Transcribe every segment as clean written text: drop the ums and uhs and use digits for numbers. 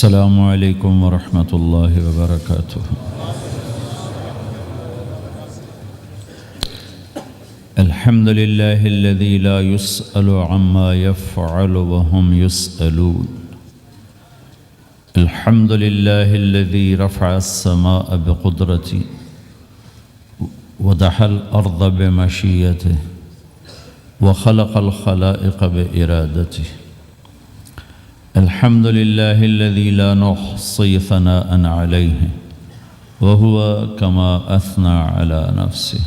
السلام علیکم ورحمۃ اللہ وبرکاتہ۔ الحمد للہ الذی لا يسأل عما يفعل وهم يسألون۔ الحمد للہ الذی رفع السماء بقدرته ودحى الأرض بمشیته وخلق الخلائق بإرادته۔ الحمد للہ الذی لا نحصی ثناء علیہ وهو كما أثنى على نفسه۔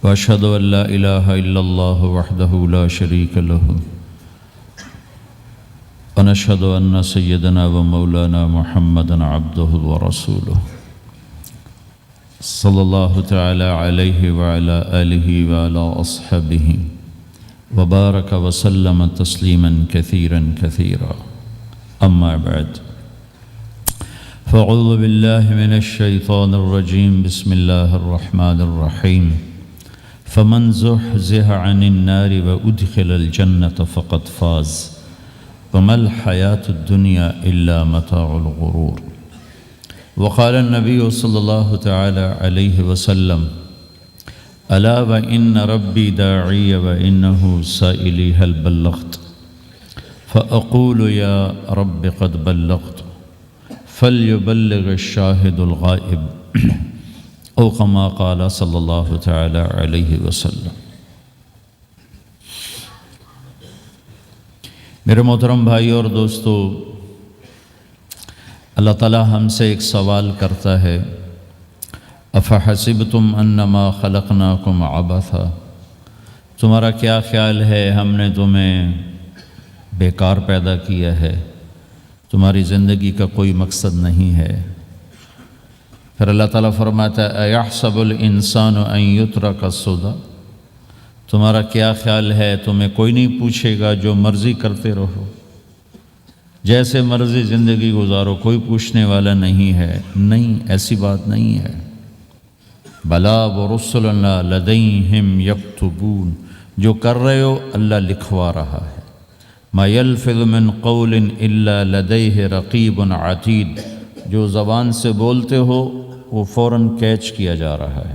وأشهد أن لا إله إلا الله وحده لا شريك له، ونشهد أن سيدنا ومولانا محمدا عبده ورسوله صلى الله تعالى عليه وعلى آله وعلى أصحابه وبارك وسلم تسليما كثيرا كثيرا، أما بعد فأعوذ بالله من الشيطان الرجيم، بسم الله الرحمن الرحيم۔ فمن زحزح عن النار وأدخل الجنة فقد فاز وما الحياة الدنيا إلا متاع الغرور۔ وقال النبي صلى الله تعالى عليه وسلم: ألا وإن ربي داعي وإنه سائلي هل بلغت؟ فأقول يا رب قد بلغت، فليبلغ الشاهد الغائب، او كما قال صلی اللہ تعالی علیہ وسلم۔ میرے محترم بھائی اور دوستو، اللہ تعالیٰ ہم سے ایک سوال کرتا ہے، افحسبتم انما خلقناکم عبثا، تمہارا کیا خیال ہے ہم نے تمہیں بیکار پیدا کیا ہے، تمہاری زندگی کا کوئی مقصد نہیں ہے؟ پھر اللہ تعالیٰ فرماتا ہے ایحسب الانسان ان یترک سدی، تمہارا کیا خیال ہے تمہیں کوئی نہیں پوچھے گا، جو مرضی کرتے رہو، جیسے مرضی زندگی گزارو، کوئی پوچھنے والا نہیں ہے؟ نہیں، ایسی بات نہیں ہے۔ بلا ورسلنا لدیہم یکتبون، جو کر رہے ہو اللہ لکھوا رہا ہے۔ ما یلفظ من قول الا لدیہ رقیب عتید، جو زبان سے بولتے ہو وہ فوراً کیچ کیا جا رہا ہے۔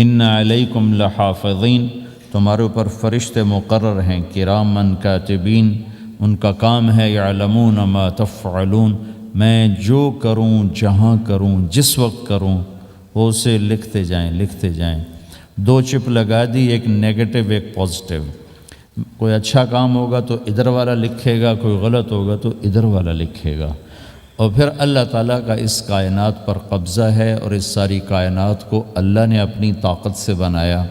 ان علیکم لحافظین، تمہارے اوپر فرشتے مقرر ہیں، کرامن کاتبین، ان کا کام ہے یعلمون ما تفعلون، میں جو کروں، جہاں کروں، جس وقت کروں، وہ اسے لکھتے جائیں۔ دو چپ لگا دی، ایک نیگیٹو ایک پازیٹیو۔ کوئی اچھا کام ہوگا تو ادھر والا لکھے گا، کوئی غلط ہوگا تو ادھر والا لکھے گا۔ اور پھر اللہ تعالیٰ کا اس کائنات پر قبضہ ہے، اور اس ساری کائنات کو اللہ نے اپنی طاقت سے بنایا،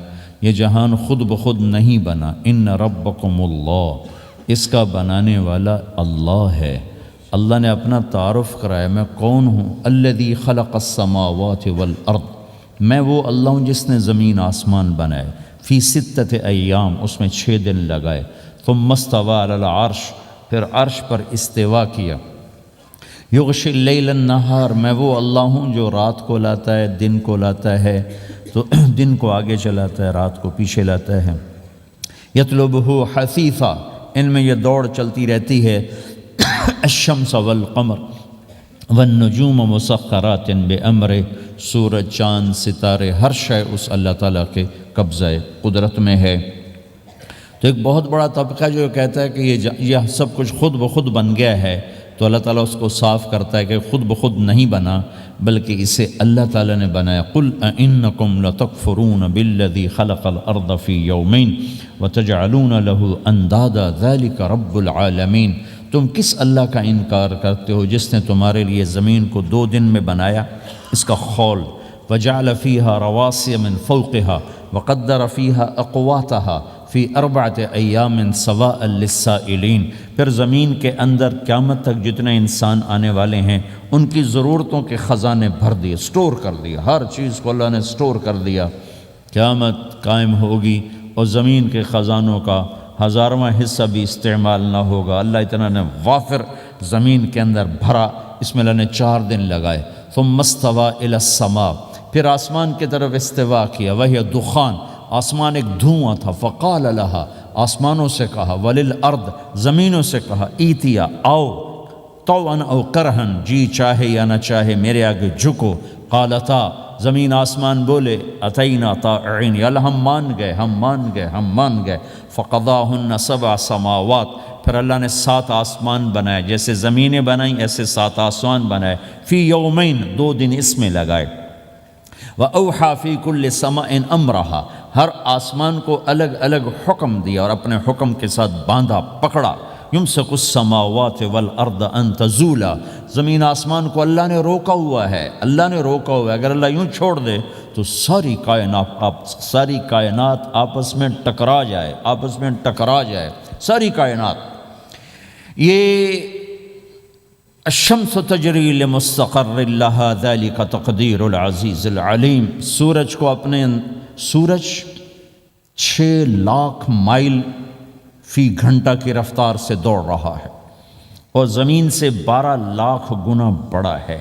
یہ جہان خود بخود نہیں بنا۔ ان ربکم اللہ، اس کا بنانے والا اللہ ہے۔ اللہ نے اپنا تعارف کرایا، میں کون ہوں؟ الذی خلق السماوات والارض، میں وہ اللہ ہوں جس نے زمین آسمان بنائے، فی ستۃ ایام، اس میں 6 دن لگائے، ثم استوی علی العرش، پھر عرش پر استوا کیا، یغشی اللیل النہار، میں وہ اللہ ہوں جو رات کو لاتا ہے، دن کو لاتا ہے، تو دن کو آگے چلاتا ہے، رات کو پیچھے لاتا ہے، یطلبہ حثیثا، ان میں یہ دوڑ چلتی رہتی ہے، الشمس والقمر والنجوم مسخرات بامرہ، سورج، چاند، ستارے، ہر شے اس اللہ تعالیٰ کے قبضہ قدرت میں ہے۔ تو ایک بہت بڑا طبقہ جو کہتا ہے کہ یہ سب کچھ خود بخود بن گیا ہے، تو اللہ تعالیٰ اس کو صاف کرتا ہے کہ خود بخود نہیں بنا، بلکہ اسے اللہ تعالیٰ نے بنایا۔ قل اَإِنَّكُمْ لَتَكْفُرُونَ بِالَّذِي خَلَقَ الْأَرْضَ فِي يَوْمَيْنِ وَتَجْعَلُونَ لَهُ أَنْدَادًا ذَلِكَ رَبُّ الْعَالَمِينَ، تم کس اللہ کا انکار کرتے ہو جس نے تمہارے لیے زمین کو 2 دن میں بنایا، اس کا خول، وَجَعَلَ فِيهَا رَوَاسِيَ مِنْ فَوْقِهَا وَقَدَّرَ فِيهَا أَقْوَاتَهَا فی 4 ایام سواء للسائلین، پھر زمین کے اندر قیامت تک جتنے انسان آنے والے ہیں ان کی ضرورتوں کے خزانے بھر دیے، سٹور کر دیا، ہر چیز کو اللہ نے سٹور کر دیا۔ قیامت قائم ہوگی اور زمین کے خزانوں کا 1000واں حصہ بھی استعمال نہ ہوگا۔ اللہ اتنا نے وافر زمین کے اندر بھرا، اس میں اللہ نے 4 دن لگائے۔ ثم استوى الى السماء، پھر آسمان کی طرف استوا کیا، وہی دخان، آسمان ایک دھواں تھا، فقال لها، آسمانوں سے کہا، وللارض، زمینوں سے کہا، ایتیا، آؤ، طوعا او کرہن، جی چاہے یا نہ چاہے میرے آگے جھکو۔ قالتا، زمین آسمان بولے، اتینا طائعین، یا اللہ ہم مان گئے، ہم مان گئے، ہم مان گئے۔ فقضاہن 7 سماوات، پھر اللہ نے 7 آسمان بنائے، جیسے زمینیں بنائیں ایسے 7 آسمان بنائے۔ فی یومین، 2 دن اس میں لگائے۔ وَأَوْحَى فِي كُلِّ سَمَاءٍ أَمْرَهَا، ہر آسمان کو الگ الگ حکم دیا اور اپنے حکم کے ساتھ باندھا، پکڑا۔ يُمْسِكُ السَّمَاوَاتِ وَالْأَرْضَ أَن تَزُولَا، زمین آسمان کو اللہ نے روکا ہوا ہے، اللہ نے روکا ہوا ہے۔ اگر اللہ یوں چھوڑ دے تو ساری کائنات آپس میں ٹکرا جائے، آپس میں ٹکرا جائے ساری کائنات۔ یہ الشمس تجری لمستقر لها ذلك تقدیر العزیز العلیم، سورج کو اپنے سورج 6 لاکھ مائل فی گھنٹہ کی رفتار سے دوڑ رہا ہے اور زمین سے 12 لاکھ گنا بڑا ہے،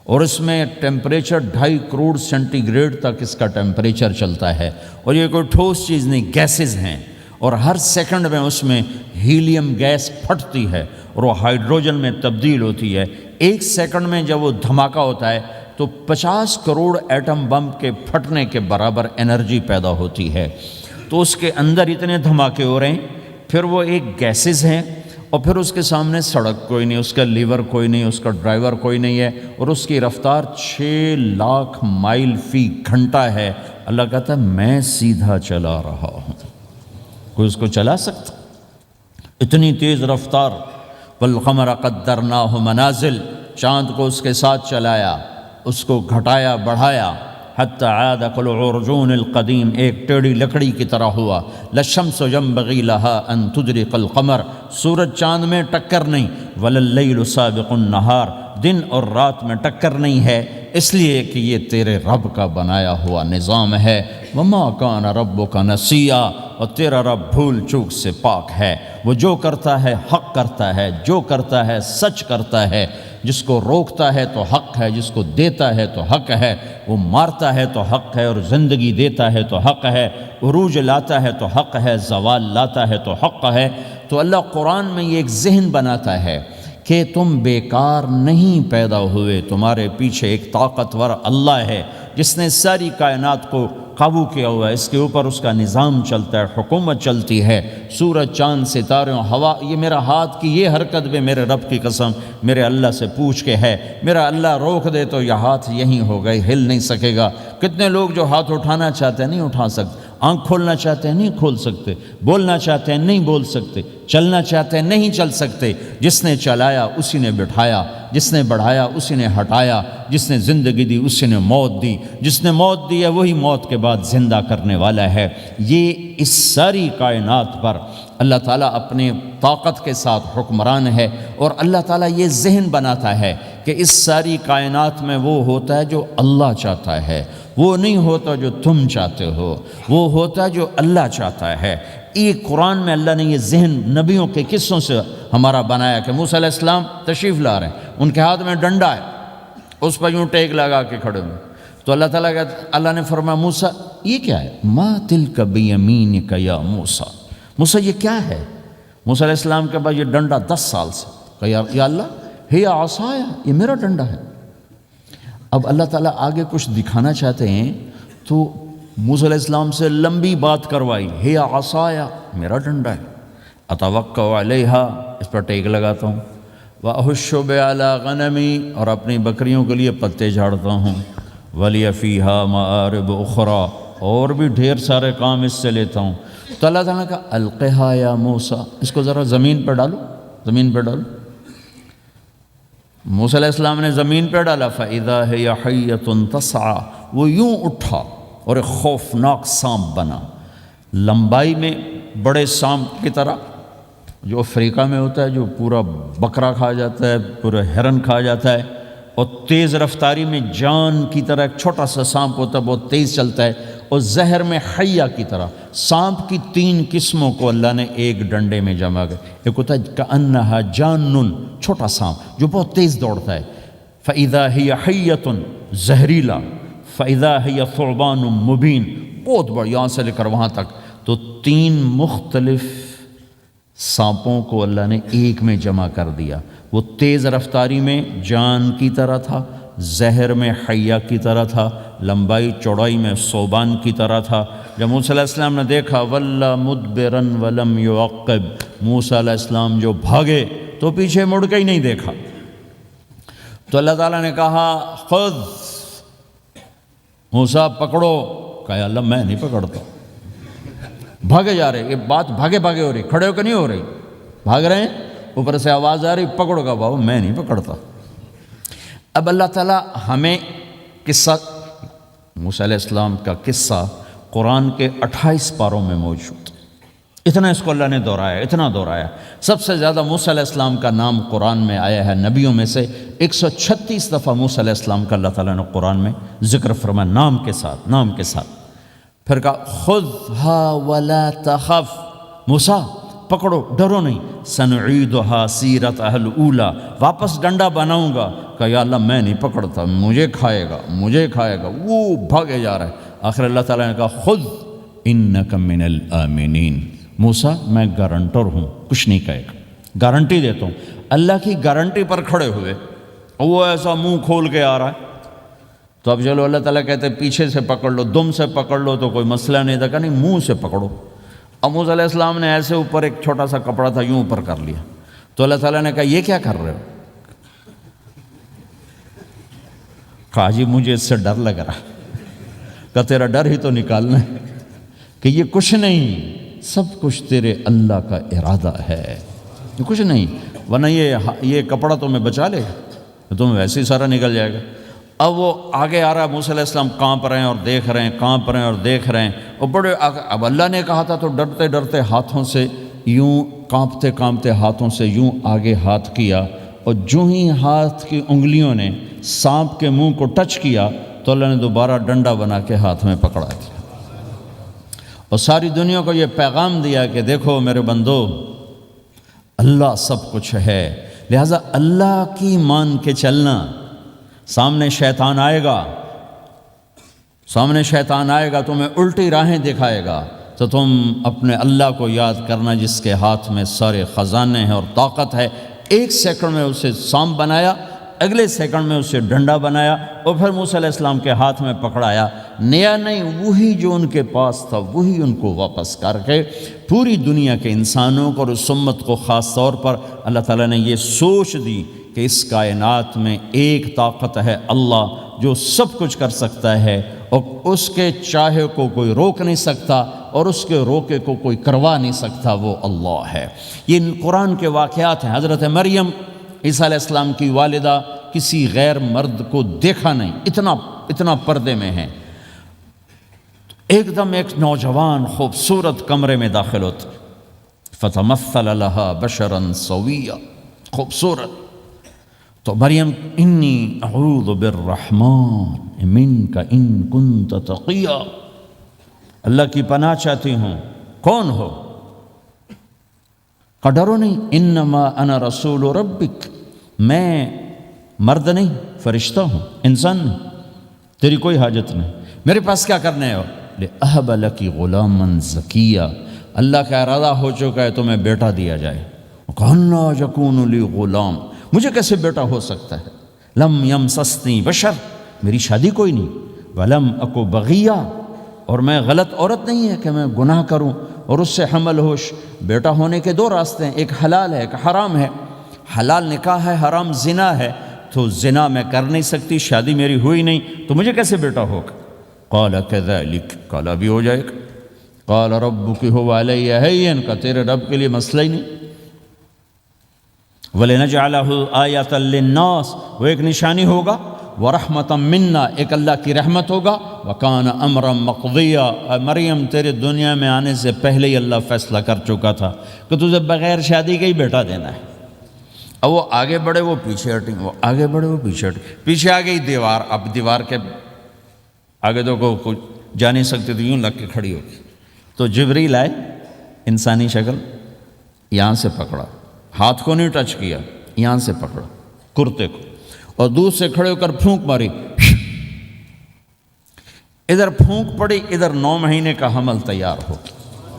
اور اس میں ٹیمپریچر 2.5 کروڑ سینٹی گریڈ تک اس کا ٹیمپریچر چلتا ہے، اور یہ کوئی ٹھوس چیز نہیں، گیسز ہیں، اور ہر سیکنڈ میں اس میں ہیلیم گیس پھٹتی ہے اور وہ ہائیڈروجن میں تبدیل ہوتی ہے۔ 1 سیکنڈ میں جب وہ دھماکہ ہوتا ہے تو 50 کروڑ ایٹم بم کے پھٹنے کے برابر انرجی پیدا ہوتی ہے۔ تو اس کے اندر اتنے دھماکے ہو رہے ہیں، پھر وہ ایک گیسز ہیں، اور پھر اس کے سامنے سڑک کوئی نہیں، اس کا لیور کوئی نہیں، اس کا ڈرائیور کوئی نہیں ہے، اور اس کی رفتار 6 لاکھ مائل فی گھنٹہ ہے۔ اللہ کہتا ہے میں سیدھا چلا رہا ہوں، کوئی اس کو چلا سکتا؟ اتنی تیز رفتار۔ والقمر قدرناہ منازل، چاند کو اس کے ساتھ چلایا، اس کو گھٹایا بڑھایا، حتی عاد کالعرجون القدیم، ایک ٹیڑھی لکڑی کی طرح ہوا۔ للشمس ينبغي لها ان تدرك القمر، سورج چاند میں ٹکر نہیں۔ ولللیل سابق النہار، دن اور رات میں ٹکر نہیں ہے، اس لیے کہ یہ تیرے رب کا بنایا ہوا نظام ہے۔ وما کان ربک نسیا، اور تیرا رب بھول چوک سے پاک ہے۔ وہ جو کرتا ہے حق کرتا ہے، جو کرتا ہے سچ کرتا ہے، جس کو روکتا ہے تو حق ہے، جس کو دیتا ہے تو حق ہے، وہ مارتا ہے تو حق ہے، اور زندگی دیتا ہے تو حق ہے، عروج لاتا ہے تو حق ہے، زوال لاتا ہے تو حق ہے۔ تو اللہ قرآن میں یہ ایک ذہن بناتا ہے کہ تم بیکار نہیں پیدا ہوئے، تمہارے پیچھے ایک طاقتور اللہ ہے جس نے ساری کائنات کو قابو کیا ہوا ہے، اس کے اوپر اس کا نظام چلتا ہے، حکومت چلتی ہے۔ سورج، چاند، ستارے، ہوا، یہ میرا ہاتھ کی یہ حرکت بھی میرے رب کی قسم میرے اللہ سے پوچھ کے ہے۔ میرا اللہ روک دے تو یہ ہاتھ یہیں ہو گئے، ہل نہیں سکے گا۔ کتنے لوگ جو ہاتھ اٹھانا چاہتے ہیں نہیں اٹھا سکتے، آنکھ کھولنا چاہتے ہیں نہیں کھول سکتے، بولنا چاہتے ہیں نہیں بول سکتے، چلنا چاہتے ہیں نہیں چل سکتے۔ جس نے چلایا اسی نے بٹھایا، جس نے بڑھایا اسی نے ہٹایا، جس نے زندگی دی اسی نے موت دی، جس نے موت دی ہے وہی موت کے بعد زندہ کرنے والا ہے۔ یہ اس ساری کائنات پر اللہ تعالیٰ اپنے طاقت کے ساتھ حکمران ہے، اور اللہ تعالیٰ یہ ذہن بناتا ہے کہ اس ساری کائنات میں وہ ہوتا ہے جو اللہ چاہتا ہے، وہ نہیں ہوتا جو تم چاہتے ہو، وہ ہوتا ہے جو اللہ چاہتا ہے۔ یہ قرآن میں اللہ نے یہ ذہن نبیوں کے قصوں سے ہمارا بنایا کہ موسیٰ علیہ السلام تشریف لا رہے ہیں، ان کے ہاتھ میں ڈنڈا ہے، اس پر یوں ٹیک لگا کے کھڑے ہوئے، تو اللہ نے فرمایا موسیٰ یہ کیا ہے؟ ما تلک بیمینک یا موسیٰ، موسیٰ یہ کیا ہے؟ موسیٰ علیہ السلام کے بعد یہ ڈنڈا 10 سال سے، کہا یا اللہ ہی عصایا، یہ میرا ڈنڈا ہے۔ اب اللہ تعالیٰ آگے کچھ دکھانا چاہتے ہیں تو موسیٰ علیہ السلام سے لمبی بات کروائی، ہی عصایا، میرا ڈنڈا ہے، اتوکا علیہا، اس پر ٹیک لگاتا ہوں، واحش علی غنمی، اور اپنی بکریوں کے لیے پتے جھاڑتا ہوں، ولی فیہا مآرب اخرى، اور بھی ڈھیر سارے کام اس سے لیتا ہوں۔ تو اللہ تعالیٰ کا القہا یا موسیٰ، اس کو ذرا زمین پہ ڈالو، زمین پہ ڈالو۔ موسیٰ علیہ السلام نے زمین پہ ڈالا، فَإِذَا هِيَ حَيَّةٌ تَسْعَىٰ، وہ یوں اٹھا اور ایک خوفناک سانپ بنا، لمبائی میں بڑے سانپ کی طرح جو افریقہ میں ہوتا ہے، جو پورا بکرا کھا جاتا ہے، پورا ہرن کھا جاتا ہے، اور تیز رفتاری میں جان کی طرح ایک چھوٹا سا سانپ ہوتا ہے، بہت تیز چلتا ہے، اور زہر میں حیہ کی طرح۔ سانپ کی 3 قسموں کو اللہ نے ایک ڈنڈے میں جمع کر، ایک ہوتا ہے کأنہا جانن، چھوٹا سانپ جو بہت تیز دوڑتا ہے، فَإِذَا هِيَ حَيَّةٌ زہریلا، فَإِذَا هِيَ ثُعْبَانٌ مُبِينٌ، بہت بڑا، یہاں سے لے کر وہاں تک۔ تو 3 مختلف سانپوں کو اللہ نے ایک میں جمع کر دیا۔ وہ تیز رفتاری میں جان کی طرح تھا، زہر میں حیہ کی طرح تھا، لمبائی چوڑائی میں ثعبان کی طرح تھا۔ جب موسیٰ علیہ السلام نے دیکھا وَلَّا مُدْبِرًا وَلَمْ يُعَقِّبْ، موسیٰ علیہ السلام جو بھاگے تو پیچھے مڑ کے ہی نہیں دیکھا۔ تو اللہ تعالیٰ نے کہا خذ موسیٰ پکڑو، کہا اللہ میں نہیں پکڑتا، بھاگے جا رہے، یہ بات بھاگے بھاگے ہو رہی، کھڑے ہو کے نہیں ہو رہی، بھاگ رہے ہیں، اوپر سے آواز آ رہی پکڑو گا، بابا میں نہیں پکڑتا۔ اب اللہ تعالیٰ ہمیں قصہ موسیٰ علیہ السلام کا قصہ قرآن کے 28 پاروں میں موجود، اتنا اس کو اللہ نے دہرایا، اتنا دہرایا۔ سب سے زیادہ موسیٰ علیہ السلام کا نام قرآن میں آیا ہے نبیوں میں سے، 136 دفعہ موسیٰ علیہ السلام کا اللہ تعالیٰ نے قرآن میں ذکر فرمایا، نام کے ساتھ، نام کے ساتھ۔ پھر کہا خذھا ولا تخف، موسیٰ پکڑو ڈرو نہیں، سنعیدھا سیرتھا الاولی، واپس ڈنڈا بناؤں گا، کہا یا اللہ میں نہیں پکڑتا، مجھے کھائے گا، مجھے کھائے گا، وہ بھاگے جا رہا ہے۔ آخر اللہ تعالیٰ نے کہا خذ انک من الآمنین، موسیٰ میں گارنٹر ہوں، کچھ نہیں کہے گا، گارنٹی دیتا ہوں۔ اللہ کی گارنٹی پر کھڑے ہوئے، وہ ایسا منہ کھول کے آ رہا ہے، تو اب چلو اللہ تعالیٰ کہتے ہیں پیچھے سے پکڑ لو، دم سے پکڑ لو تو کوئی مسئلہ نہیں تھا، کہ نہیں منہ سے پکڑو۔ اب موسیٰ علیہ السلام نے ایسے اوپر ایک چھوٹا سا کپڑا تھا یوں اوپر کر لیا، تو اللہ تعالیٰ نے کہا یہ کیا کر رہے ہو؟ کہا جی مجھے اس سے ڈر لگ رہا، کہ تیرا ڈر ہی تو نکالنا ہے، کہ یہ کچھ نہیں، سب کچھ تیرے اللہ کا ارادہ ہے، یہ کچھ نہیں، ورنہ یہ کپڑا تمہیں بچا لے گا، تمہیں ویسے ہی سارا نکل جائے گا۔ اب وہ آگے آ رہا ہے، موسیٰ علیہ السلام کانپ رہے ہیں اور دیکھ رہے ہیں، کانپ رہے ہیں اور دیکھ رہے ہیں، اور بڑے اب اللہ نے کہا تھا تو ڈرتے ڈرتے ہاتھوں سے یوں، کانپتے کانپتے ہاتھوں سے یوں آگے ہاتھ کیا، اور جو ہی ہاتھ کی انگلیوں نے سانپ کے منہ کو ٹچ کیا تو اللہ نے دوبارہ ڈنڈا بنا کے ہاتھ میں پکڑا دیا، اور ساری دنیا کو یہ پیغام دیا کہ دیکھو میرے بندو، اللہ سب کچھ ہے، لہٰذا اللہ کی مان کے چلنا۔ سامنے شیطان آئے گا، سامنے شیطان آئے گا، تمہیں الٹی راہیں دکھائے گا، تو تم اپنے اللہ کو یاد کرنا جس کے ہاتھ میں سارے خزانے ہیں اور طاقت ہے۔ ایک سیکنڈ میں اسے سانپ بنایا، اگلے سیکنڈ میں اسے ڈنڈا بنایا، اور پھر موسیٰ علیہ السلام کے ہاتھ میں پکڑایا، نیا نہیں، وہی جو ان کے پاس تھا وہی ان کو واپس کر کے پوری دنیا کے انسانوں کو اور اس امت کو خاص طور پر اللہ تعالیٰ نے یہ سوچ دی کہ اس کائنات میں ایک طاقت ہے اللہ جو سب کچھ کر سکتا ہے، اور اس کے چاہے کو کوئی روک نہیں سکتا اور اس کے روکے کو کوئی کروا نہیں سکتا، وہ اللہ ہے۔ یہ قرآن کے واقعات ہیں۔ حضرت مریم عیسیٰ علیہ السلام کی والدہ کسی غیر مرد کو دیکھا نہیں، اتنا پردے میں ہیں، ایک دم ایک نوجوان خوبصورت کمرے میں داخل ہوتا، فتمثل لها بشرا سویا، خوبصورت، تو مریم انی اعوذ بالرحمن منک ان کنت تقیا، اللہ کی پناہ چاہتی ہوں، کون ہو؟ کہ ڈرو نہیں، انما انا رسول ربک، میں مرد نہیں، فرشتہ ہوں، انسان نہیں، تیری کوئی حاجت نہیں، میرے پاس کیا کرنے ہو؟ لأہب لکی غلاما زکیا، اللہ کا ارادہ ہو چکا ہے تمہیں بیٹا دیا جائے۔ کہنا یکون لی غلام، مجھے کیسے بیٹا ہو سکتا ہے؟ لم یمسسنی بشر، میری شادی کوئی نہیں، ولم اکو بغیہ، اور میں غلط عورت نہیں ہے کہ میں گناہ کروں اور اس سے حمل ہوش۔ بیٹا ہونے کے دو راستے ہیں، ایک حلال ہے ایک حرام ہے، حلال نکاح ہے، حرام زنا ہے، تو زنا میں کر نہیں سکتی، شادی میری ہوئی نہیں، تو مجھے کیسے بیٹا ہوگا؟ قال کذالک، قال بھی ہو جائے گا، قال ربک هو علی ہین، کا تیرے رب کے لیے مسئلہ ہی نہیں۔ وَلِنَجْعَلَهُ آیَةً لِلنَّاسِ، وہ ایک نشانی ہوگا، وَرَحْمَةً مِنَّا، ایک اللہ کی رحمت ہوگا، وَكَانَ أَمْرًا مَقْضِيًّا، مریم تیرے دنیا میں آنے سے پہلے ہی اللہ فیصلہ کر چکا تھا کہ تجھے بغیر شادی کے ہی بیٹا دینا ہے۔ اب وہ آگے بڑھے وہ پیچھے ہٹیں، وہ آگے بڑھے وہ پیچھے ہٹیں، پیچھے آ گئی دیوار، اب دیوار کے آگے تو کوئی جا نہیں سکتے، تو یوں لگ کے کھڑی ہوگی، تو جبریل آئے، انسانی شکل، یہاں سے پکڑا، ہاتھ کو نہیں ٹچ کیا، یہاں سے پکڑا کرتے کو، اور دور سے کھڑے ہو کر پھونک ماری، ادھر پھونک پڑی، ادھر 9 مہینے کا حمل تیار ہو،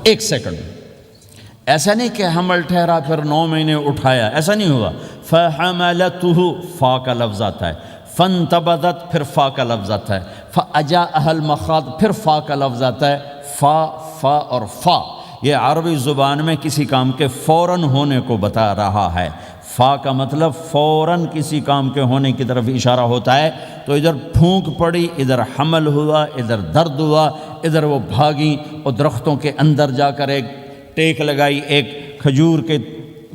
ایک سیکنڈ میں، ایسا نہیں کہ حمل ٹھہرا پھر 9 مہینے اٹھایا، ایسا نہیں ہوا۔ فحملتہ فا کا لفظ آتا ہے، فانتبذت پھر فا کا لفظ آتا ہے، فاجاءها المخاض پھر فا کا لفظ آتا ہے۔ فا اور فا یہ عربی زبان میں کسی کام کے فوراً ہونے کو بتا رہا ہے۔ فا کا مطلب فوراً کسی کام کے ہونے کی طرف اشارہ ہوتا ہے۔ تو ادھر پھونک پڑی، ادھر حمل ہوا، ادھر درد ہوا، ادھر وہ بھاگیں اور درختوں کے اندر جا کر ایک ٹیک لگائی ایک کھجور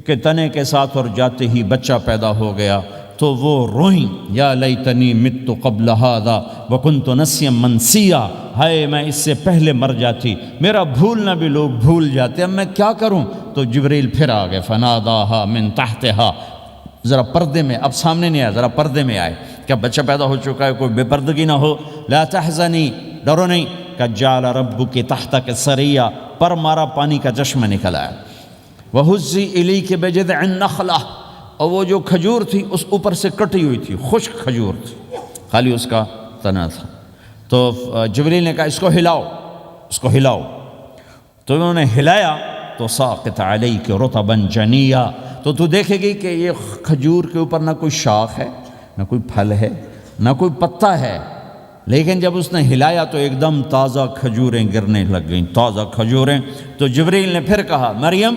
کے تنے کے ساتھ، اور جاتے ہی بچہ پیدا ہو گیا۔ تو وہ روئیں، یا لیتنی مت قبل ھذا وکنت نسیا منسیا، ہائے میں اس سے پہلے مر جاتی، میرا بھولنا بھی لوگ بھول جاتے، اب میں کیا کروں؟ تو جبریل پھر آ گئے، فناداھا من تحتھا، ذرا پردے میں، اب سامنے نہیں آیا، ذرا پردے میں آئے، کیا بچہ پیدا ہو چکا ہے، کوئی بے پردگی نہ ہو۔ لا تحزنی، ڈرو نہیں، قد جعل ربک تحتک سریا، پر مارا پانی کا چشمہ نکل آیا۔ وہزی الیک بجذع النخلہ، اور وہ جو کھجور تھی اس اوپر سے کٹی ہوئی تھی، خشک کھجور تھی، خالی اس کا تنا تھا۔ تو جبریل نے کہا اس کو ہلاؤ، اس کو ہلاؤ، تو انہوں نے ہلایا تو ساقط علیک رطبا جنیا، تو تو دیکھے گی کہ یہ کھجور کے اوپر نہ کوئی شاخ ہے، نہ کوئی پھل ہے، نہ کوئی پتا ہے، لیکن جب اس نے ہلایا تو ایک دم تازہ کھجوریں گرنے لگ گئیں، تازہ کھجوریں۔ تو جبریل نے پھر کہا مریم،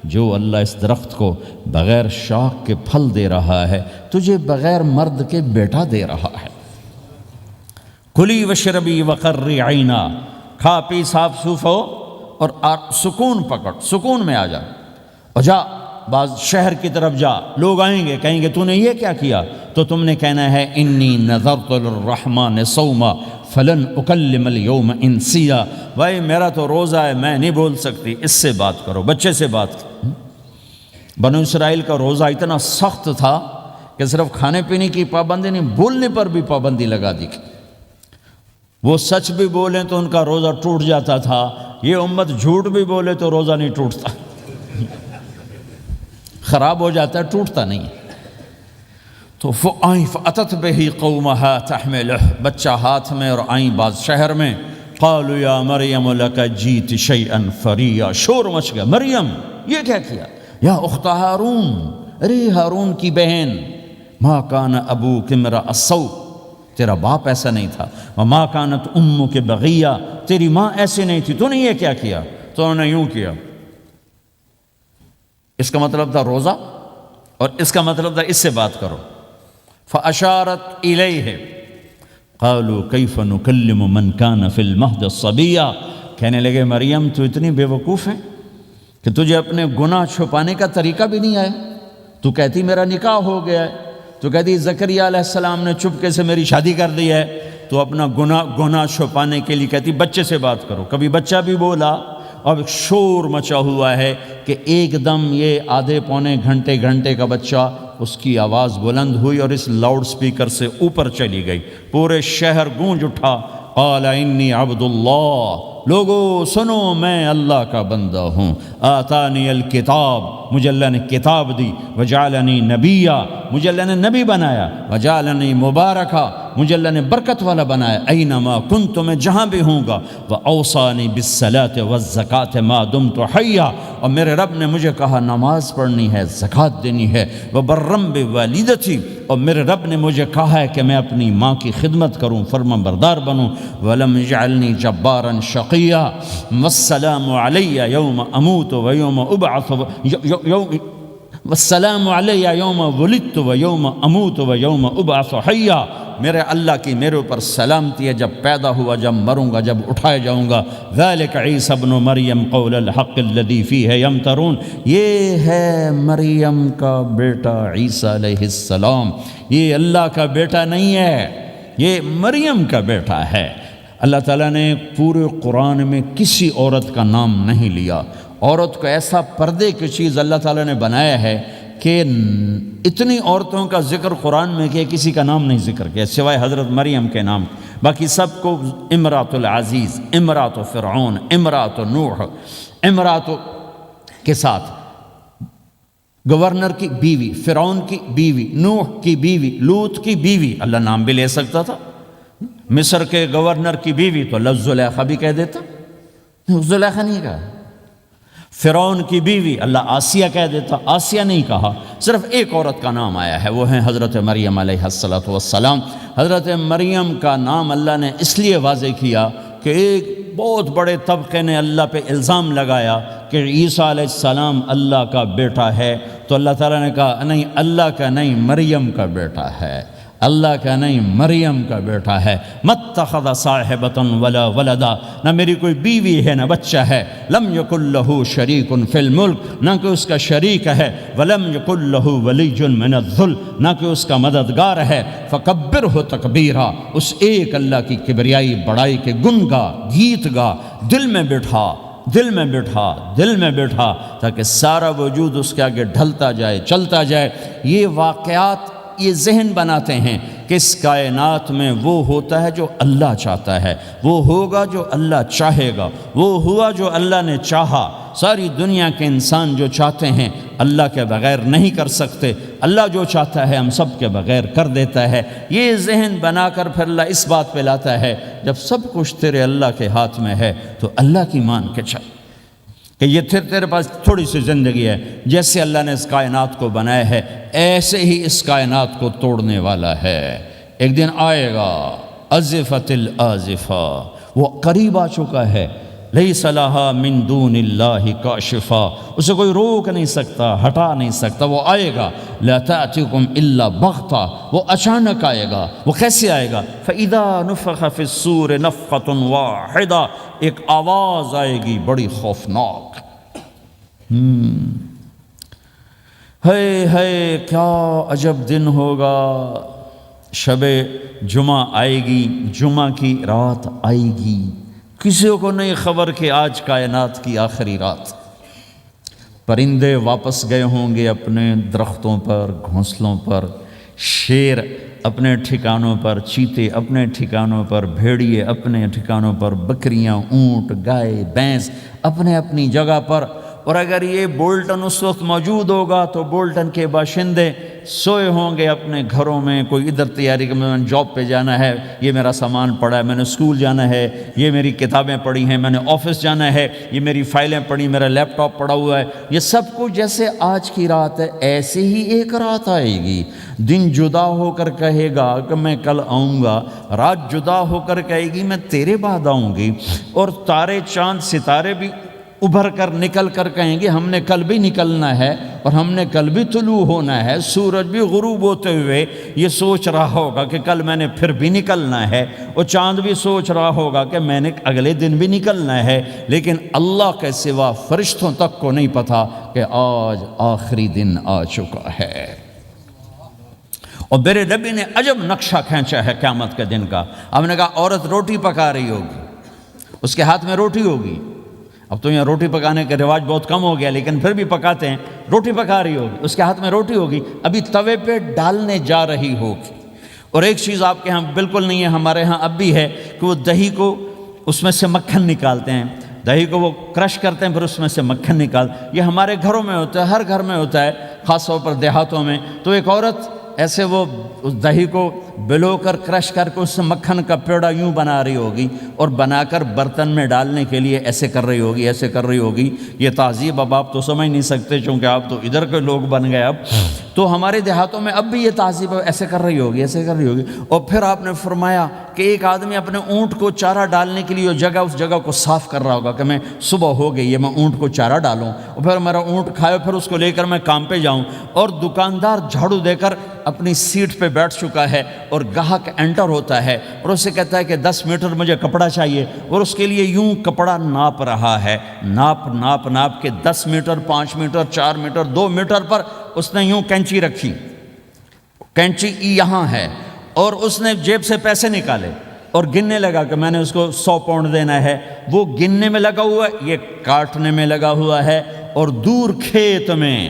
جو اللہ اس درخت کو بغیر شاخ کے پھل دے رہا ہے، تجھے بغیر مرد کے بیٹا دے رہا ہے۔ کلی وشربی وقری عینا، کھا پی صاف صوف ہو اور سکون پکڑ، سکون میں آ جا، اور جا بعض شہر کی طرف جا، لوگ آئیں گے کہیں گے تو نے یہ کیا کیا، تو تم نے کہنا ہے انی نذرت للرحمن صوما فلن اکلم اليوم انسیا، بھائی میرا تو روزہ ہے، میں نہیں بول سکتی، اس سے بات کرو، بچے سے بات کرو۔ بنو اسرائیل کا روزہ اتنا سخت تھا کہ صرف کھانے پینے کی پابندی نہیں، بولنے پر بھی پابندی لگا دی، وہ سچ بھی بولیں تو ان کا روزہ ٹوٹ جاتا تھا، یہ امت جھوٹ بھی بولے تو روزہ نہیں ٹوٹتا، خراب ہو جاتا ہے، ٹوٹتا نہیں۔ تو آئیں فأتت بہ قومہا تحملہ، بچہ ہاتھ میں اور آئیں بعض شہر میں، قالوا یا مریم لک جیت شیئا فریا، شور مچ گیا، مریم یہ کیا کیا، یا اخت ہارون، ارے ہارون کی بہن، ما کان ابوک امرأ السوء، تیرا باپ ایسا نہیں تھا، وما کانت امک بغیہ، تیری ماں ایسی نہیں تھی، تو نے یہ کیا کیا؟ تو انہوں نے یوں کیا، اس کا مطلب تھا روزہ، اور اس کا مطلب تھا اس سے بات کرو۔ فاشارت الیہ قالوا کیف نکلم من کان فی المہد صبیا، کہنے لگے مریم تو اتنی بے وقوف ہے کہ تجھے اپنے گناہ چھپانے کا طریقہ بھی نہیں آیا، تو کہتی میرا نکاح ہو گیا ہے، تو کہتی زکریہ علیہ السلام نے چپکے سے میری شادی کر دی ہے، تو اپنا گناہ چھپانے کے لیے کہتی بچے سے بات کرو، کبھی بچہ بھی بولا، اب ایک شور مچا ہوا ہے کہ ایک دم یہ آدھے پونے گھنٹے کا بچہ، اس کی آواز بلند ہوئی اور اس لاؤڈ سپیکر سے اوپر چلی گئی، پورے شہر گونج اٹھا، قال انی عبد اللہ، لوگو سنو میں اللہ کا بندہ ہوں، آتانی الکتاب، مجھے اللہ نے کتاب دی، وجعلنی نبیہ، مجھے اللہ نے نبی بنایا، وجعلنی مبارکہ، مجھے اللہ نے برکت والا بنایا، اینما کنت، میں جہاں بھی ہوں گا، واوصانی بالصلاۃ والزکاۃ ما دمت حیا، اور میرے رب نے مجھے کہا نماز پڑھنی ہے، زکوٰۃ دینی ہے، وبرم بوالدتی، اور میرے رب نے مجھے کہا ہے کہ میں اپنی ماں کی خدمت کروں، فرما بردار بنوں، ولم یجعلنی جبارا شقیا، والسلام علی یوم اموت ویوم ابعث، والسلام علی یوم ولدت ویوم اموت ویوم ابعث حیا، میرے اللہ کی میرے اوپر سلامتی ہے، جب پیدا ہوا، جب مروں گا، جب اٹھایا جاؤں گا، ذالک عیسی ابن مریم قول الحق الذی فیہ یمترون، یہ ہے مریم کا بیٹا عیسیٰ علیہ السلام، یہ اللہ کا بیٹا نہیں ہے، یہ مریم کا بیٹا ہے۔ اللہ تعالیٰ نے پورے قرآن میں کسی عورت کا نام نہیں لیا، عورت کو ایسا پردے کی چیز اللہ تعالیٰ نے بنایا ہے کہ اتنی عورتوں کا ذکر قرآن میں کہ کسی کا نام نہیں ذکر کیا سوائے حضرت مریم کے نام، باقی سب کو امرات العزیز، امرات فرعون، امرات نوح، امرات کے ساتھ گورنر کی بیوی، فرعون کی بیوی، نوح کی بیوی، لوط کی بیوی، اللہ نام بھی لے سکتا تھا، مصر کے گورنر کی بیوی تو اللہ زلیخا بھی کہہ دیتا، زلیخا نہیں کہا، فرعون کی بیوی اللہ آسیہ کہہ دیتا، آسیہ نہیں کہا، صرف ایک عورت کا نام آیا ہے، وہ ہیں حضرت مریم علیہ السلام۔ حضرت مریم کا نام اللہ نے اس لیے واضح کیا کہ ایک بہت بڑے طبقے نے اللہ پہ الزام لگایا کہ عیسیٰ علیہ السلام اللہ کا بیٹا ہے، تو اللہ تعالیٰ نے کہا نہیں، اللہ کا نہیں، مریم کا بیٹا ہے، اللہ کا نہیں، مریم کا بیٹا ہے۔ مَتَّخَذَ صَاحِبَةً وَلَا وَلَدًا، نہ میری کوئی بیوی ہے نہ بچہ ہے۔ لَمْ يَكُنْ لَهُ شَرِيكٌ فِي الْمُلْكِ، نہ کہ اس کا شریک ہے۔ وَلَمْ يَكُنْ لَهُ وَلِيٌّ مِّنَ الذُّلِّ، نہ کہ اس کا مددگار ہے۔ فَكَبِّرْهُ تَكْبِيرًا، اس ایک اللہ کی کبریائی بڑائی کے گن گا، گیت گا، دل میں بٹھا، دل میں بٹھا، دل میں بٹھا، تاکہ سارا وجود اس کے آگے ڈھلتا جائے، چلتا جائے۔ یہ واقعات یہ ذہن بناتے ہیں کہ اس کائنات میں وہ ہوتا ہے جو اللہ چاہتا ہے، وہ ہوگا جو اللہ چاہے گا، وہ ہوا جو اللہ نے چاہا۔ ساری دنیا کے انسان جو چاہتے ہیں اللہ کے بغیر نہیں کر سکتے، اللہ جو چاہتا ہے ہم سب کے بغیر کر دیتا ہے۔ یہ ذہن بنا کر پھر اللہ اس بات پہ لاتا ہے جب سب کچھ تیرے اللہ کے ہاتھ میں ہے تو اللہ کی مان کے چل کہ یہ تیرے پاس تھوڑی سی زندگی ہے، جیسے اللہ نے اس کائنات کو بنایا ہے ایسے ہی اس کائنات کو توڑنے والا ہے۔ ایک دن آئے گا، ازفت الازفہ، وہ قریب آ چکا ہے۔ لیس لہا من دون اللہ کاشفہ، اسے کوئی روک نہیں سکتا، ہٹا نہیں سکتا، وہ آئے گا۔ لا تأتیکم الا بغتہ، وہ اچانک آئے گا۔ وہ کیسے آئے گا؟ فَإِذَا نُفِخَ فِي الصُّورِ نَفْخَةٌ وَاحِدَةٌ، ایک آواز آئے گی بڑی خوفناک۔ ہے کیا عجب دن ہوگا، شب جمعہ آئے گی، جمعہ کی رات آئے گی، کسی کو نہیں خبر کہ آج کائنات کی آخری رات۔ پرندے واپس گئے ہوں گے اپنے درختوں پر، گھونسلوں پر، شیر اپنے ٹھکانوں پر، چیتے اپنے ٹھکانوں پر، بھیڑیے اپنے ٹھکانوں پر، بکریاں، اونٹ، گائے، بھینس اپنے اپنی جگہ پر۔ اور اگر یہ بولٹن اس وقت موجود ہوگا تو بولٹن کے باشندے سوئے ہوں گے اپنے گھروں میں، کوئی ادھر تیاری کہ میں نے جاب پہ جانا ہے، یہ میرا سامان پڑا ہے، میں نے اسکول جانا ہے، یہ میری کتابیں پڑھی ہیں، میں نے آفس جانا ہے، یہ میری فائلیں پڑھی، میرا لیپ ٹاپ پڑا ہوا ہے۔ یہ سب کچھ جیسے آج کی رات ہے ایسے ہی ایک رات آئے گی۔ دن جدا ہو کر کہے گا کہ میں کل آؤں گا، رات جدا ہو کر کہے گی میں تیرے بعد آؤں گی، اور تارے چاند ستارے بھی ابھر کر نکل کر کہیں گے ہم نے کل بھی نکلنا ہے اور ہم نے کل بھی طلوع ہونا ہے۔ سورج بھی غروب ہوتے ہوئے یہ سوچ رہا ہوگا کہ کل میں نے پھر بھی نکلنا ہے، اور چاند بھی سوچ رہا ہوگا کہ میں نے اگلے دن بھی نکلنا ہے۔ لیکن اللہ کے سوا فرشتوں تک کو نہیں پتا کہ آج آخری دن آ چکا ہے۔ اور میرے نبی نے عجب نقشہ کھینچا ہے قیامت کے دن کا۔ ہم نے کہا عورت روٹی پکا رہی ہوگی، اس کے ہاتھ میں روٹی ہوگی۔ اب تو یہاں روٹی پکانے کا رواج بہت کم ہو گیا، لیکن پھر بھی پکاتے ہیں۔ روٹی پکا رہی ہوگی، اس کے ہاتھ میں روٹی ہوگی، ابھی توے پہ ڈالنے جا رہی ہوگی۔ اور ایک چیز آپ کے ہاں بالکل نہیں ہے، ہمارے ہاں اب بھی ہے کہ وہ دہی کو اس میں سے مکھن نکالتے ہیں، دہی کو وہ کرش کرتے ہیں، پھر اس میں سے مکھن نکال۔ یہ ہمارے گھروں میں ہوتا ہے، ہر گھر میں ہوتا ہے، خاص طور پر دیہاتوں میں۔ تو ایک عورت ایسے وہ اس دہی کو بلو کر کرش کر کے اس سے مکھن کا پیڑا یوں بنا رہی ہوگی، اور بنا کر برتن میں ڈالنے کے لیے ایسے کر رہی ہوگی، ایسے کر رہی ہوگی۔ یہ تہذیب اب آپ تو سمجھ نہیں سکتے چونکہ آپ تو ادھر کے لوگ بن گئے اب، تو ہمارے دیہاتوں میں اب بھی یہ تہذیب ایسے کر رہی ہوگی، ایسے کر رہی ہوگی۔ اور پھر آپ نے فرمایا کہ ایک آدمی اپنے اونٹ کو چارہ ڈالنے کے لیے اس جگہ کو صاف کر رہا ہوگا کہ میں صبح ہو گئی ہے، میں اونٹ کو چارہ ڈالوں، اور پھر میرا اونٹ کھائے، پھر اس کو لے کر میں کام پہ جاؤں۔ اور دکاندار جھاڑو دے کر اپنی سیٹ پہ بیٹھ چکا ہے، اور گاہک انٹر ہوتا ہے اور اسے کہتا ہے کہ 10 میٹر مجھے کپڑا چاہیے، اور اس کے لیے یوں کپڑا ناپ رہا ہے، ناپ کے 10 میٹر، 5 میٹر، 4 میٹر، 2 میٹر پر اس نے یوں کینچی رکھی، کینچی یہاں ہے، اور اس نے جیب سے پیسے نکالے اور گننے لگا کہ میں نے اس کو 100 پاؤنڈ دینا ہے۔ وہ گننے میں لگا ہوا ہے، یہ کاٹنے میں لگا ہوا ہے، اور دور کھیت میں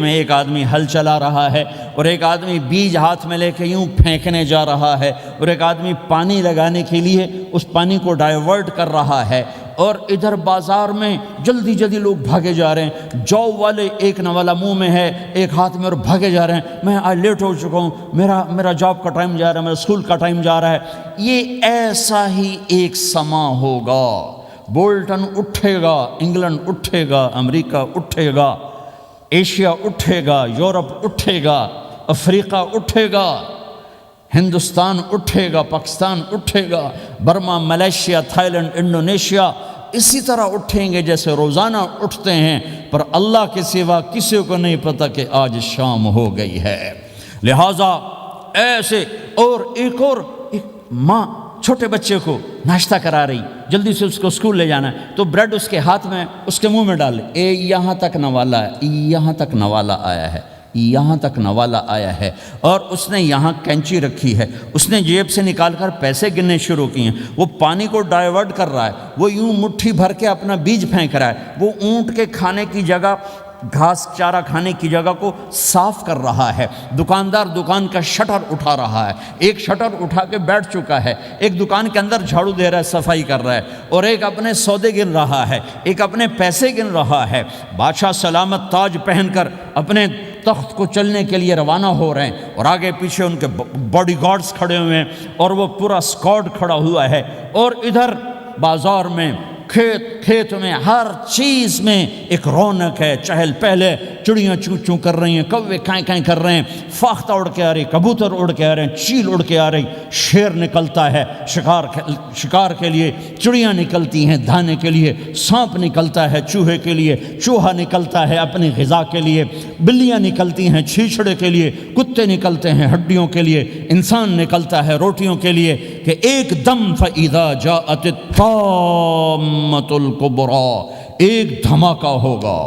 ایک آدمی ہل چلا رہا ہے، اور ایک آدمی بیج ہاتھ میں لے کے یوں پھینکنے جا رہا ہے، اور ایک آدمی پانی لگانے کے لیے اس پانی کو ڈائیورٹ کر رہا ہے۔ اور ادھر بازار میں جلدی لوگ بھاگے جا رہے ہیں، جاب والے ایک نوالا منہ میں ہے، ایک ہاتھ میں، اور بھاگے جا رہے ہیں۔ میں آج لیٹ ہو چکا ہوں، میرا جاب کا ٹائم جا رہا ہے، میرا اسکول کا ٹائم جا رہا ہے۔ یہ ایسا ہی ایک سما ہوگا، بولٹن اٹھے گا، انگلینڈ اٹھے گا، امریکہ اٹھے گا، ایشیا اٹھے گا، یورپ اٹھے گا، افریقہ اٹھے گا، ہندوستان اٹھے گا، پاکستان اٹھے گا، Burma, Malaysia, Thailand, Indonesia اسی طرح اٹھیں گے جیسے روزانہ اٹھتے ہیں، پر اللہ کے سوا کسی کو نہیں پتہ کہ آج شام ہو گئی ہے۔ لہٰذا ایسے ایک ماں چھوٹے بچے کو ناشتہ کرا رہی، جلدی سے اس کو اسکول لے جانا ہے، تو بریڈ اس کے ہاتھ میں اس کے منہ میں ڈالے، یہاں تک نوالا ہے، یہاں تک نوالا آیا ہے، یہاں تک نوالا آیا ہے، اور اس نے یہاں کینچی رکھی ہے، اس نے جیب سے نکال کر پیسے گننے شروع کیے ہیں، وہ پانی کو ڈائیورٹ کر رہا ہے، وہ یوں مٹھی بھر کے اپنا بیج پھینک رہا ہے، وہ اونٹ کے کھانے کی جگہ، گھاس چارہ کھانے کی جگہ کو صاف کر رہا ہے، دکاندار دکان کا شٹر اٹھا رہا ہے، ایک شٹر اٹھا کے بیٹھ چکا ہے، ایک دکان کے اندر جھاڑو دے رہا ہے، صفائی کر رہا ہے، اور ایک اپنے سودے گن رہا ہے، ایک اپنے پیسے گن رہا ہے۔ بادشاہ سلامت تاج پہن کر اپنے تخت کو چلنے کے لیے روانہ ہو رہے ہیں، اور آگے پیچھے ان کے باڈی گارڈز کھڑے ہوئے ہیں، اور وہ پورا اسکواڈ کھڑا ہوا ہے، اور ادھر بازار میں، کھیت میں، ہر چیز میں ایک رونق ہے، چہل پہلے، چڑیاں چوں چوں کر رہی ہیں، کوے کائیں کائیں کر رہے ہیں، فاختہ اڑ کے آ رہی، کبوتر اڑ کے آ رہے ہیں، چیل اڑ کے آ رہی، شیر نکلتا ہے شکار کے لیے، چڑیاں نکلتی ہیں دھانے کے لیے، سانپ نکلتا ہے چوہے کے لیے، چوہا نکلتا ہے اپنی غذا کے لیے، بلیاں نکلتی ہیں چھیچڑے کے لیے، کتے نکلتے ہیں ہڈیوں کے لیے، انسان نکلتا ہے روٹیوں کے لیے، کہ ایک دم فَإِذَا جَاءَتِ الطَّامَّةُ الْكُبْرَىٰ، ایک دھماکہ ہوگا،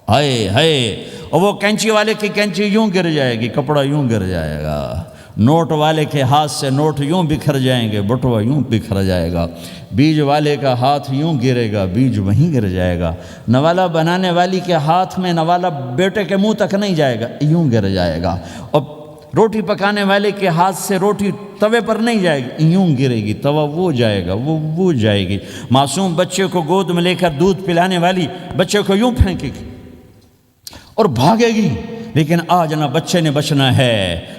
ہائے ہائے، اور وہ کینچی والے کی کینچی یوں گر جائے گی، کپڑا یوں گر جائے گا، نوٹ والے کے ہاتھ سے نوٹ یوں بکھر جائیں گے، بٹوا یوں بکھر جائے گا، بیج والے کا ہاتھ یوں گرے گا، بیج وہیں گر جائے گا، نوالا بنانے والی کے ہاتھ میں نوالا بیٹے کے منہ تک نہیں جائے گا، یوں گر جائے گا، اور روٹی پکانے والے کے ہاتھ سے روٹی توے پر نہیں جائے گی، یوں گرے گی، توا وہ جائے گا، وہ جائے گی، معصوم بچے کو گود میں لے کر دودھ پلانے والی بچے کو یوں پھینکے گی اور بھاگے گی، لیکن آج نہ بچے نے بچنا ہے،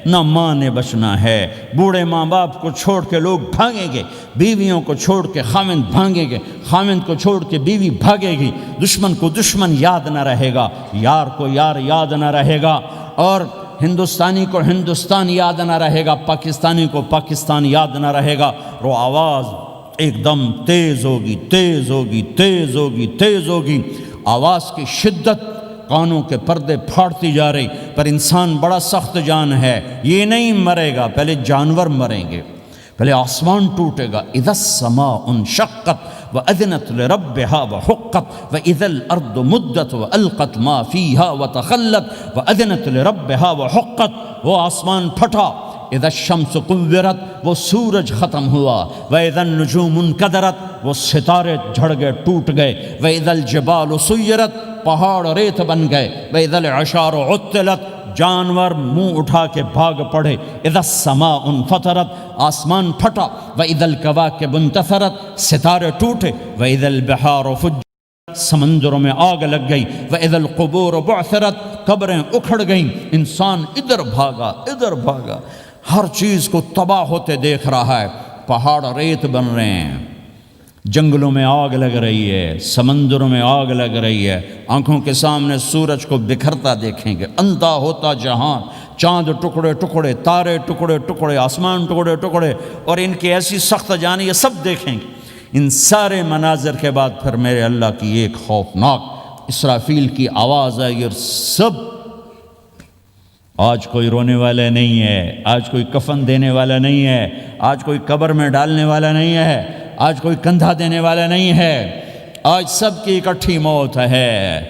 نہ ماں نے بچنا ہے، بوڑھے ماں باپ کو چھوڑ کے لوگ بھاگیں گے، بیویوں کو چھوڑ کے خامند بھاگیں گے، خامند کو چھوڑ کے بیوی بھاگے گی، دشمن کو دشمن یاد نہ رہے گا، یار کو یار یاد نہ رہے گا، اور ہندوستانی کو ہندوستان یاد نہ رہے گا، پاکستانی کو پاکستان یاد نہ رہے گا، وہ آواز ایک دم تیز ہوگی، تیز ہوگی، تیز ہوگی، تیز ہوگی، آواز کی شدت کانوں کے پردے پھاڑتی جا رہی، پر انسان بڑا سخت جان ہے، یہ نہیں مرے گا، پہلے جانور مریں گے، پہلے آسمان ٹوٹے گا، اذا السماء انشقت وَأَذِنَتْ لِرَبِّهَا وَحُقَّتْ وَإِذَا الْأَرْضُ مُدَّتْ وَأَلْقَتْ مَا فِيهَا وَتَخَلَّتْ وَأَذِنَتْ لِرَبِّهَا وَحُقَّتْ، وہ آسمان پھٹا، اذا الشمس قُوِّرَتْ، وہ سورج ختم ہوا، وَإِذَا النُّجُومُ انْكَدَرَتْ، وہ ستارے جھڑ گئے، ٹوٹ گئے، وَإِذَا الْجِبَالُ سُيِّرَتْ، پہاڑ ریت بن گئے، وَإِذَا الْعِشَارُ عُطِّلَتْ، جانور منہ اٹھا کے بھاگ پڑے، اذا السماء انفطرت، آسمان پھٹا، وَإِذَا الْكَوَاكِبُ انتثرت، ستارے ٹوٹے، وَإِذَا الْبِحَارُ فُجِّرَتْ، سمندروں میں آگ لگ گئی، وَإِذَا الْقُبُورُ بُعْثِرَتْ، قبریں اکھڑ گئیں، انسان ادھر بھاگا ادھر بھاگا، ہر چیز کو تباہ ہوتے دیکھ رہا ہے، پہاڑ ریت بن رہے ہیں، جنگلوں میں آگ لگ رہی ہے، سمندروں میں آگ لگ رہی ہے، آنکھوں کے سامنے سورج کو بکھرتا دیکھیں گے، اندھا ہوتا جہاں، چاند ٹکڑے ٹکڑے، تارے ٹکڑے ٹکڑے، آسمان ٹکڑے ٹکڑے، اور ان کی ایسی سخت جانی، یہ سب دیکھیں گے۔ ان سارے مناظر کے بعد پھر میرے اللہ کی ایک خوفناک اسرافیل کی آواز آئی، اور سب، آج کوئی رونے والا نہیں ہے، آج کوئی کفن دینے والا نہیں ہے، آج کوئی قبر میں ڈالنے والا نہیں ہے، آج کوئی کندھا دینے والا نہیں ہے، آج سب کی اکٹھی موت ہے،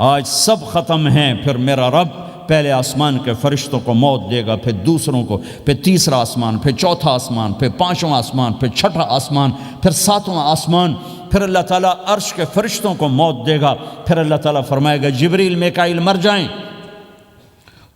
آج سب ختم ہیں، پھر میرا رب پہلے آسمان کے فرشتوں کو موت دے گا، پھر دوسروں کو، پھر تیسرا آسمان، پھر چوتھا آسمان، پھر پانچواں آسمان، پھر چھٹا آسمان، پھر ساتواں آسمان، پھر اللہ تعالیٰ عرش کے فرشتوں کو موت دے گا، پھر اللہ تعالیٰ فرمائے گا جبریل میکائیل مر جائیں،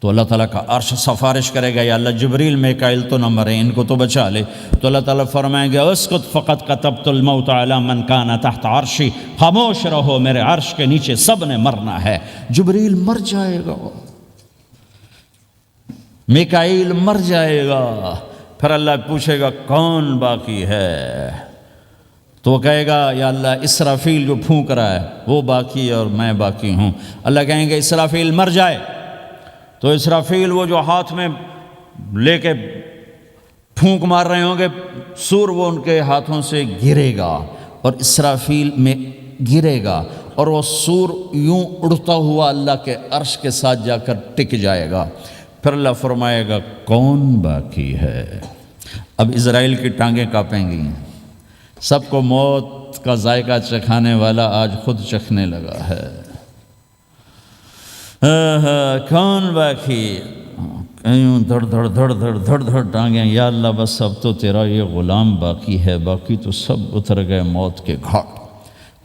تو اللہ تعالیٰ کا عرش سفارش کرے گا، یا اللہ جبریل میکائیل تو نہ مریں، ان کو تو بچا لے، تو اللہ تعالیٰ فرمائیں گے اسکت فقط کتبت الموت علی من کان تحت عرشی، خاموش رہو، میرے عرش کے نیچے سب نے مرنا ہے، جبریل مر جائے گا، میکائیل مر جائے گا، پھر اللہ پوچھے گا کون باقی ہے، تو وہ کہے گا یا اللہ اسرافیل جو پھونک رہا ہے وہ باقی ہے اور میں باقی ہوں۔ اللہ کہیں گے اسرافیل مر جائے، تو اسرافیل وہ جو ہاتھ میں لے کے پھونک مار رہے ہوں گے سور، وہ ان کے ہاتھوں سے گرے گا اور اسرافیل میں گرے گا، اور وہ سور یوں اڑتا ہوا اللہ کے عرش کے ساتھ جا کر ٹک جائے گا۔ پھر اللہ فرمائے گا کون باقی ہے؟ اب اسرائیل کی ٹانگیں کانپیں گی، سب کو موت کا ذائقہ چکھانے والا آج خود چکھنے لگا ہے۔ کون باقی؟ یوں دھڑ دھڑ دھڑ دھڑ دھڑ دھڑ ٹانگیں، یا اللہ بس اب تو تیرا یہ غلام باقی ہے، باقی تو سب اتر گئے موت کے گھاٹ۔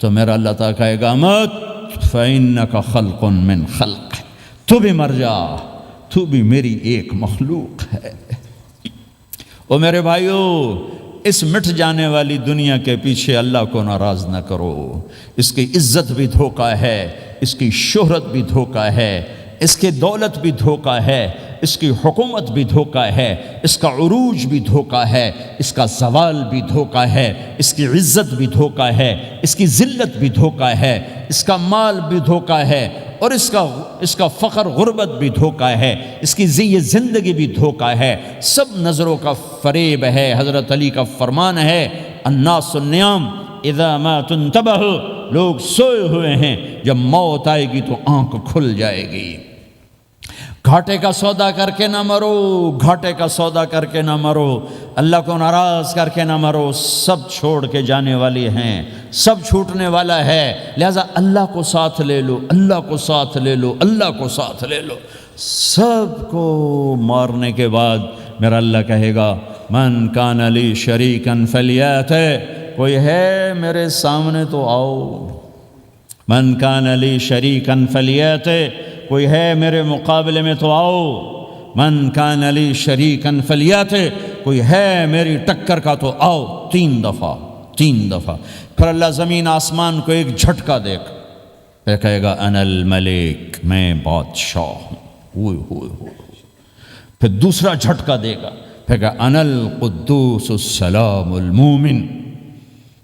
تو میرا اللہ تعالیٰ کہے گا مت فَإِنَّكَ خَلْقٌ مِّن خَلْقِ، تو بھی مر جا، تو بھی میری ایک مخلوق ہے۔ او میرے بھائیو، اس مٹ جانے والی دنیا کے پیچھے اللہ کو ناراض نہ کرو۔ اس کی عزت بھی دھوکہ ہے، اس کی شہرت بھی دھوکہ ہے، اس کی دولت بھی دھوکہ ہے، اس کی حکومت بھی دھوکہ ہے، اس کا عروج بھی دھوکہ ہے، اس کا زوال بھی دھوکہ ہے، اس کی عزت بھی دھوکہ ہے، اس کی ذلت بھی دھوکہ ہے، اس کا مال بھی دھوکہ ہے، اور اس کا فخر غربت بھی دھوکہ ہے، اس کی زندگی بھی دھوکہ ہے، سب نظروں کا فریب ہے۔ حضرت علی کا فرمان ہے الناس النیام اذا ما تنتبہ، لوگ سوئے ہوئے ہیں، جب موت آئے گی تو آنکھ کھل جائے گی۔ گھاٹے کا سودا کر کے نہ مرو، گھاٹے کا سودا کر کے نہ مرو، اللہ کو ناراض کر کے نہ مرو، سب چھوڑ کے جانے والے ہیں، سب چھوٹنے والا ہے، لہذا اللہ کو ساتھ لے لو، اللہ کو ساتھ لے لو، اللہ کو ساتھ لے لو۔ سب کو مارنے کے بعد میرا اللہ کہے گا من کان لی شریکن فلیات، کوئی ہے میرے سامنے تو آؤ، من کان لی شریکن فلیات، کوئی ہے میرے مقابلے میں تو آؤ، من کان لی شریکن فلیات، کوئی ہے میری ٹکر کا تو آؤ۔ تین دفعہ پھر اللہ زمین آسمان کو ایک جھٹکا دے گا، پھر کہے گا انا الملک، میں بادشاہ ہوں۔ پھر دوسرا جھٹکا دے گا، پھر کہا انا القدوس السلام المومن،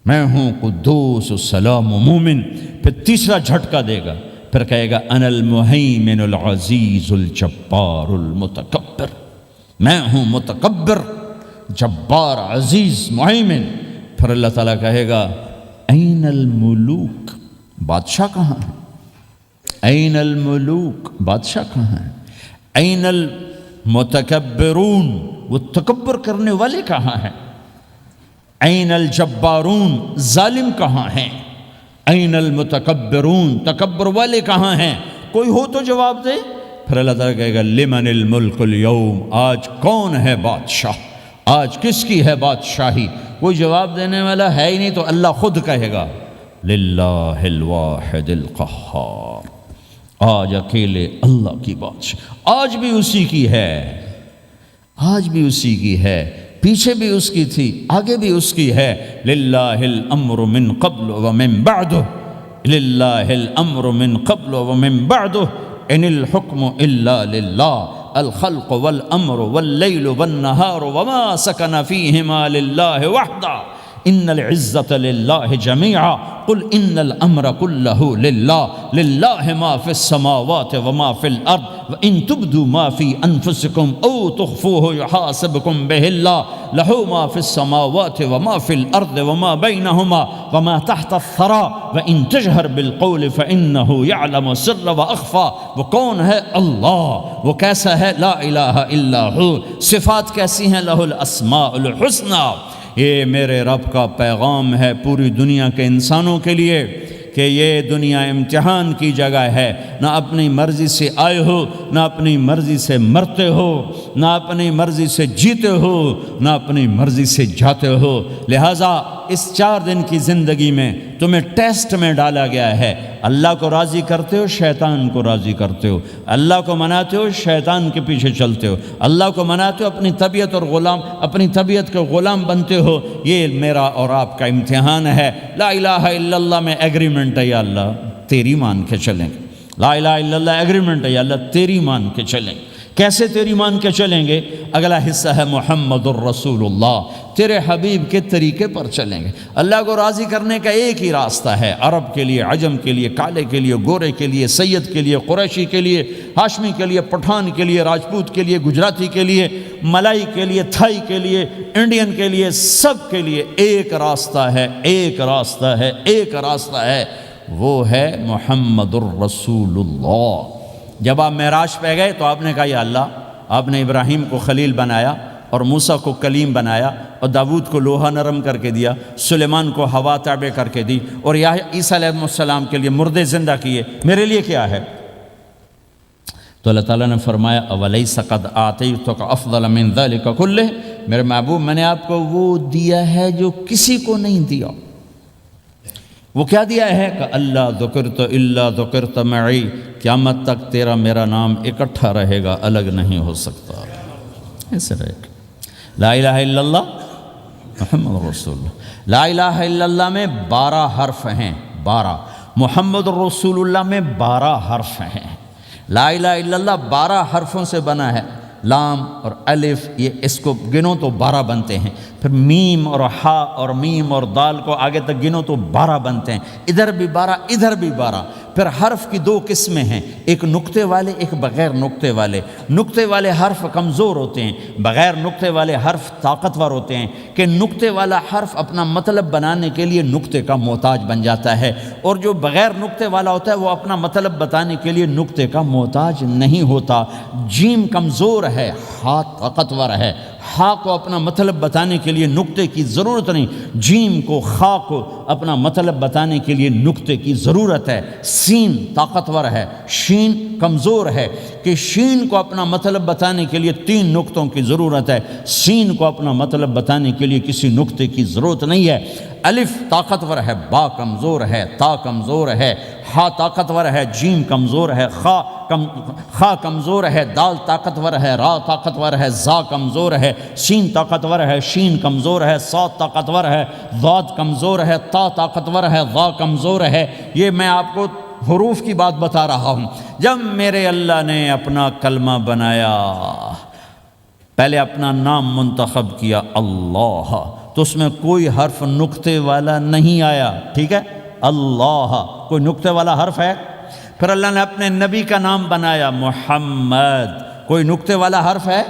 میں ہوں قدوس السلام مومن۔ پھر تیسرا جھٹکا دے گا، پھر کہے گا انا المہیمن العزیز الجبار المتکبر، میں ہوں متکبر، جبار، عزیز، مہیمن۔ پھر اللہ تعالیٰ کہے گا این الملوک، بادشاہ کہاں ہے؟ این الملوک، بادشاہ کہاں ہے؟ این المتکبرون، وہ تکبر کرنے والے کہاں ہیں؟ این الجبارون، ظالم کہاں ہیں؟ این المتکبرون، تکبر والے کہاں ہیں؟ کوئی ہو تو جواب دے۔ پھر اللہ تعالیٰ کہے گا لمن الملک اليوم، آج کون ہے بادشاہ، آج کس کی ہے بادشاہی؟ کوئی جواب دینے والا ہے ہی نہیں، تو اللہ خود کہے گا للہ الواحد القہار، آج اکیلے اللہ کی بادشاہ، آج بھی اسی کی ہے، آج بھی اسی کی ہے، پیچھے بھی اس کی تھی، آگے بھی اس کی ہے۔ للہ الامر من قبل ومن بعد، للہ الامر من قبل ومن بعد، ان الحکم الا للہ، الخلق والامر واللیل والنہار وما سکن فیہما للہ وحدہ، ان العزت للہ جميعا، قل ان الامر كله للہ، للہ ما فی السماوات وما فی الارض، وان تبدوا ما فی انفسکم او تخفوه یحاسبکم بہ اللہ، لہ ما فی السماوات وما فی الارض وما بینہما وما تحت الثرى، وان تجہر بالقول فانہ یعلم السر واخفى۔ وہ کون ہے؟ اللہ۔ وہ کیسا ہے؟ لا الہ الا ہو۔ صفات کیسی ہیں؟ لہ الاسماء الحسنى۔ یہ میرے رب کا پیغام ہے پوری دنیا کے انسانوں کے لیے کہ یہ دنیا امتحان کی جگہ ہے، نہ اپنی مرضی سے آئے ہو، نہ اپنی مرضی سے مرتے ہو، نہ اپنی مرضی سے جیتے ہو، نہ اپنی مرضی سے جاتے ہو۔ لہٰذا اس 4 دن کی زندگی میں تمہیں ٹیسٹ میں ڈالا گیا ہے۔ اللہ کو راضی کرتے ہو، شیطان کو راضی کرتے ہو، اللہ کو مناتے ہو، شیطان کے پیچھے چلتے ہو، اللہ کو مناتے ہو، اپنی طبیعت اور اپنی طبیعت کے غلام بنتے ہو۔ یہ میرا اور آپ کا امتحان ہے۔ لا الہ الا اللہ میں ایگریمنٹ ہے، یا اللہ تیری مان کے چلیں، لا الہ الا اللہ ایگریمنٹ ہے، یا اللہ تیری مان کے چلیں، کیسے تیری مان کے چلیں گے؟ اگلا حصہ ہے محمد الرسول اللہ، تیرے حبیب کے طریقے پر چلیں گے۔ اللہ کو راضی کرنے کا ایک ہی راستہ ہے، عرب کے لیے، عجم کے لیے، کالے کے لیے، گورے کے لیے، سید کے لیے، قریشی کے لیے، ہاشمی کے لیے، پٹھان کے لیے، راجپوت کے لیے، گجراتی کے لیے، ملائی کے لیے، تھائی کے لیے، انڈین کے لیے، سب کے لیے ایک راستہ ہے، ایک راستہ ہے، ایک راستہ ہے، وہ ہے محمد الرسول اللہ۔ جب آپ معراج پہ گئے تو آپ نے کہا یا اللہ، آپ نے ابراہیم کو خلیل بنایا اور موسیٰ کو کلیم بنایا اور داود کو لوہا نرم کر کے دیا، سلیمان کو ہوا تابع کر کے دی، اور عیسیٰ علیہ السلام کے لیے مردے زندہ کیے، میرے لیے کیا ہے؟ تو اللہ تعالیٰ نے فرمایا اولیس قد آتیتک افضل من ذلک کلہ، میرے محبوب میں نے آپ کو وہ دیا ہے جو کسی کو نہیں دیا۔ وہ کیا دیا ہے کہ اللہ ذکرت الا ذکرت معی، قیامت تک تیرا میرا نام اکٹھا رہے گا، الگ نہیں ہو سکتا، ایسے رہے گا۔ لا الہ الا اللہ محمد رسول اللہ، لا الہ الا اللہ میں 12 حرف ہیں، 12، محمد رسول اللہ میں 12 حرف ہیں۔ لا الہ الا اللہ 12 حرفوں سے بنا ہے، لام اور الف، یہ اس کو گنو تو 12 بنتے ہیں، پھر میم اور ہا اور میم اور دال کو آگے تک گنو تو 12 بنتے ہیں، ادھر بھی 12 ادھر بھی 12۔ پھر حرف کی 2 قسمیں ہیں، ایک نقطے والے، ایک بغیر نقطے والے۔ نقطے والے حرف کمزور ہوتے ہیں، بغیر نقطے والے حرف طاقتور ہوتے ہیں، کہ نقطے والا حرف اپنا مطلب بنانے کے لیے نقطے کا محتاج بن جاتا ہے، اور جو بغیر نقطے والا ہوتا ہے وہ اپنا مطلب بتانے کے لیے نقطے کا محتاج نہیں ہوتا۔ جیم کمزور ہے، ہا طاقتور ہے، ہا کو اپنا مطلب بتانے کے لیے نقطے کی ضرورت نہیں، جیم کو، خا کو اپنا مطلب بتانے کے لیے نقطے کی ضرورت ہے۔ سین طاقتور ہے، شین کمزور ہے، کہ شین کو اپنا مطلب بتانے کے لیے 3 نقطوں کی ضرورت ہے، سین کو اپنا مطلب بتانے کے لیے کسی نقطے کی ضرورت نہیں ہے۔ الف طاقتور ہے، با کمزور ہے، تا کمزور ہے، ہا طاقتور ہے، جیم کمزور ہے، خا کمزور ہے، دال طاقتور ہے، را طاقتور ہے، زا کمزور ہے، سین طاقتور ہے، شین کمزور ہے، صاد طاقتور ہے، ضاد کمزور ہے، تا طاقتور ہے، ضا کمزور ہے۔ یہ میں آپ کو حروف کی بات بتا رہا ہوں۔ جب میرے اللہ نے اپنا کلمہ بنایا، پہلے اپنا نام منتخب کیا اللہ، تو اس میں کوئی حرف نقطے والا نہیں آیا، ٹھیک ہے؟ اللہ کوئی نقطے والا حرف ہے؟ پھر اللہ نے اپنے نبی کا نام بنایا محمد، کوئی نقطے والا حرف ہے؟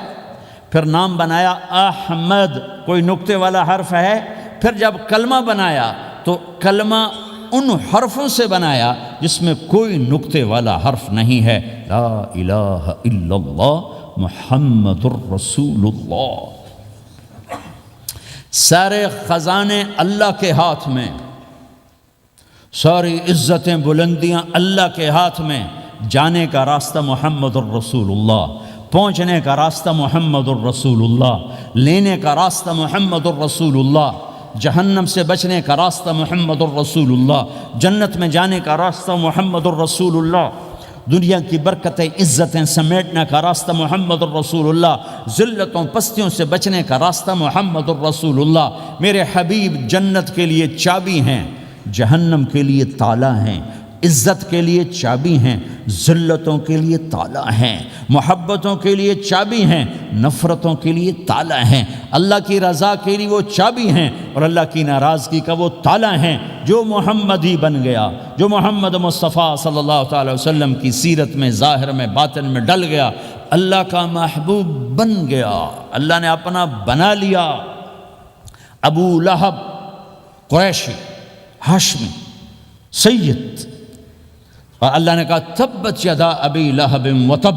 پھر نام بنایا احمد، کوئی نقطے والا حرف ہے؟ پھر جب کلمہ بنایا تو کلمہ ان حرفوں سے بنایا جس میں کوئی نقطے والا حرف نہیں ہے، لا الہ الا اللہ محمد الرسول اللہ۔ سارے خزانے اللہ کے ہاتھ میں، ساری عزتیں بلندیاں اللہ کے ہاتھ میں، جانے کا راستہ محمد الرسول اللہ، پہنچنے کا راستہ محمد الرسول اللہ، لینے کا راستہ محمد الرسول اللہ، جہنم سے بچنے کا راستہ محمد الرسول اللہ، جنت میں جانے کا راستہ محمد الرسول اللہ، دنیا کی برکتیں عزتیں سمیٹنے کا راستہ محمد الرسول اللہ، ذلتوں پستیوں سے بچنے کا راستہ محمد الرسول اللہ۔ میرے حبیب جنت کے لیے چابی ہیں، جہنم کے لیے تالا ہیں، عزت کے لیے چابی ہیں، ذلتوں کے لیے تالا ہیں، محبتوں کے لیے چابی ہیں، نفرتوں کے لیے تالا ہیں، اللہ کی رضا کے لیے وہ چابی ہیں، اور اللہ کی ناراضگی کا وہ تالا ہیں۔ جو محمدی بن گیا، جو محمد مصطفیٰ صلی اللہ تعالی وسلم کی سیرت میں، ظاہر میں، باطن میں ڈل گیا، اللہ کا محبوب بن گیا، اللہ نے اپنا بنا لیا۔ ابو لہب قریشی، ہاشمی، سید، اور اللہ نے کہا تبت یدا ابی لہب وتب،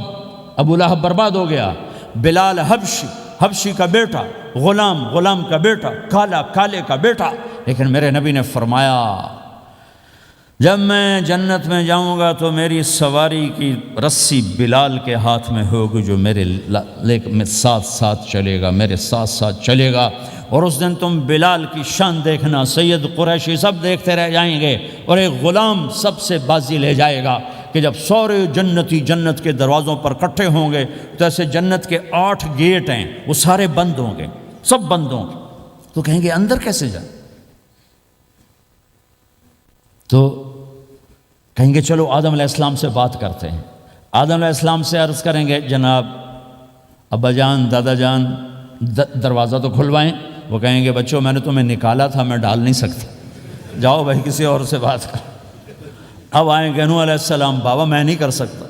ابو لہب برباد ہو گیا۔ بلال حبشی، حبشی کا بیٹا، غلام، غلام کا بیٹا، کالا، کالے کا بیٹا، لیکن میرے نبی نے فرمایا جب میں جنت میں جاؤں گا تو میری سواری کی رسی بلال کے ہاتھ میں ہوگی، جو میرے ساتھ ساتھ چلے گا، میرے ساتھ ساتھ چلے گا، اور اس دن تم بلال کی شان دیکھنا، سید قریشی سب دیکھتے رہ جائیں گے، اور ایک غلام سب سے بازی لے جائے گا، کہ جب سارے جنتی جنت کے دروازوں پر کٹھے ہوں گے تو ایسے جنت کے 8 گیٹ ہیں، وہ سارے بند ہوں گے، سب بند ہوں گے، تو کہیں گے اندر کیسے جائیں؟ تو کہیں گے چلو آدم علیہ السلام سے بات کرتے ہیں۔ آدم علیہ السلام سے عرض کریں گے جناب ابا جان دادا جان دروازہ تو کھلوائیں. وہ کہیں گے بچوں میں نے تمہیں نکالا تھا، میں ڈال نہیں سکتا، جاؤ بھائی کسی اور سے بات کر. اب آئیں گے نوح علیہ السلام، بابا میں نہیں کر سکتا.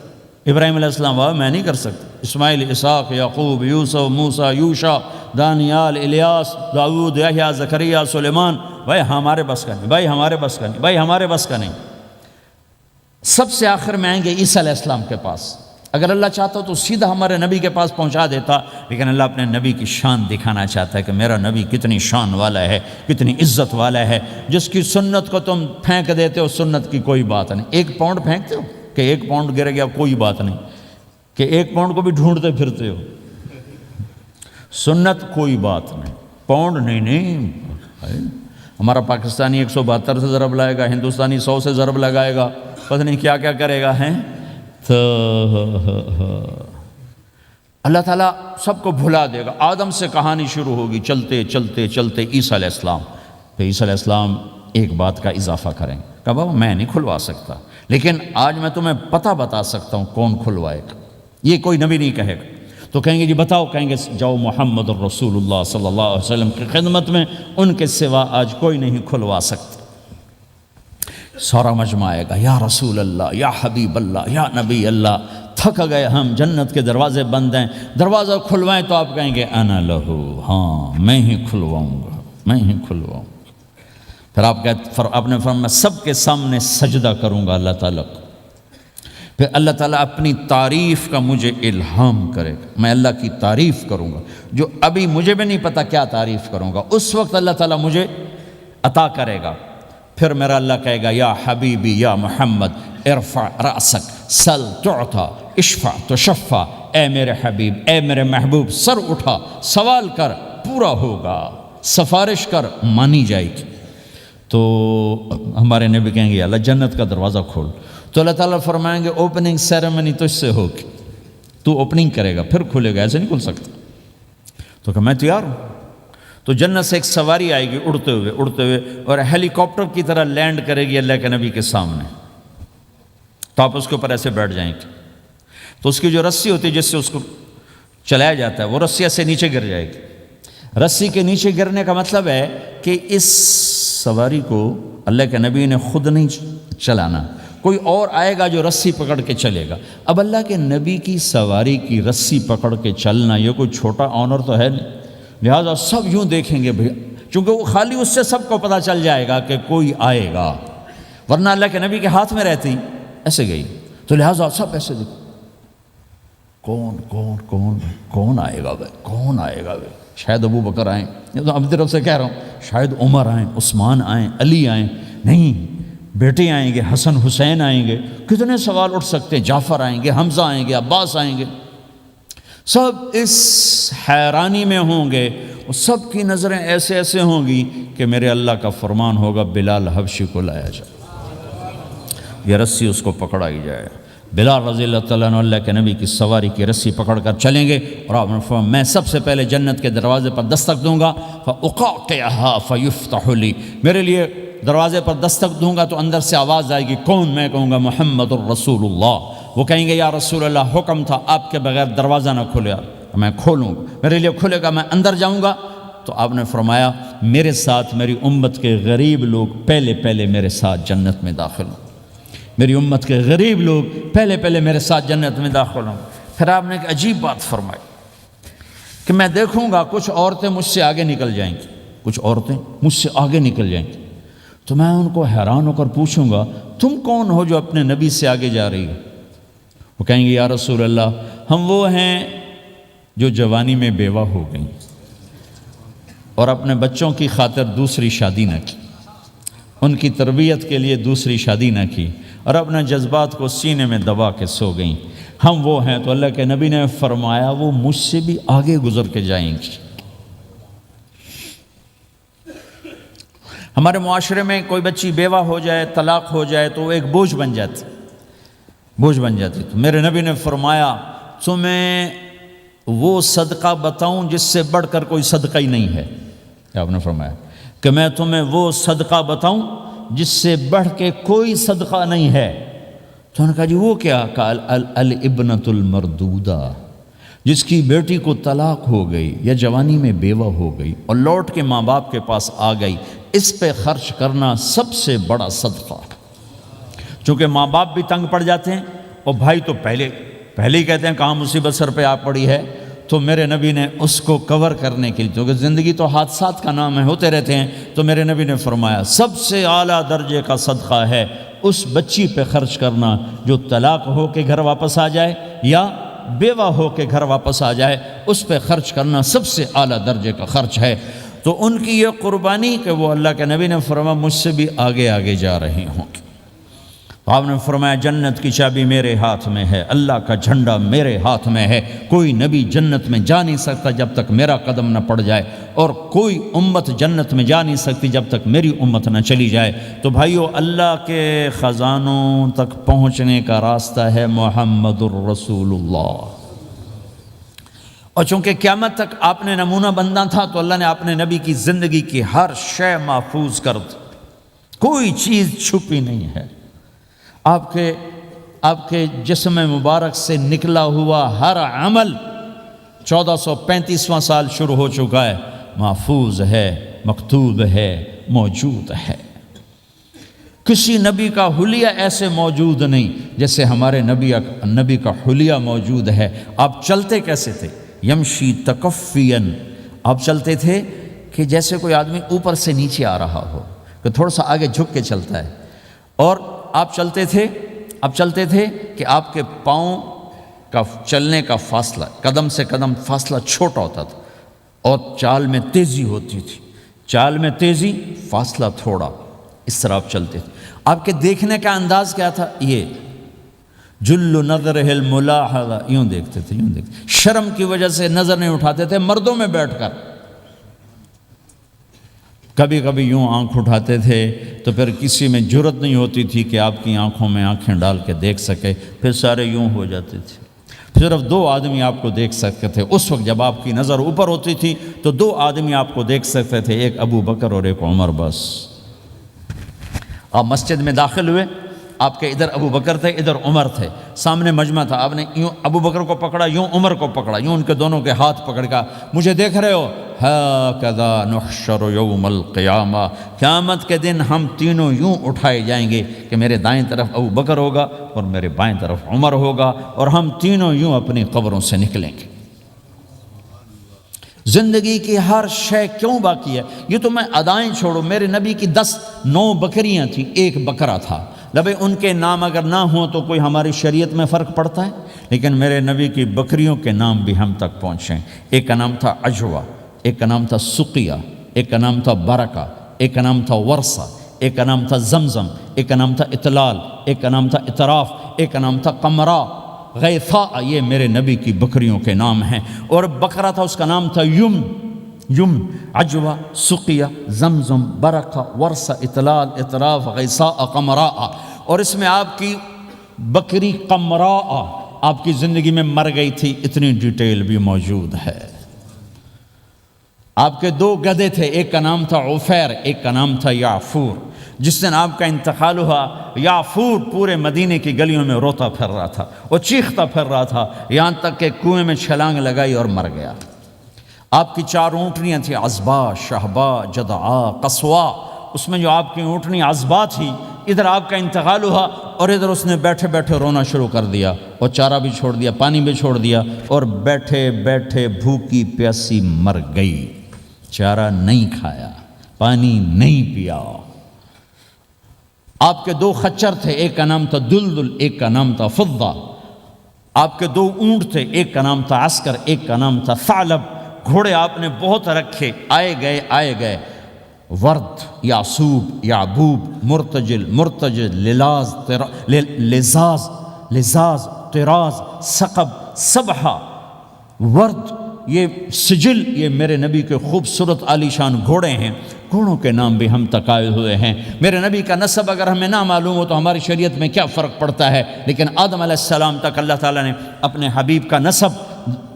ابراہیم علیہ السلام، بابا میں نہیں کر سکتا. اسماعیل، اسحاق، یعقوب، یوسف، موسیٰ، یوشع، دانیال، الیاس، داؤد، یحییٰ، زکریا، سلیمان، بھائی ہمارے بس کا نہیں، بھائی ہمارے بس کا نہیں، بھائی ہمارے بس کا نہیں. سب سے آخر میں آئیں گے عیسیٰ علیہ السلام کے پاس. اگر اللہ چاہتا تو سیدھا ہمارے نبی کے پاس پہنچا دیتا، لیکن اللہ اپنے نبی کی شان دکھانا چاہتا ہے کہ میرا نبی کتنی شان والا ہے، کتنی عزت والا ہے. جس کی سنت کو تم پھینک دیتے ہو، سنت کی کوئی بات نہیں. 1 پاؤنڈ پھینکتے ہو کہ 1 پاؤنڈ گر گیا، کوئی بات نہیں. کہ 1 پاؤنڈ کو بھی ڈھونڈتے پھرتے ہو. سنت کوئی بات نہیں، پاؤنڈ نہیں. ہمارا پاکستانی 172 سے ضرب لائے گا، ہندوستانی 100 سے ضرب لگائے گا، پتہ نہیں کیا کیا کرے گا. ہیں تو اللہ تعالیٰ سب کو بھلا دے گا. آدم سے کہانی شروع ہوگی، چلتے چلتے چلتے عیسیٰ علیہ السلام. پھر عیسیٰ علیہ السلام ایک بات کا اضافہ کریں، کہ بابا میں نہیں کھلوا سکتا، لیکن آج میں تمہیں پتہ بتا سکتا ہوں کون کھلوائے گا. یہ کوئی نبی نہیں کہے گا. تو کہیں گے جی بتاؤ، کہیں گے جاؤ محمد الرسول اللہ صلی اللہ علیہ وسلم کی خدمت میں، ان کے سوا آج کوئی نہیں کھلوا سکتا. سارا مجمع آئے گا، یا رسول اللہ، یا حبیب اللہ، یا نبی اللہ، تھک گئے ہم، جنت کے دروازے بند ہیں، دروازہ کھلوائیں. تو آپ کہیں گے انا لہو، ہاں میں ہی کھلواؤں گا، میں ہی کھلواؤں گا. پھر آپ نے فرمایا میں سب کے سامنے سجدہ کروں گا اللہ تعالیٰ کو. پھر اللہ تعالیٰ اپنی تعریف کا مجھے الہام کرے گا، میں اللہ کی تعریف کروں گا جو ابھی مجھے بھی نہیں پتا کیا تعریف کروں گا، اس وقت اللہ تعالیٰ مجھے عطا کرے گا. پھر میرا اللہ کہے گا یا حبیبی یا محمد ارفع رأسک سل تعطا اشفع تشفع. اے میرے حبیب، اے میرے محبوب، سر اٹھا، سوال کر، پورا ہوگا، سفارش کر، مانی جائے گی. تو ہمارے نبی کہیں گے اللہ جنت کا دروازہ کھول. تو اللہ تعالیٰ فرمائیں گے اوپننگ سیریمنی تجھ سے ہوگی، تو اوپننگ کرے گا پھر کھلے گا، ایسے نہیں کھل سکتا. تو کہ میں تیار ہوں. تو جنت سے ایک سواری آئے گی اڑتے ہوئے اور ہیلی کاپٹر کی طرح لینڈ کرے گی اللہ کے نبی کے سامنے. تو آپ اس کے اوپر ایسے بیٹھ جائیں گے. تو اس کی جو رسی ہوتی ہے جس سے اس کو چلایا جاتا ہے، وہ رسی سے نیچے گر جائے گی. رسی کے نیچے گرنے کا مطلب ہے کہ اس سواری کو اللہ کے نبی نے خود نہیں چلانا، کوئی اور آئے گا جو رسی پکڑ کے چلے گا. اب اللہ کے نبی کی سواری کی رسی پکڑ کے چلنا یہ کوئی چھوٹا آنر تو ہے نہیں. لہٰذا سب یوں دیکھیں گے بھیا، چونکہ وہ خالی اس سے سب کو پتہ چل جائے گا کہ کوئی آئے گا، ورنہ اللہ کے نبی کے ہاتھ میں رہتی ایسے گئی. تو لہٰذا سب ایسے دیکھیں کون کون کون کون آئے گا بھائی، کون آئے گا بھائی. شاید ابو بکر آئیں، یہ تو اپنی طرف سے کہہ رہا ہوں، شاید عمر آئیں، عثمان آئیں، علی آئیں. نہیں، بیٹے آئیں گے، حسن حسین آئیں گے. کتنے سوال اٹھ سکتے ہیں. جعفر آئیں گے، حمزہ آئیں گے، عباس آئیں گے. سب اس حیرانی میں ہوں گے، اور سب کی نظریں ایسے ایسے ہوں گی کہ میرے اللہ کا فرمان ہوگا بلال حبشی کو لایا جائے، یہ رسی اس کو پکڑائی جائے. بلال رضی اللہ تعالیٰ عنہ اللہ کے نبی کی سواری کی رسی پکڑ کر چلیں گے، اور آپ نے فرمایا میں سب سے پہلے جنت کے دروازے پر دستک دوں گا، فَأُقَعْقِعَهَا فَيُفْتَحُ لِي، میرے لیے دروازے پر دستک دوں گا تو اندر سے آواز آئے گی. کون؟ میں کہوں گا محمد الرسول اللہ. وہ کہیں گے یا رسول اللہ حکم تھا آپ کے بغیر دروازہ نہ کھلے. میں کھولوں گا، میرے لیے کھلے گا، میں اندر جاؤں گا. تو آپ نے فرمایا میرے ساتھ میری امت کے غریب لوگ پہلے میرے ساتھ جنت میں داخل ہوں، میری امت کے غریب لوگ پہلے میرے ساتھ جنت میں داخل ہوں. پھر آپ نے ایک عجیب بات فرمائی کہ میں دیکھوں گا کچھ عورتیں مجھ سے آگے نکل جائیں گی، کچھ عورتیں مجھ سے آگے نکل جائیں گی. تو میں ان کو حیران ہو کر پوچھوں گا تم کون ہو جو اپنے نبی سے آگے جا رہی ہو؟ وہ کہیں گے یا رسول اللہ ہم وہ ہیں جو جوانی میں بیوہ ہو گئیں اور اپنے بچوں کی خاطر دوسری شادی نہ کی، ان کی تربیت کے لیے دوسری شادی نہ کی، اور اپنے جذبات کو سینے میں دبا کے سو گئیں. ہم وہ ہیں. تو اللہ کے نبی نے فرمایا وہ مجھ سے بھی آگے گزر کے جائیں گی. ہمارے معاشرے میں کوئی بچی بیوہ ہو جائے، طلاق ہو جائے تو وہ ایک بوجھ بن جاتی، تو میرے نبی نے فرمایا تمہیں وہ صدقہ بتاؤں جس سے بڑھ کر کوئی صدقہ ہی نہیں ہے. آپ نے فرمایا کہ میں تمہیں وہ صدقہ بتاؤں جس سے بڑھ کے کوئی صدقہ نہیں ہے. تو انہوں نے کہا جی وہ کیا؟ کہا الابنۃ المردودہ، جس کی بیٹی کو طلاق ہو گئی یا جوانی میں بیوہ ہو گئی اور لوٹ کے ماں باپ کے پاس آ گئی، اس پہ خرچ کرنا سب سے بڑا صدقہ۔ چونکہ ماں باپ بھی تنگ پڑ جاتے ہیں اور بھائی تو پہلے ہی کہتے ہیں کہاں مصیبت سر پہ آ پڑی ہے، تو میرے نبی نے اس کو کور کرنے کے لیے، کیونکہ زندگی تو حادثات کا نام ہے، ہوتے رہتے ہیں، تو میرے نبی نے فرمایا سب سے اعلیٰ درجے کا صدقہ ہے اس بچی پہ خرچ کرنا جو طلاق ہو کے گھر واپس آ جائے یا بیوہ ہو کے گھر واپس آ جائے، اس پہ خرچ کرنا سب سے اعلیٰ درجے کا خرچ ہے۔ تو ان کی یہ قربانی کہ وہ اللہ کے نبی نے فرمایا مجھ سے بھی آگے آگے جا رہی ہوں۔ آپ نے فرمایا جنت کی چابی میرے ہاتھ میں ہے، اللہ کا جھنڈا میرے ہاتھ میں ہے، کوئی نبی جنت میں جا نہیں سکتا جب تک میرا قدم نہ پڑ جائے، اور کوئی امت جنت میں جا نہیں سکتی جب تک میری امت نہ چلی جائے۔ تو بھائیو، اللہ کے خزانوں تک پہنچنے کا راستہ ہے محمد الرسول اللہ، اور چونکہ قیامت تک آپ نے نمونہ بننا تھا تو اللہ نے اپنے نبی کی زندگی کی ہر شے محفوظ کر دی، کوئی چیز چھپی نہیں ہے۔ آپ کے جسم مبارک سے نکلا ہوا ہر عمل 1435واں سال شروع ہو چکا ہے، محفوظ ہے، مکتوب ہے، موجود ہے۔ کسی نبی کا حلیہ ایسے موجود نہیں جیسے ہمارے نبی کا حلیہ موجود ہے۔ آپ چلتے کیسے تھے؟ یمشی تکفین، آپ چلتے تھے کہ جیسے کوئی آدمی اوپر سے نیچے آ رہا ہو، کہ تھوڑا سا آگے جھک کے چلتا ہے، اور آپ چلتے تھے کہ آپ کے پاؤں کا چلنے کا فاصلہ، قدم سے قدم فاصلہ چھوٹا ہوتا تھا، اور چال میں تیزی ہوتی تھی، چال میں تیزی، فاصلہ تھوڑا، اس طرح آپ چلتے تھے۔ آپ کے دیکھنے کا انداز کیا تھا؟ یہ جل نظرہ الملاحظہ، یوں دیکھتے تھے، شرم کی وجہ سے نظر نہیں اٹھاتے تھے مردوں میں بیٹھ کر، کبھی کبھی یوں آنکھ اٹھاتے تھے تو پھر کسی میں جرت نہیں ہوتی تھی کہ آپ کی آنکھوں میں آنکھیں ڈال کے دیکھ سکے، پھر سارے یوں ہو جاتے تھے، صرف 2 آدمی آپ کو دیکھ سکتے تھے۔ اس وقت جب آپ کی نظر اوپر ہوتی تھی تو 2 آدمی آپ کو دیکھ سکتے تھے، ایک ابو بکر اور ایک عمر، بس۔ آپ مسجد میں داخل ہوئے، آپ کے ادھر ابو بکر تھے، ادھر عمر تھے، سامنے مجمع تھا، آپ نے یوں ابو بکر کو پکڑا، یوں عمر کو پکڑا، یوں ان کے دونوں کے ہاتھ پکڑ کا، مجھے دیکھ رہے ہو؟ ہاکذا نحشر یوم القیامہ، قیامت کے دن ہم تینوں یوں اٹھائے جائیں گے کہ میرے دائیں طرف ابو بکر ہوگا اور میرے بائیں طرف عمر ہوگا، اور ہم تینوں یوں اپنی قبروں سے نکلیں گے۔ زندگی کی ہر شے کیوں باقی ہے؟ یہ تو میں ادائیں چھوڑو، میرے نبی کی 9 بکریاں تھیں، 1 بکرا تھا، لبے ان کے نام اگر نہ ہوں تو کوئی ہماری شریعت میں فرق پڑتا ہے، لیکن میرے نبی کی بکریوں کے نام بھی ہم تک پہنچے۔ ایک کا نام تھا عجوہ، ایک کا نام تھا سقیہ، ایک کا نام تھا برکہ، ایک کا نام تھا ورثہ، ایک کا نام تھا زمزم، ایک کا نام تھا اطلال، ایک کا نام تھا اطراف، ایک کا نام تھا قمرا، غیثاء، یہ میرے نبی کی بکریوں کے نام ہیں۔ اور بکرا تھا، اس کا نام تھا یم، عجوہ، سقیہ، زمزم، برکہ، ورثہ، اطلال، اطراف، غیثاء، قمراء۔ اور اس میں آپ کی بکری قمراء آپ کی زندگی میں مر گئی تھی، اتنی ڈیٹیل بھی موجود ہے۔ آپ کے 2 گدھے تھے، ایک کا نام تھا عفیر، ایک کا نام تھا یعفور۔ جس دن آپ کا انتقال ہوا، یعفور پورے مدینے کی گلیوں میں روتا پھر رہا تھا اور چیختا پھر رہا تھا، یہاں تک کہ کنویں میں چھلانگ لگائی اور مر گیا۔ آپ کی 4 اونٹنیاں تھیں، عزبا، شہبا، جدعا، قصوا۔ اس میں جو آپ کی اونٹنی عزبا تھی، ادھر آپ کا انتقال ہوا اور ادھر اس نے بیٹھے بیٹھے رونا شروع کر دیا، اور چارہ بھی چھوڑ دیا، پانی بھی چھوڑ دیا، اور بیٹھے بیٹھے بھوکی پیاسی مر گئی، چارہ نہیں کھایا، پانی نہیں پیا۔ آپ کے 2 خچر تھے، ایک کا نام تھا دلدل، ایک کا نام تھا فضہ۔ آپ کے 2 اونٹ تھے، ایک کا نام تھا عسکر، ایک کا نام تھا ثعلب۔ گھوڑے آپ نے بہت رکھے، آئے گئے، ورد، یعصوب، یعبوب، مرتجل، لزاز، طراز، ثقب، سبحہ، ورد، یہ سجل، یہ میرے نبی کے خوبصورت عالی شان گھوڑے ہیں۔ گھوڑوں کے نام بھی ہم تک آئے ہوئے ہیں۔ میرے نبی کا نسب اگر ہمیں نہ معلوم ہو تو ہماری شریعت میں کیا فرق پڑتا ہے، لیکن آدم علیہ السلام تک اللہ تعالیٰ نے اپنے حبیب کا نسب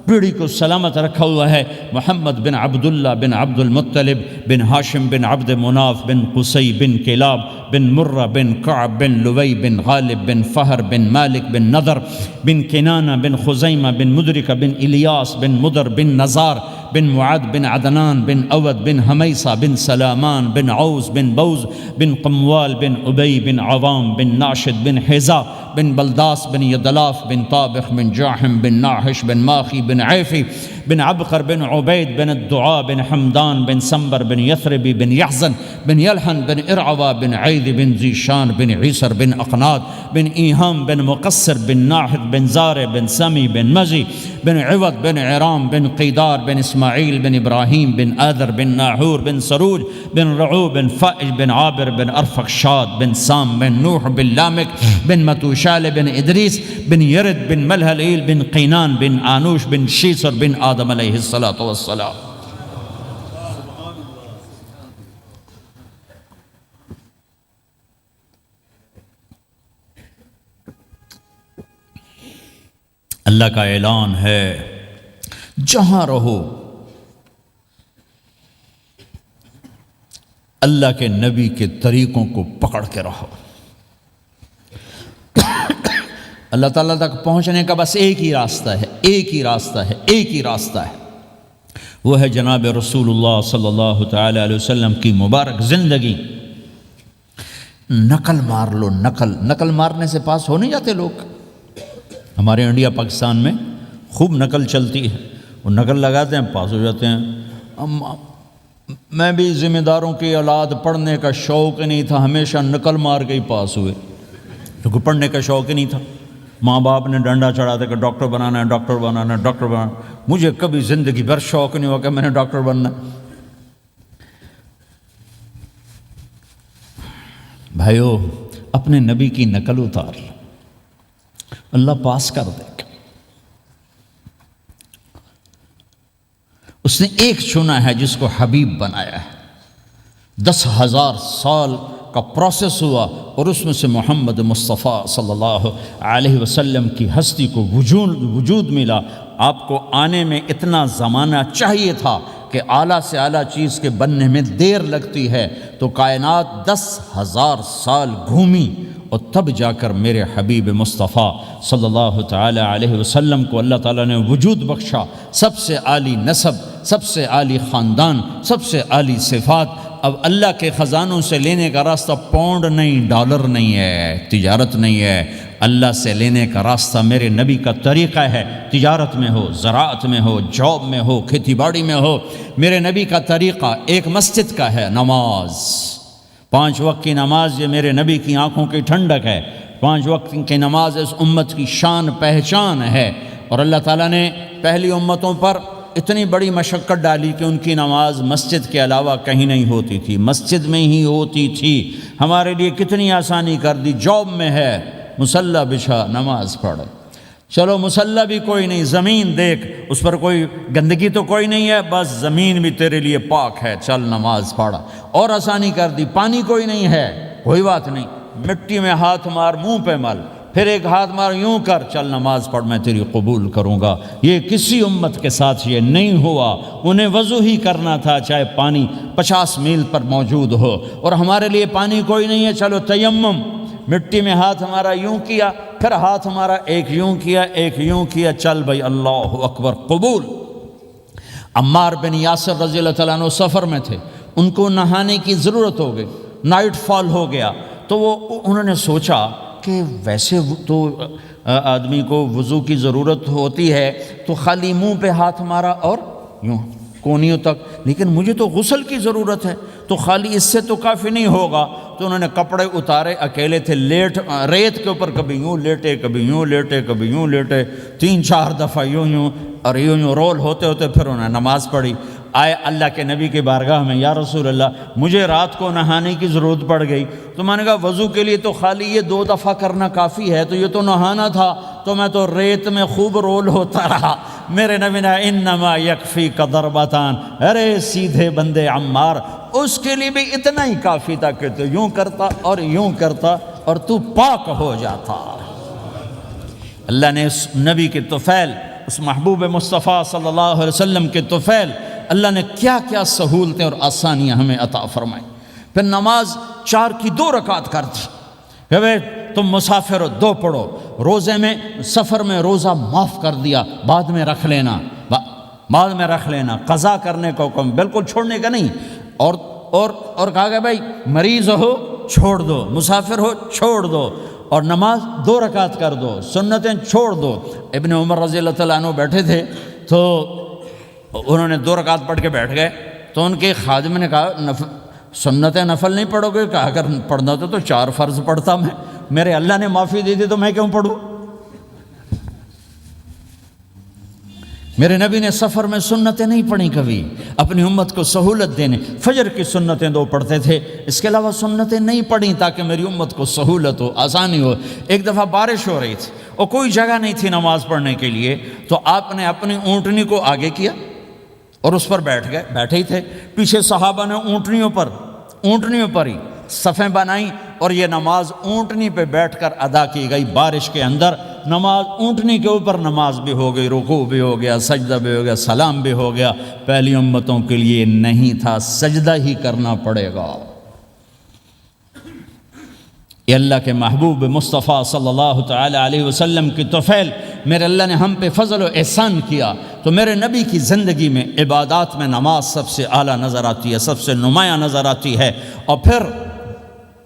پیڑھی کو سلامت رکھا ہوا ہے۔ محمد بن عبداللہ بن عبد المطلب بن ہاشم بن عبد مناف بن قصی بن کلاب بن مرہ بن کعب بن لوی بن غالب بن فہر بن مالک بن نضر بن کنانہ بن خزیمہ بن مدرکہ بن الیاس بن مدر بن نزار بن معد بن عدنان بن اود بن حمیصہ بن سلامان بن عوز بن بوز بن قموال بن ابی بن عوام بن ناشد بن حزا بن بلداس بن یدلاف بن طابخ بن جاحم بن ناحش بن ماخی بن عیفی بن عبقر بن عبید بن الدعاء بن حمدان بن سنبر بن یثربی بن یحزن بن یلحن بن ارعوا بن عید بن ذیشان بن عیسر بن اقناد بن ایہام بن مقصر بن ناحق بن زار بن سمی بن مزی بن عوض بن عرام بن قیدار بن اسماعیل بن ابراہیم بن آدر بن ناحور بن سروج بن رعو بن فائج بن عابر بن ارفقشاد بن سام بن نوح بن لامک بن متوشال بن ادریس بن یرد بن ملہلیل بن قینان بن آنوش بن شیسر بن آدم علیہ السلام۔ اللہ کا اعلان ہے جہاں رہو اللہ کے نبی کے طریقوں کو پکڑ کے رہو۔ اللہ تعالیٰ تک پہنچنے کا بس ایک ہی راستہ ہے، ایک ہی راستہ ہے، ایک ہی راستہ ہے، وہ ہے جناب رسول اللہ صلی اللہ تعالی علیہ وسلم کی مبارک زندگی۔ نقل مار لو، نقل مارنے سے پاس ہو نہیں جاتے لوگ۔ ہمارے انڈیا پاکستان میں خوب نقل چلتی ہے، وہ نقل لگاتے ہیں پاس ہو جاتے ہیں۔ میں بھی ذمہ داروں کی اولاد، پڑھنے کا شوق نہیں تھا، ہمیشہ نقل مار کے ہی پاس ہوئے، کیونکہ پڑھنے کا شوق ہی نہیں تھا۔ ماں باپ نے ڈنڈا چڑھا دیا کہ ڈاکٹر بنانا ہے، ڈاکٹر بنانا ہے، ڈاکٹر بنانا ہے۔ مجھے کبھی زندگی بھر شوق نہیں ہوا کہ میں نے ڈاکٹر بننا ہے۔ بھائیو، اپنے نبی کی نقل اتار لو، اللہ پاس کر دے گا۔ اس نے ایک چنا ہے جس کو حبیب بنایا ہے۔ 10,000 سال کا پروسیس ہوا اور اس میں سے محمد مصطفیٰ صلی اللہ علیہ وسلم کی ہستی کو وجود ملا۔ آپ کو آنے میں اتنا زمانہ چاہیے تھا کہ اعلیٰ سے اعلیٰ چیز کے بننے میں دیر لگتی ہے، تو کائنات 10,000 سال گھومی اور تب جا کر میرے حبیب مصطفیٰ صلی اللہ تعالی علیہ وسلم کو اللہ تعالیٰ نے وجود بخشا۔ سب سے عالی نسب، سب سے عالی خاندان، سب سے عالی صفات۔ اب اللہ کے خزانوں سے لینے کا راستہ پاؤنڈ نہیں، ڈالر نہیں ہے، تجارت نہیں ہے۔ اللہ سے لینے کا راستہ میرے نبی کا طریقہ ہے۔ تجارت میں ہو، زراعت میں ہو، جاب میں ہو، کھیتی باڑی میں ہو، میرے نبی کا طریقہ ایک مسجد کا ہے، نماز۔ 5 وقت کی نماز یہ میرے نبی کی آنکھوں کی ٹھنڈک ہے۔ 5 وقت کی نماز اس امت کی شان پہچان ہے۔ اور اللہ تعالیٰ نے پہلی امتوں پر اتنی بڑی مشقت ڈالی کہ ان کی نماز مسجد کے علاوہ کہیں نہیں ہوتی تھی، مسجد میں ہی ہوتی تھی۔ ہمارے لیے کتنی آسانی کر دی، جاب میں ہے، مصلی بچھا، نماز پڑھ۔ چلو مصلی بھی کوئی نہیں، زمین دیکھ، اس پر کوئی گندگی تو کوئی نہیں ہے، بس زمین بھی تیرے لیے پاک ہے، چل نماز پڑھ۔ اور آسانی کر دی، پانی کوئی نہیں ہے، کوئی بات نہیں، مٹی میں ہاتھ مار، منہ پہ مل، پھر ایک ہاتھ مار، یوں کر، چل نماز پڑھ، میں تیری قبول کروں گا۔ یہ کسی امت کے ساتھ یہ نہیں ہوا، انہیں وضو ہی کرنا تھا چاہے پانی 50 میل پر موجود ہو۔ اور ہمارے لیے پانی کوئی نہیں ہے، چلو تیمم، مٹی میں ہاتھ ہمارا یوں کیا، پھر ہاتھ ہمارا ایک یوں کیا، ایک یوں کیا، چل بھائی اللہ اکبر، قبول۔ عمار بن یاسر رضی اللہ تعالیٰ عنہ سفر میں تھے، ان کو نہانے کی ضرورت ہو گئی، نائٹ فال ہو گیا، تو انہوں نے سوچا کہ ویسے تو آدمی کو وضو کی ضرورت ہوتی ہے تو خالی منہ پہ ہاتھ مارا اور یوں کونیوں تک، لیکن مجھے تو غسل کی ضرورت ہے، تو خالی اس سے تو کافی نہیں ہوگا۔ تو انہوں نے کپڑے اتارے، اکیلے تھے، ریت کے اوپر کبھی یوں لیٹے، کبھی یوں لیٹے، کبھی یوں لیٹے، 3-4 دفعہ یوں اور یوں رول ہوتے ہوتے پھر انہوں نے نماز پڑھی۔ آئے اللہ کے نبی کی بارگاہ میں، یا رسول اللہ مجھے رات کو نہانے کی ضرورت پڑ گئی۔ تو میں نے کہا وضو کے لیے تو خالی یہ 2 دفعہ کرنا کافی ہے، تو یہ تو نہانا تھا، تو میں تو ریت میں خوب رول ہوتا رہا۔ میرے نبی نے انما یکفیک ضربتان، ارے سیدھے بندے عمار، اس کے لیے بھی اتنا ہی کافی تھا کہ تو یوں کرتا اور یوں کرتا اور تو پاک ہو جاتا۔ اللہ نے اس نبی کے طفیل اس محبوب مصطفیٰ صلی اللہ علیہ وسلم کے طفیل اللہ نے کیا کیا سہولتیں اور آسانیاں ہمیں عطا فرمائیں۔ پھر نماز 4 کی 2 رکعت کر دی کہ بھئی تم مسافر ہو 2 پڑھو، روزے میں سفر میں روزہ معاف کر دیا، بعد میں رکھ لینا، بعد میں رکھ لینا، قضا کرنے کو حکم، بالکل چھوڑنے کا نہیں۔ اور کہا کہ بھائی مریض ہو چھوڑ دو، مسافر ہو چھوڑ دو، اور نماز 2 رکعت کر دو، سنتیں چھوڑ دو۔ ابن عمر رضی اللہ تعالیٰ عنہ بیٹھے تھے تو انہوں نے 2 رکعت پڑھ کے بیٹھ گئے، تو ان کے خادم نے کہا سنتیں نفل نہیں پڑھو گے؟ کہا اگر پڑھنا تو 4 فرض پڑھتا میں، میرے اللہ نے معافی دی تھی تو میں کیوں پڑھوں؟ میرے نبی نے سفر میں سنتیں نہیں پڑھی کبھی، اپنی امت کو سہولت دینے، فجر کی سنتیں 2 پڑھتے تھے، اس کے علاوہ سنتیں نہیں پڑھیں تاکہ میری امت کو سہولت ہو، آسانی ہو۔ ایک دفعہ بارش ہو رہی تھی اور کوئی جگہ نہیں تھی نماز پڑھنے کے لیے، تو آپ نے اپنی اونٹنی کو آگے کیا اور اس پر بیٹھ گئے، بیٹھے ہی تھے، پیچھے صحابہ نے اونٹنیوں پر ہی صفیں بنائیں، اور یہ نماز اونٹنی پہ بیٹھ کر ادا کی گئی۔ بارش کے اندر نماز اونٹنی کے اوپر نماز بھی ہو گئی، رکوع بھی ہو گیا، سجدہ بھی ہو گیا، سلام بھی ہو گیا۔ پہلی امتوں کے لیے نہیں تھا، سجدہ ہی کرنا پڑے گا۔ یہ اللہ کے محبوب مصطفیٰ صلی اللہ تعالی علیہ وسلم کی طفیل، میرے اللہ نے ہم پہ فضل و احسان کیا، تو میرے نبی کی زندگی میں عبادات میں نماز سب سے اعلیٰ نظر آتی ہے، سب سے نمایاں نظر آتی ہے۔ اور پھر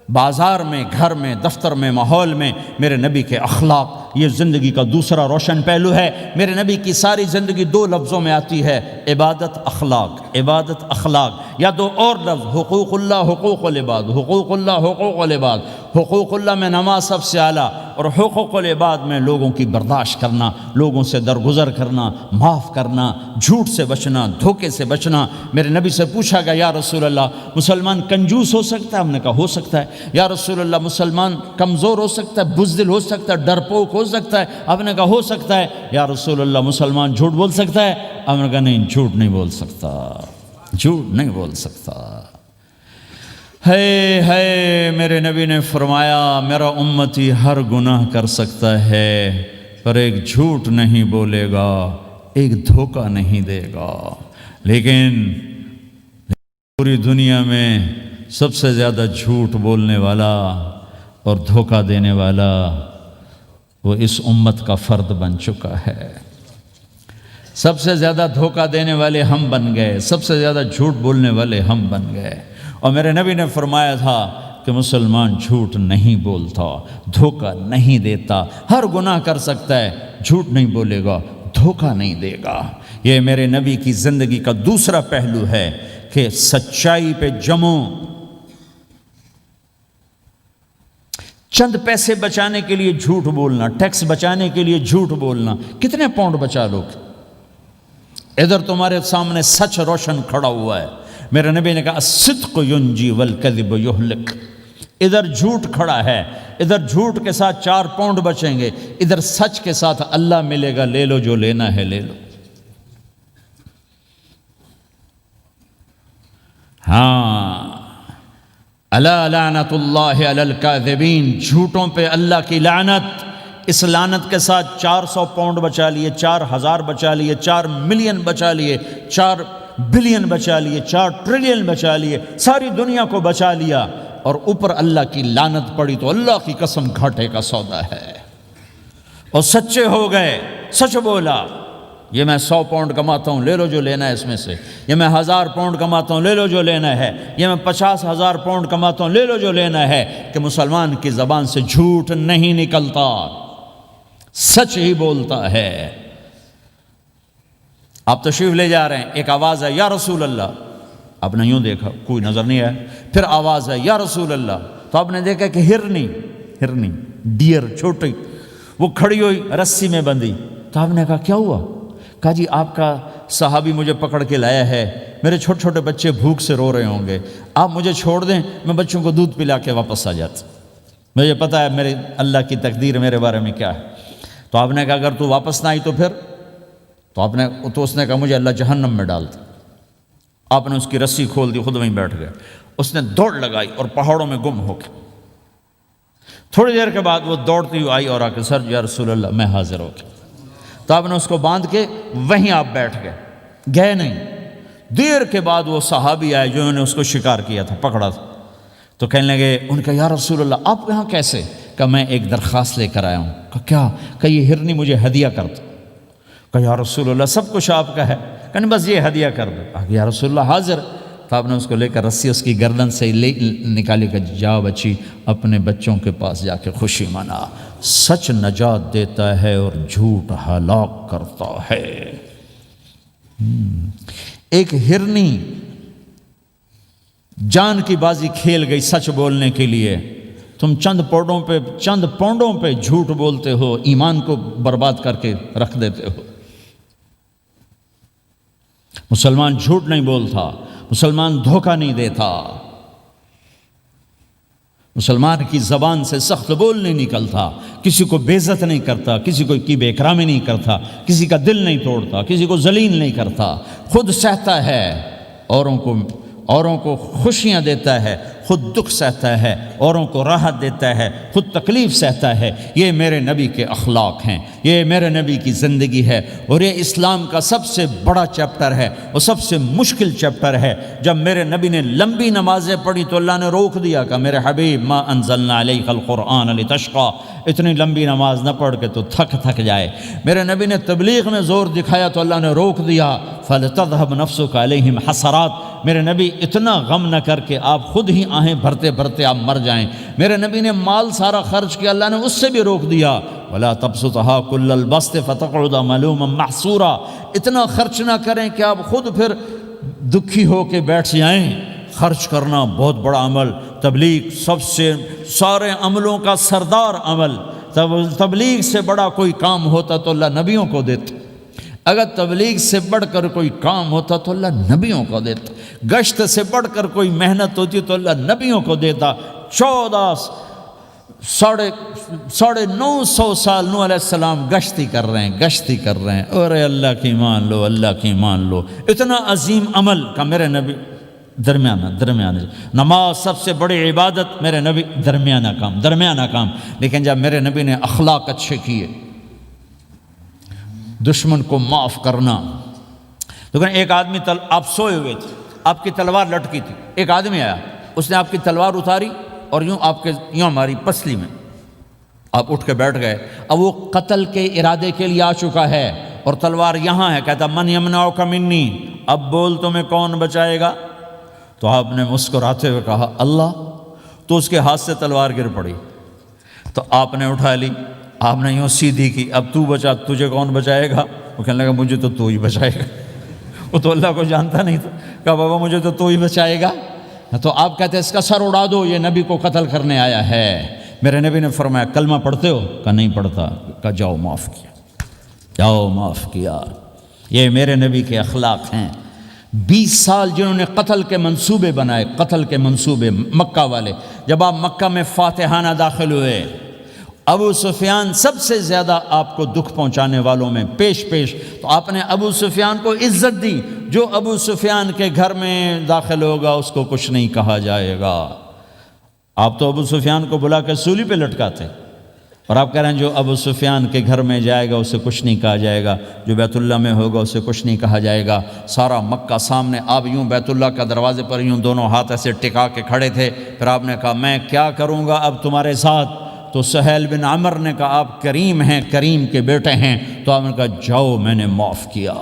بازار میں، گھر میں، دفتر میں، ماحول میں میرے نبی کے اخلاق، یہ زندگی کا دوسرا روشن پہلو ہے۔ میرے نبی کی ساری زندگی 2 لفظوں میں آتی ہے، عبادت اخلاق، عبادت اخلاق، یا 2 اور لفظ، حقوق اللہ، حقوق العباد، حقوق اللہ، حقوق العباد۔ حقوق اللہ میں نماز سب سے اعلیٰ، اور حقوق العباد میں لوگوں کی برداشت کرنا، لوگوں سے درگزر کرنا، معاف کرنا، جھوٹ سے بچنا، دھوکے سے بچنا۔ میرے نبی سے پوچھا گیا یا رسول اللہ مسلمان کنجوس ہو سکتا ہے؟ ہم نے کہا ہو سکتا ہے۔ یا رسول اللہ مسلمان کمزور ہو سکتا ہے، بزدل ہو سکتا ہے، ڈرپوک ہو سکتا ہے؟ آپ نے کہا ہو سکتا ہے۔ یا رسول اللہ مسلمان جھوٹ بول سکتا ہے؟ آپ نے کہا نہیں، جھوٹ نہیں بول سکتا، جھوٹ نہیں بول سکتا۔ ہے میرے نبی نے فرمایا میرا امتی ہر گناہ کر سکتا ہے، پر ایک جھوٹ نہیں بولے گا، ایک دھوکہ نہیں دے گا۔ لیکن پوری دنیا میں سب سے زیادہ جھوٹ بولنے والا اور دھوکہ دینے والا وہ اس امت کا فرد بن چکا ہے۔ سب سے زیادہ دھوکہ دینے والے ہم بن گئے، سب سے زیادہ جھوٹ بولنے والے ہم بن گئے۔ اور میرے نبی نے فرمایا تھا کہ مسلمان جھوٹ نہیں بولتا، دھوکہ نہیں دیتا، ہر گناہ کر سکتا ہے، جھوٹ نہیں بولے گا، دھوکہ نہیں دے گا۔ یہ میرے نبی کی زندگی کا دوسرا پہلو ہے کہ سچائی پہ جمو۔ چند پیسے بچانے کے لیے جھوٹ بولنا، ٹیکس بچانے کے لیے جھوٹ بولنا، کتنے پاؤنڈ بچا لو گے؟ ادھر تمہارے سامنے سچ روشن کھڑا ہوا ہے۔ میرے نبی نے کہا الصدق ینجی والکذب یہلک۔ ادھر جھوٹ کھڑا ہے، ادھر جھوٹ کے ساتھ 4 پاؤنڈ بچیں گے، ادھر سچ کے ساتھ اللہ ملے گا، لے لو جو لینا ہے لے لو۔ ہاں، الا لعنت اللہ علی الکاذبین، جھوٹوں پہ اللہ کی لعنت۔ اس لعنت کے ساتھ 400 پاؤنڈ بچا لیے، 4000 بچا لیے، 4 ملین بچا لیے، 4 بلین بچا لیے، 4 ٹریلین بچا لیے، ساری دنیا کو بچا لیا، اور اوپر اللہ کی لعنت پڑی تو اللہ کی قسم گھاٹے کا سودا ہے۔ اور سچے ہو گئے، سچ بولا، یہ میں 100 پاؤنڈ کماتا ہوں، لے لو جو لینا ہے اس میں سے، یہ میں 1000 پاؤنڈ کماتا ہوں، لے لو جو لینا ہے، یہ میں 50,000 پاؤنڈ کماتا ہوں، لے لو جو لینا ہے۔ کہ مسلمان کی زبان سے جھوٹ نہیں نکلتا، سچ ہی بولتا ہے۔ آپ تشریف لے جا رہے ہیں، ایک آواز ہے یا رسول اللہ، آپ نے یوں دیکھا کوئی نظر نہیں آیا، پھر آواز ہے یا رسول اللہ، تو آپ نے دیکھا کہ ہرنی ڈیئر چھوٹی وہ کھڑی ہوئی، رسی میں بندھی، تو آپ نے کہا کیا ہوا؟ کہا جی آپ کا صحابی مجھے پکڑ کے لایا ہے، میرے چھوٹے چھوٹے بچے بھوک سے رو رہے ہوں گے، آپ مجھے چھوڑ دیں، میں بچوں کو دودھ پلا کے واپس آ جاتا، مجھے پتہ ہے میرے اللہ کی تقدیر میرے بارے میں کیا ہے۔ تو آپ نے کہا اگر تو واپس نہ آئی تو پھر؟ تو اس نے کہا مجھے اللہ جہنم میں ڈال دے۔ آپ نے اس کی رسی کھول دی، خود وہیں بیٹھ گئے، اس نے دوڑ لگائی اور پہاڑوں میں گم ہو گیا۔ تھوڑی دیر کے بعد وہ دوڑتی ہوئی آئی اور آ کے سر یا رسول اللہ میں حاضر ہو گیا۔ تو آپ نے اس کو باندھ کے وہیں آپ بیٹھ گئے نہیں۔ دیر کے بعد وہ صحابی آئے جنہوں نے اس کو شکار کیا تھا، پکڑا تھا، تو کہنے لگے، ان کا یا رسول اللہ آپ یہاں کیسے؟ کہ میں ایک درخواست لے کر آیا ہوں۔ کہ کیا؟ کہ یہ ہرنی مجھے ہدیہ کر دو۔ کہ یا رسول اللہ سب کچھ آپ کا ہے، کہ نہیں بس یہ ہدیہ کر دو۔ کہ یا رسول اللہ حاضر۔ تو آپ نے اس کو لے کر رسی اس کی گردن سے نکالی کہ جاؤ بچی اپنے بچوں کے پاس جا کے خوشی منا، سچ نجات دیتا ہے اور جھوٹ ہلاک کرتا ہے۔ ایک ہرنی جان کی بازی کھیل گئی سچ بولنے کے لیے، تم چند پونڈوں پہ جھوٹ بولتے ہو، ایمان کو برباد کر کے رکھ دیتے ہو۔ مسلمان جھوٹ نہیں بولتا، مسلمان دھوکہ نہیں دیتا، مسلمان کی زبان سے سخت بول نہیں نکلتا، کسی کو بے عزت نہیں کرتا، کسی کو کی بے اکرامی نہیں کرتا، کسی کا دل نہیں توڑتا، کسی کو ذلیل نہیں کرتا، خود سہتا ہے، اوروں کو خوشیاں دیتا ہے، خود دکھ سہتا ہے، اوروں کو راحت دیتا ہے، خود تکلیف سہتا ہے۔ یہ میرے نبی کے اخلاق ہیں، یہ میرے نبی کی زندگی ہے، اور یہ اسلام کا سب سے بڑا چیپٹر ہے اور سب سے مشکل چیپٹر ہے۔ جب میرے نبی نے لمبی نمازیں پڑھی تو اللہ نے روک دیا کہ میرے حبیب ما انزلنا علیک القرآن لتشقی، اتنی لمبی نماز نہ پڑھ کے تو تھک جائے۔ میرے نبی نے تبلیغ میں زور دکھایا تو اللہ نے روک دیا، فَلْتَذْهَبْ نَفْسُكَ عَلَيْهِمْ حَسَرَاتٍ، میرے نبی اتنا غم نہ کر کے آپ خود ہی آہیں بھرتے بھرتے آپ مر جائیں۔ میرے نبی نے مال سارا خرچ کیا، اللہ نے اس سے بھی روک دیا، وَلَا تَبْسُطْهَا كُلَّ الْبَسْطِ فَتَقْعُدَ مَلُومًا مَحْسُورًا، اتنا خرچ نہ کریں کہ آپ خود پھر دکھی ہو کے بیٹھ جائیں۔ خرچ کرنا بہت بڑا عمل، تبلیغ سب سے سارے عملوں کا سردار عمل، تبلیغ سے بڑا کوئی کام ہوتا تو اللہ نبیوں کو دیتا، اگر تبلیغ سے بڑھ کر کوئی کام ہوتا تو اللہ نبیوں کو دیتا، گشت سے بڑھ کر کوئی محنت ہوتی تو اللہ نبیوں کو دیتا۔ 950 سال نوح علیہ السلام گشتی کر رہے ہیں، اور اللہ کی مان لو، اللہ کی مان لو، اتنا عظیم عمل کا میرے نبی درمیانہ نماز سب سے بڑی عبادت، میرے نبی درمیانہ کام، لیکن جب میرے نبی نے اخلاق اچھے کیے، دشمن کو معاف کرنا۔ لیکن ایک آدمی آپ سوئے ہوئے تھے، آپ کی تلوار لٹکی تھی، ایک آدمی آیا، اس نے آپ کی تلوار اتاری اور یوں ہماری پسلی میں، آپ اٹھ کے بیٹھ گئے۔ اب وہ قتل کے ارادے کے لیے آ چکا ہے اور تلوار یہاں ہے، کہتا من یمنعک منی، اب بول تمہیں کون بچائے گا؟ تو آپ نے مسکراتے ہوئے کہا اللہ، تو اس کے ہاتھ سے تلوار گر پڑی، تو آپ نے اٹھا لی، آپ نے یوں سیدھی کی، اب تو بچا، تجھے کون بچائے گا؟ وہ کہنے لگا مجھے تو ہی بچائے گا، وہ تو اللہ کو جانتا نہیں تھا، کہا بابا مجھے تو ہی بچائے گا۔ تو آپ کہتے ہیں اس کا سر اڑا دو، یہ نبی کو قتل کرنے آیا ہے۔ میرے نبی نے فرمایا کلمہ پڑھتے ہو؟ کہا نہیں پڑھتا۔ کہا جاؤ معاف کیا۔ یہ میرے نبی کے اخلاق ہیں۔ 20 سال جنہوں نے قتل کے منصوبے بنائے، مکہ والے، جب آپ مکہ میں فاتحانہ داخل ہوئے، ابو سفیان سب سے زیادہ آپ کو دکھ پہنچانے والوں میں پیش تو آپ نے ابو سفیان کو عزت دی۔ جو ابو سفیان کے گھر میں داخل ہوگا اس کو کچھ نہیں کہا جائے گا۔ آپ تو ابو سفیان کو بلا کے سولی پہ لٹکاتے، اور آپ کہہ رہے ہیں جو ابو سفیان کے گھر میں جائے گا اسے کچھ نہیں کہا جائے گا، جو بیت اللہ میں ہوگا اسے کچھ نہیں کہا جائے گا۔ سارا مکہ سامنے، آپ یوں بیت اللہ کا دروازے پر یوں دونوں ہاتھ ایسے ٹکا کے کھڑے تھے۔ پھر آپ نے کہا میں کیا کروں گا اب تمہارے ساتھ؟ تو سہیل بن عمر نے کہا آپ کریم ہیں، کریم کے بیٹے ہیں۔ تو آپ نے کہا جاؤ میں نے معاف کیا۔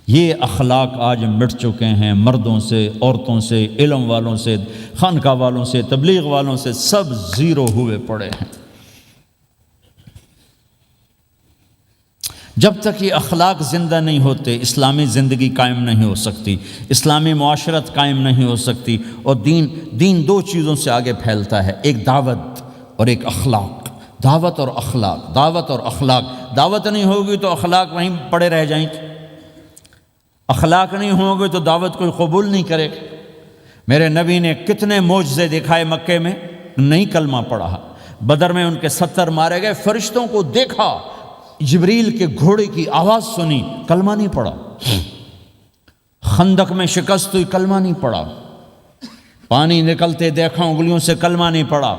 یہ اخلاق آج مٹ چکے ہیں، مردوں سے، عورتوں سے، علم والوں سے، خانقاہ والوں سے، تبلیغ والوں سے، سب زیرو ہوئے پڑے ہیں۔ جب تک یہ اخلاق زندہ نہیں ہوتے اسلامی زندگی قائم نہیں ہو سکتی، اسلامی معاشرت قائم نہیں ہو سکتی، اور دین دو چیزوں سے آگے پھیلتا ہے، ایک دعوت اور ایک اخلاق۔ دعوت اور اخلاق، دعوت نہیں ہوگی تو اخلاق وہیں پڑے رہ جائیں گے، اخلاق نہیں ہوں گے تو دعوت کوئی قبول نہیں کرے۔ میرے نبی نے کتنے معجزے دکھائے مکے میں، نہیں کلمہ پڑھا۔ بدر میں ان کے 70 مارے گئے، فرشتوں کو دیکھا، جبریل کے گھوڑے کی آواز سنی، کلمہ نہیں پڑھا۔ خندق میں شکست ہوئی، کلمہ نہیں پڑھا۔ پانی نکلتے دیکھا انگلیوں سے، کلمہ نہیں پڑھا۔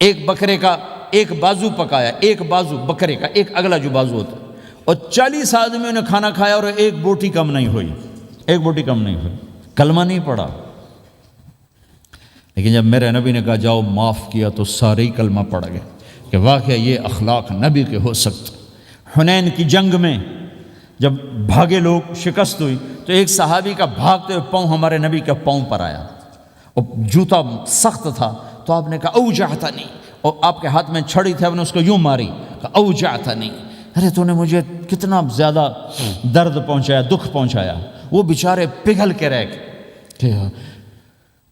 ایک بکرے کا ایک بازو پکایا، ایک بازو بکرے کا، ایک اگلا جو بازو ہوتا ہے، اور 40 آدمیوں نے کھانا کھایا اور ایک بوٹی کم نہیں ہوئی، ایک بوٹی کم نہیں ہوئی، کلمہ نہیں پڑا۔ لیکن جب میرے نبی نے کہا جاؤ معاف کیا تو سارے ہی کلمہ پڑ گئے کہ واقعہ یہ اخلاق نبی کے ہو سکتے۔ حنین کی جنگ میں جب بھاگے لوگ، شکست ہوئی، تو ایک صحابی کا بھاگتے ہوئے پاؤں ہمارے نبی کے پاؤں پر آیا، اور جوتا سخت تھا، تو آپ نے کہا اوجعتنی، اور آپ کے ہاتھ میں چھڑی تھی، آپ نے اس کو یوں ماری، کہا اوجعتنی، ارے تو نے مجھے کتنا زیادہ درد پہنچایا، دکھ پہنچایا۔ وہ بیچارے پگھل کے رہ گئے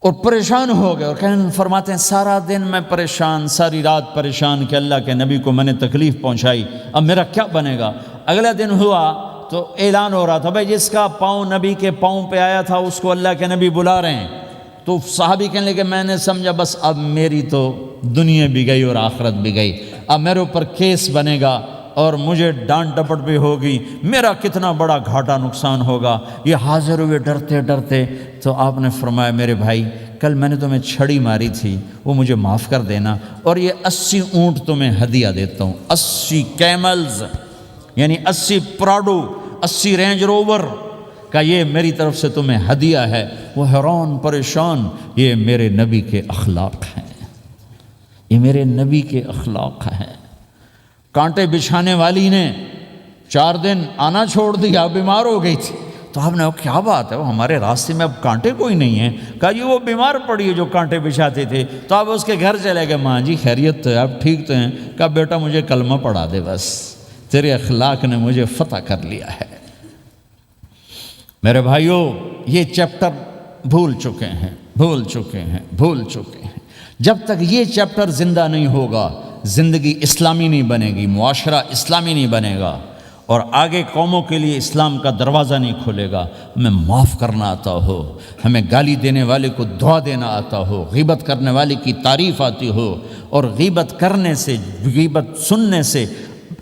اور پریشان ہو گئے، اور فرماتے ہیں سارا دن میں پریشان، ساری رات پریشان کہ اللہ کے نبی کو میں نے تکلیف پہنچائی، اب میرا کیا بنے گا۔ اگلا دن ہوا تو اعلان ہو رہا تھا بھائی جس کا پاؤں نبی کے پاؤں پہ آیا تھا اس کو اللہ کے نبی بلا رہے ہیں۔ تو صحابی کہنے لگے میں نے سمجھا بس اب میری تو دنیا بھی گئی اور آخرت بھی گئی، اب میرے اوپر کیس بنے گا اور مجھے ڈانٹ ڈپٹ بھی ہوگی، میرا کتنا بڑا گھاٹا نقصان ہوگا۔ یہ حاضر ہوئے ڈرتے ڈرتے، تو آپ نے فرمایا میرے بھائی کل میں نے تمہیں چھڑی ماری تھی، وہ مجھے معاف کر دینا، اور یہ 80 اونٹ تمہیں ہدیہ دیتا ہوں، 80 کیملز یعنی 80 پراڈو، 80 رینج روور کا یہ میری طرف سے تمہیں ہدیہ ہے۔ وہ حیران پریشان، یہ میرے نبی کے اخلاق ہیں، یہ میرے نبی کے اخلاق ہیں۔ کانٹے بچھانے والی نے 4 دن آنا چھوڑ دیا، بیمار ہو گئی تھی، تو آپ نے کہا کیا بات ہے، وہ ہمارے راستے میں اب کانٹے کوئی نہیں ہیں؟ کہا یہ وہ بیمار پڑی ہے جو کانٹے بچھاتے تھے۔ تو آپ اس کے گھر چلے گئے، ماں جی خیریت تو ہے، آپ ٹھیک تو ہیں؟ کہا بیٹا مجھے کلمہ پڑھا دے، بس تیرے اخلاق نے مجھے فتح کر لیا ہے۔ میرے بھائیوں یہ چیپٹر بھول چکے ہیں، بھول چکے ہیں، بھول چکے ہیں۔ جب تک یہ چیپٹر زندہ نہیں ہوگا زندگی اسلامی نہیں بنے گی، معاشرہ اسلامی نہیں بنے گا، اور آگے قوموں کے لیے اسلام کا دروازہ نہیں کھلے گا۔ ہمیں معاف کرنا آتا ہو، ہمیں گالی دینے والے کو دعا دینا آتا ہو، غیبت کرنے والے کی تعریف آتی ہو، اور غیبت کرنے سے، غیبت سننے سے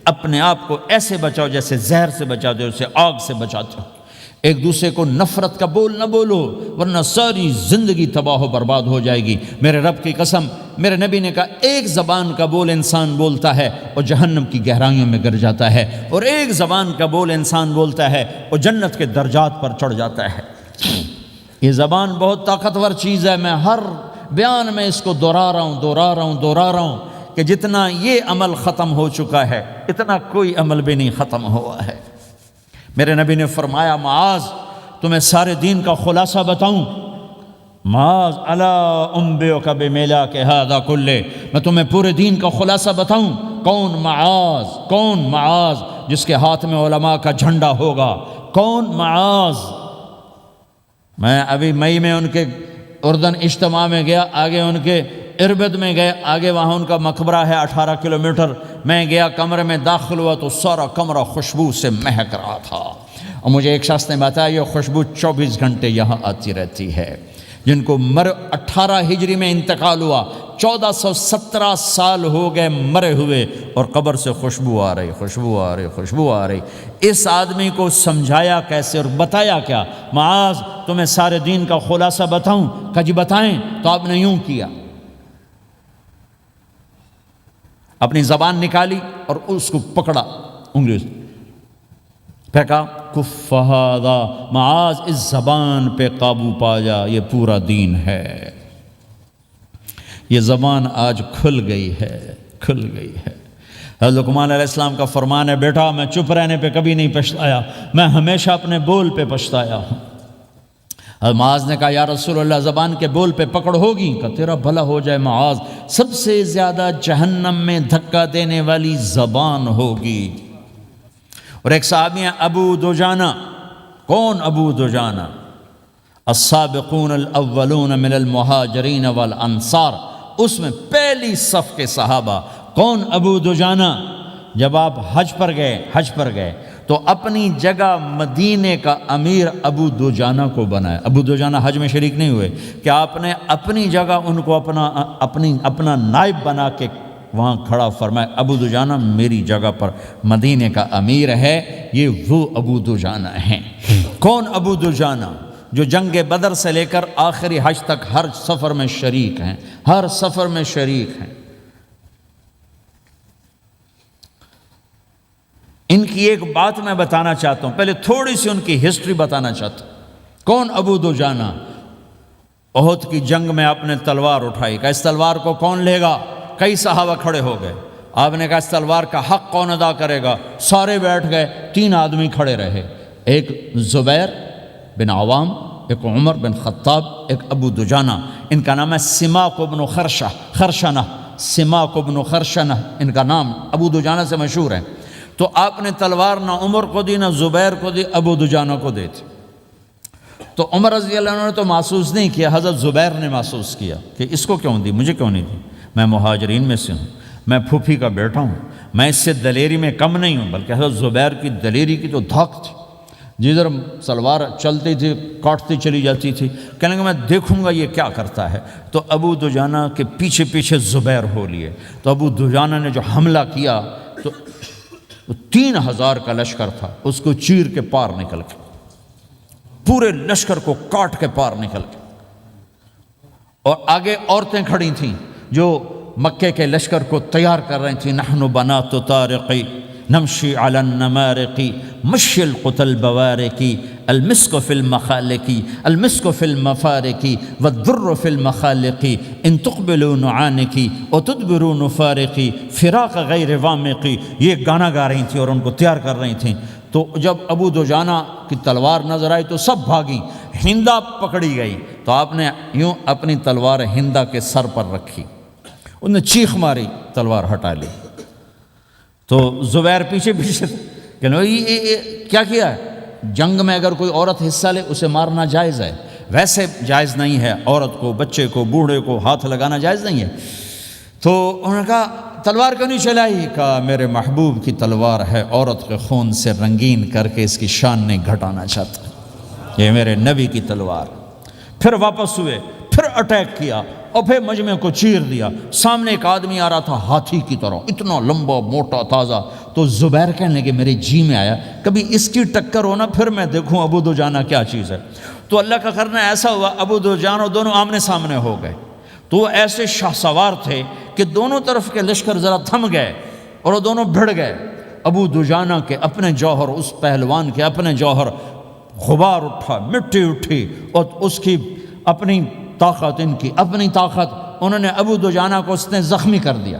اپنے آپ کو ایسے بچاؤ جیسے زہر سے بچاتے ہو، اسے آگ سے بچاتے ہو۔ ایک دوسرے کو نفرت کا بول نہ بولو ورنہ ساری زندگی تباہ و برباد ہو جائے گی۔ میرے رب کی قسم، میرے نبی نے کہا ایک زبان کا بول انسان بولتا ہے اور جہنم کی گہرائیوں میں گر جاتا ہے، اور ایک زبان کا بول انسان بولتا ہے اور جنت کے درجات پر چڑھ جاتا ہے۔ یہ زبان بہت طاقتور چیز ہے، میں ہر بیان میں اس کو دہرا رہا ہوں کہ جتنا یہ عمل ختم ہو چکا ہے اتنا کوئی عمل بھی نہیں ختم ہوا ہے۔ میرے نبی نے فرمایا معاذ تمہیں سارے دین کا خلاصہ بتاؤں؟ معاذ الا انبئک بملاک ھذا کلہ، میں تمہیں پورے دین کا خلاصہ بتاؤں؟ کون معاذ؟ کون معاذ جس کے ہاتھ میں علماء کا جھنڈا ہوگا؟ کون معاذ؟ میں ابھی مئی میں ان کے اردن اجتماع میں گیا، آگے ان کے اربد میں گئے، آگے وہاں ان کا مقبرہ ہے 18 کلومیٹر۔ میں گیا کمرے میں داخل ہوا تو سارا کمرہ خوشبو سے مہک رہا تھا، اور مجھے ایک شخص نے بتایا یہ خوشبو 24 گھنٹے یہاں آتی رہتی ہے۔ جن کو 18 ہجری میں انتقال ہوا، 1417 سال ہو گئے مرے ہوئے، اور قبر سے خوشبو آ رہی، خوشبو آ رہی، خوشبو آ رہی۔ اس آدمی کو سمجھایا کیسے اور بتایا کیا؟ معاذ تمہیں سارے دین کا خلاصہ بتاؤں؟ کہا جی بتائیں۔ تو آپ نے یوں کیا، اپنی زبان نکالی اور اس کو پکڑا انگلی سے، پھر کہا کف ھذا، معاذ اس زبان پہ قابو پا جا، یہ پورا دین ہے۔ یہ زبان آج کھل گئی ہے، کھل گئی ہے۔ حضرت لقمان علیہ السلام کا فرمان ہے بیٹا میں چپ رہنے پہ کبھی نہیں پچھتایا، میں ہمیشہ اپنے بول پہ پچھتایا ہوں۔ معاذ نے کہا یا رسول اللہ زبان کے بول پہ پکڑ ہوگی؟ کہ تیرا بھلا ہو جائے معاذ، سب سے زیادہ جہنم میں دھکا دینے والی زبان ہوگی۔ اور ایک صحابی ہیں ابو دجانہ۔ کون ابو دجانہ؟ السابقون الاولون من المہاجرین والانصار، اس میں پہلی صف کے صحابہ۔ کون ابو دجانہ؟ جب آپ حج پر گئے تو اپنی جگہ مدینے کا امیر ابو دجانہ کو بنایا۔ ابو دجانہ حج میں شریک نہیں ہوئے کہ آپ نے اپنی جگہ ان کو اپنا نائب بنا کے وہاں کھڑا فرمایا ابو دجانہ میری جگہ پر مدینے کا امیر ہے، یہ وہ ابو دجانہ ہیں۔ کون ابو دجانہ؟ جو جنگ بدر سے لے کر آخری حج تک ہر سفر میں شریک ہیں، ہر سفر میں شریک ہیں۔ ان کی ایک بات میں بتانا چاہتا ہوں، پہلے تھوڑی سی ان کی ہسٹری بتانا چاہتا ہوں۔ کون ابو دجانہ؟ احد کی جنگ میں آپ نے تلوار اٹھائی، کہ اس تلوار کو کون لے گا؟ کئی صحابہ کھڑے ہو گئے۔ آپ نے کہا اس تلوار کا حق کون ادا کرے گا؟ سارے بیٹھ گئے، 3 آدمی کھڑے رہے، ایک زبیر بن عوام، ایک عمر بن خطاب، ایک ابو دجانہ۔ ان کا نام ہے سماک بن خرشنہ، سماک بن خرشنہ ان کا نام ابو دجانہ سے مشہور ہے۔ تو آپ نے تلوار نہ عمر کو دی، نہ زبیر کو دی، ابو دجانہ کو دی تھی۔ تو عمر رضی اللہ عنہ نے تو محسوس نہیں کیا، حضرت زبیر نے محسوس کیا کہ اس کو کیوں دی، مجھے کیوں نہیں دی؟ میں مہاجرین میں سے ہوں، میں پھوپھی کا بیٹا ہوں، میں اس سے دلیری میں کم نہیں ہوں۔ بلکہ حضرت زبیر کی دلیری کی تو دھاک تھی، جدھر سلوار چلتی تھی کاٹتی چلی جاتی تھی، کہنے کہ میں دیکھوں گا یہ کیا کرتا ہے۔ تو ابو دجانہ کے پیچھے پیچھے زبیر ہو لیے۔ تو ابو دجانہ نے جو حملہ کیا تو 3000 کا لشکر تھا، اس کو چیر کے پار نکل گئے، پورے لشکر کو کاٹ کے پار نکل گئے۔ اور آگے عورتیں کھڑی تھیں جو مکے کے لشکر کو تیار کر رہی تھیں، نحن بنات طارقی نمشی علی النمارقی مشی القتل بوارقی المسک فی المخالقی المسک فی المفارقی والدر فی المخالقی ان تقبلوا نعانقی وتدبروا نفارقی فراق غیر وامقی۔ یہ گانا گا رہی تھیں اور ان کو تیار کر رہی تھیں۔ تو جب ابو دجانہ کی تلوار نظر آئی تو سب بھاگیں، ہندا پکڑی گئی۔ تو آپ نے یوں اپنی تلوار ہندا کے سر پر رکھی، انہوں نے چیخ ماری، تلوار ہٹا لی۔ تو زبیر پیچھے پیچھے کہ یہ کیا کیا ہے؟ جنگ میں اگر کوئی عورت حصہ لے اسے مارنا جائز ہے، ویسے جائز نہیں ہے، عورت کو، بچے کو، بوڑھے کو ہاتھ لگانا جائز نہیں ہے۔ تو انہوں نے کہا تلوار کیوں نہیں چلائی؟ کہا میرے محبوب کی تلوار ہے، عورت کے خون سے رنگین کر کے اس کی شان نہیں گھٹانا چاہتا، یہ میرے نبی کی تلوار۔ پھر واپس ہوئے، پھر اٹیک کیا اور پھر مجمع کو چیر دیا۔ سامنے ایک آدمی آ رہا تھا ہاتھی کی طرح، اتنا لمبا موٹا تازہ۔ تو زبیر کہنے لگے میرے جی میں آیا کبھی اس کی ٹکر ہونا، پھر میں دیکھوں ابو دجانہ کیا چیز ہے۔ تو اللہ کا کرنا ایسا ہوا، ابو دجانہ دونوں آمنے سامنے ہو گئے۔ تو وہ ایسے شاہ سوار تھے کہ دونوں طرف کے لشکر ذرا تھم گئے اور وہ دونوں بھڑ گئے۔ ابو دجانہ کے اپنے جوہر، اس پہلوان کے اپنے جوہر، غبار اٹھا، مٹی اٹھی، اور اس کی اپنی طاقت، ان کی اپنی طاقت، انہوں نے ابو دجانہ کو اس نے زخمی کر دیا۔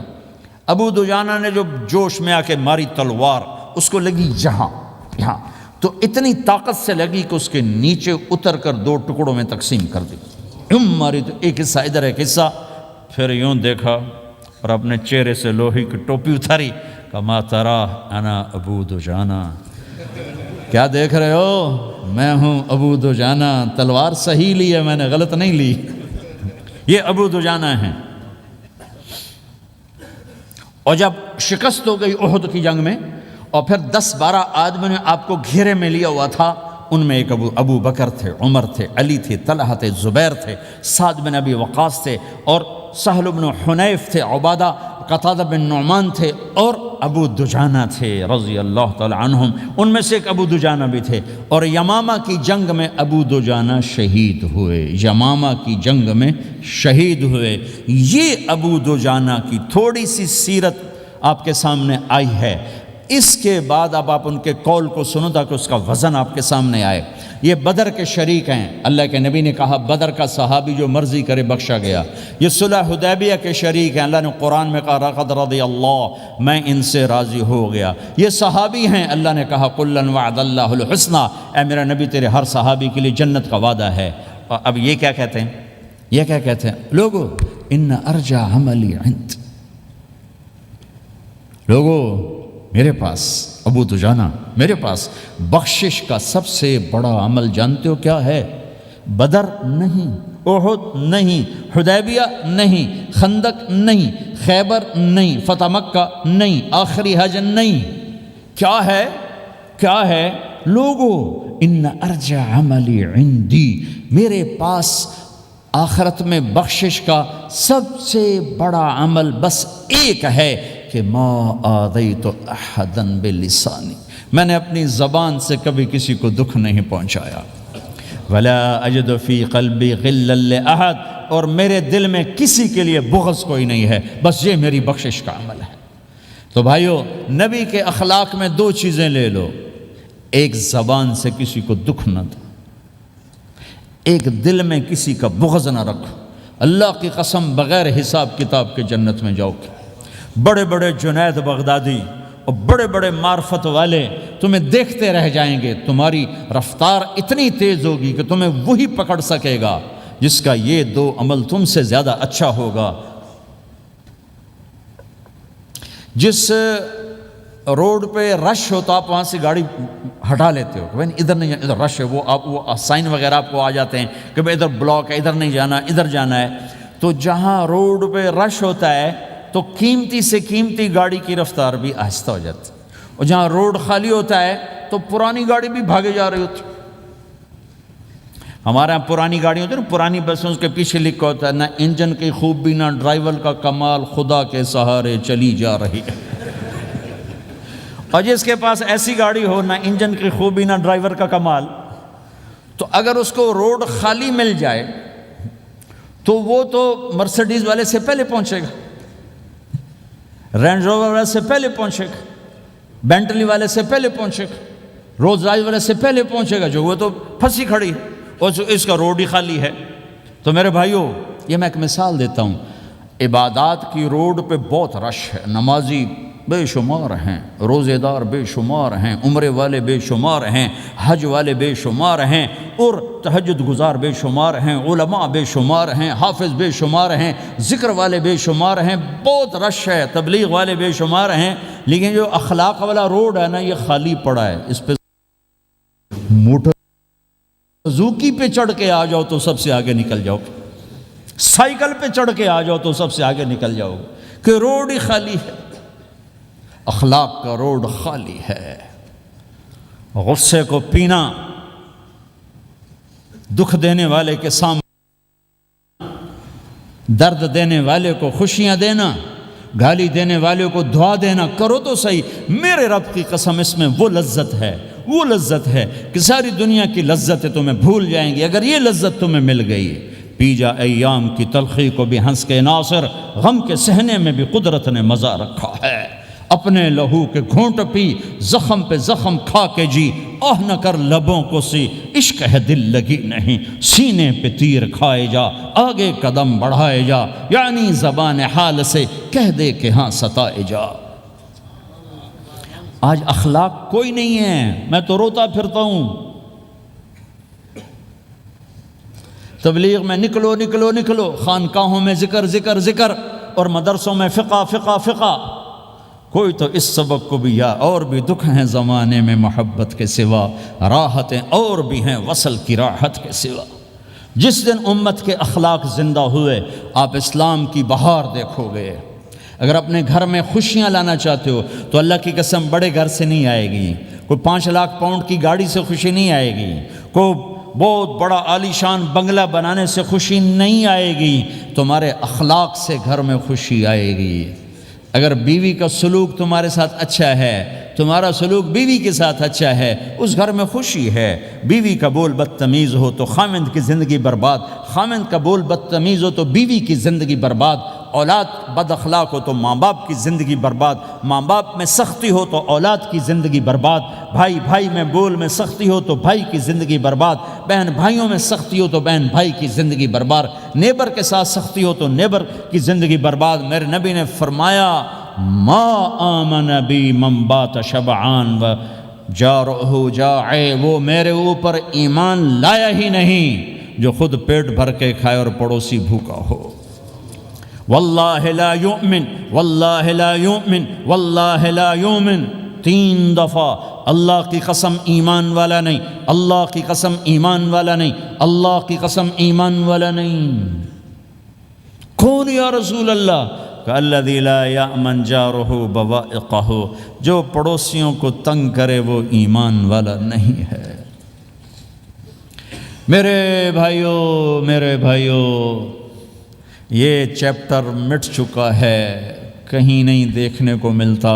ابو دجانہ نے جو جوش میں آ کے ماری تلوار، اس کو لگی یہاں، تو اتنی طاقت سے لگی کہ اس کے نیچے اتر کر 2 ٹکڑوں میں تقسیم کر دی۔ ماری تو ایک حصہ ادھر، ایک حصہ، پھر یوں دیکھا اور اپنے چہرے سے لوہی کی ٹوپی اتاری، کما ترا انا ابو دجانہ، کیا دیکھ رہے ہو؟ میں ہوں ابو دجانہ، تلوار صحیح لی ہے میں نے، غلط نہیں لی۔ یہ ابو دجانہ ہیں۔ اور جب شکست ہو گئی احد کی جنگ میں، اور پھر 10-12 آدمی نے آپ کو گھیرے میں لیا ہوا تھا، ان میں ایک ابو بکر تھے، عمر تھے، علی تھے، طلحہ تھے، زبیر تھے، سعد بن ابی وقاص تھے، اور سہل بن حنیف تھے، عبادہ قتادہ بن نعمان تھے، اور ابو دجانہ تھے رضی اللہ تعالی عنہم۔ ان میں سے ایک ابو دجانہ بھی تھے، اور یمامہ کی جنگ میں ابو دجانہ شہید ہوئے، یمامہ کی جنگ میں شہید ہوئے۔ یہ ابو دجانہ کی تھوڑی سی سیرت آپ کے سامنے آئی ہے۔ اس کے بعد اب آپ ان کے قول کو سنو تاکہ اس کا وزن آپ کے سامنے آئے۔ یہ بدر کے شریک ہیں، اللہ کے نبی نے کہا بدر کا صحابی جو مرضی کرے بخشا گیا۔ یہ صلح حدیبیہ کے شریک ہیں، اللہ نے قرآن میں کہا لقد رضی اللہ، میں ان سے راضی ہو گیا۔ یہ صحابی ہیں، اللہ نے کہا کلا وعد اللہ الحسنی، اے میرا نبی تیرے ہر صحابی کے لیے جنت کا وعدہ ہے۔ اور اب یہ کیا کہتے ہیں؟ یہ کیا کہتے ہیں لوگو؟ ان ارجع عملی عند، لوگو میرے پاس، ابو دجانہ میرے پاس بخشش کا سب سے بڑا عمل جانتے ہو کیا ہے؟ بدر نہیں، احد نہیں، حدیبیہ نہیں، خندق نہیں، خیبر نہیں، فتح مکہ نہیں، آخری حج نہیں۔ کیا ہے؟ کیا ہے لوگو؟ ان ارجع عملی عندی، میرے پاس آخرت میں بخشش کا سب سے بڑا عمل بس ایک ہے کہ ما آذیت احدا بلسانی، میں نے اپنی زبان سے کبھی کسی کو دکھ نہیں پہنچایا۔ ولا اجد فی قلبی غلا لاحد، اور میرے دل میں کسی کے لیے بغض کوئی نہیں ہے، بس یہ میری بخشش کا عمل ہے۔ تو بھائیو، نبی کے اخلاق میں دو چیزیں لے لو، ایک زبان سے کسی کو دکھ نہ دو، ایک دل میں کسی کا بغض نہ رکھو۔ اللہ کی قسم بغیر حساب کتاب کے جنت میں جاؤ گے۔ بڑے بڑے جنید بغدادی اور بڑے بڑے معرفت والے تمہیں دیکھتے رہ جائیں گے، تمہاری رفتار اتنی تیز ہوگی کہ تمہیں وہی پکڑ سکے گا جس کا یہ دو عمل تم سے زیادہ اچھا ہوگا۔ جس روڈ پہ رش ہوتا آپ وہاں سے گاڑی ہٹا لیتے ہو کہ بھائی ادھر نہیں جانا، ادھر رش ہے، وہ سائن وغیرہ آپ کو آ جاتے ہیں کہ بھائی ادھر بلاک ہے، ادھر نہیں جانا، ادھر جانا ہے۔ تو جہاں روڈ پہ رش ہوتا ہے تو قیمتی سے قیمتی گاڑی کی رفتار بھی آہستہ ہو جاتی ہے، اور جہاں روڈ خالی ہوتا ہے تو پرانی گاڑی بھی بھاگے جا رہی ہوتی ہے۔ ہمارے یہاں پرانی گاڑی ہوتی ہے نا، پرانی بسوں کے پیچھے لکھا ہوتا ہے نہ انجن کی خوبی نہ ڈرائیور کا کمال، خدا کے سہارے چلی جا رہی ہے۔ اور جس کے پاس ایسی گاڑی ہو، نہ انجن کی خوبی نہ ڈرائیور کا کمال، تو اگر اس کو روڈ خالی مل جائے تو وہ تو مرسیڈیز والے سے پہلے پہنچے گا، رینج روور والے سے پہلے پہنچے گا، بینٹلی والے سے پہلے پہنچے گا، رولز رائس والے سے پہلے پہنچے گا، جو وہ تو پھنسی کھڑی ہے اور اس کا روڈ ہی خالی ہے۔ تو میرے بھائیوں، یہ میں ایک مثال دیتا ہوں، عبادات کی روڈ پہ بہت رش ہے، نمازی بے شمار ہیں، روزے دار بے شمار ہیں، عمرے والے بے شمار ہیں، حج والے بے شمار ہیں، اور تہجد گزار بے شمار ہیں، علماء بے شمار ہیں، حافظ بے شمار ہیں، ذکر والے بے شمار ہیں، بہت رش ہے، تبلیغ والے بے شمار ہیں، لیکن جو اخلاق والا روڈ ہے نا، یہ خالی پڑا ہے۔ اس پہ موٹر سوزوکی پہ چڑھ کے آ جاؤ تو سب سے آگے نکل جاؤ، سائیکل پہ چڑھ کے آ جاؤ تو سب سے آگے نکل جاؤ، کہ روڈ ہی خالی ہے۔ اخلاق کا روڈ خالی ہے۔ غصے کو پینا، دکھ دینے والے کے سامنے، درد دینے والے کو خوشیاں دینا، گالی دینے والے کو دعا دینا، کرو تو صحیح۔ میرے رب کی قسم، اس میں وہ لذت ہے کہ ساری دنیا کی لذتیں تمہیں بھول جائیں گی اگر یہ لذت تمہیں مل گئی۔ پی جا ایام کی تلخی کو بھی ہنس کے ناصر، غم کے سہنے میں بھی قدرت نے مزہ رکھا ہے۔ اپنے لہو کے گھونٹ پی، زخم پہ زخم کھا کے جی، آہ نہ کر لبوں کو سی، عشق ہے دل لگی نہیں، سینے پہ تیر کھائے جا، آگے قدم بڑھائے جا، یعنی زبان حال سے کہہ دے کہ ہاں ستائے جا۔ آج اخلاق کوئی نہیں ہے، میں تو روتا پھرتا ہوں۔ تبلیغ میں نکلو نکلو نکلو، خانقاہوں میں ذکر ذکر ذکر، اور مدرسوں میں فقہ فقہ فقہ۔ کوئی تو اس سبق کو بھی، یا اور بھی دکھ ہیں زمانے میں محبت کے سوا، راحتیں اور بھی ہیں وصل کی راحت کے سوا۔ جس دن امت کے اخلاق زندہ ہوئے، آپ اسلام کی بہار دیکھو گے۔ اگر اپنے گھر میں خوشیاں لانا چاہتے ہو تو اللہ کی قسم بڑے گھر سے نہیں آئے گی، کوئی 5 لاکھ پاؤنڈ کی گاڑی سے خوشی نہیں آئے گی، کوئی بہت بڑا عالی شان بنگلہ بنانے سے خوشی نہیں آئے گی، تمہارے اخلاق سے گھر میں خوشی آئے گی۔ اگر بیوی کا سلوک تمہارے ساتھ اچھا ہے، تمہارا سلوک بیوی کے ساتھ اچھا ہے، اس گھر میں خوشی ہے۔ بیوی کا بول بدتمیز ہو تو خامند کی زندگی برباد، خامند کا بول بدتمیز ہو تو بیوی کی زندگی برباد، اولاد بد اخلاق ہو تو ماں باپ کی زندگی برباد، ماں باپ میں سختی ہو تو اولاد کی زندگی برباد، بھائی بھائی میں بول میں سختی ہو تو بھائی کی زندگی برباد، بہن بھائیوں میں سختی ہو تو بہن بھائی کی زندگی برباد، نیبر کے ساتھ سختی ہو تو نیبر کی زندگی برباد۔ میرے نبی نے فرمایا، ما آمن بی من بات شبعان و جارہ جائع، وہ میرے اوپر ایمان لایا ہی نہیں جو خود پیٹ بھر کے کھائے اور پڑوسی بھوکا ہو۔ واللہ لا یؤمن، واللہ لا یؤمن، واللہ لا یؤمن، 3 دفعہ اللہ کی قسم ایمان والا نہیں، اللہ کی قسم ایمان والا نہیں، اللہ کی قسم ایمان والا نہیں۔ کون یا رسول اللہ؟ کہ الذی لا یأمن جارہ بوائقہ، جو پڑوسیوں کو تنگ کرے وہ ایمان والا نہیں ہے۔ میرے بھائیوں، یہ چیپٹر مٹ چکا ہے، کہیں نہیں دیکھنے کو ملتا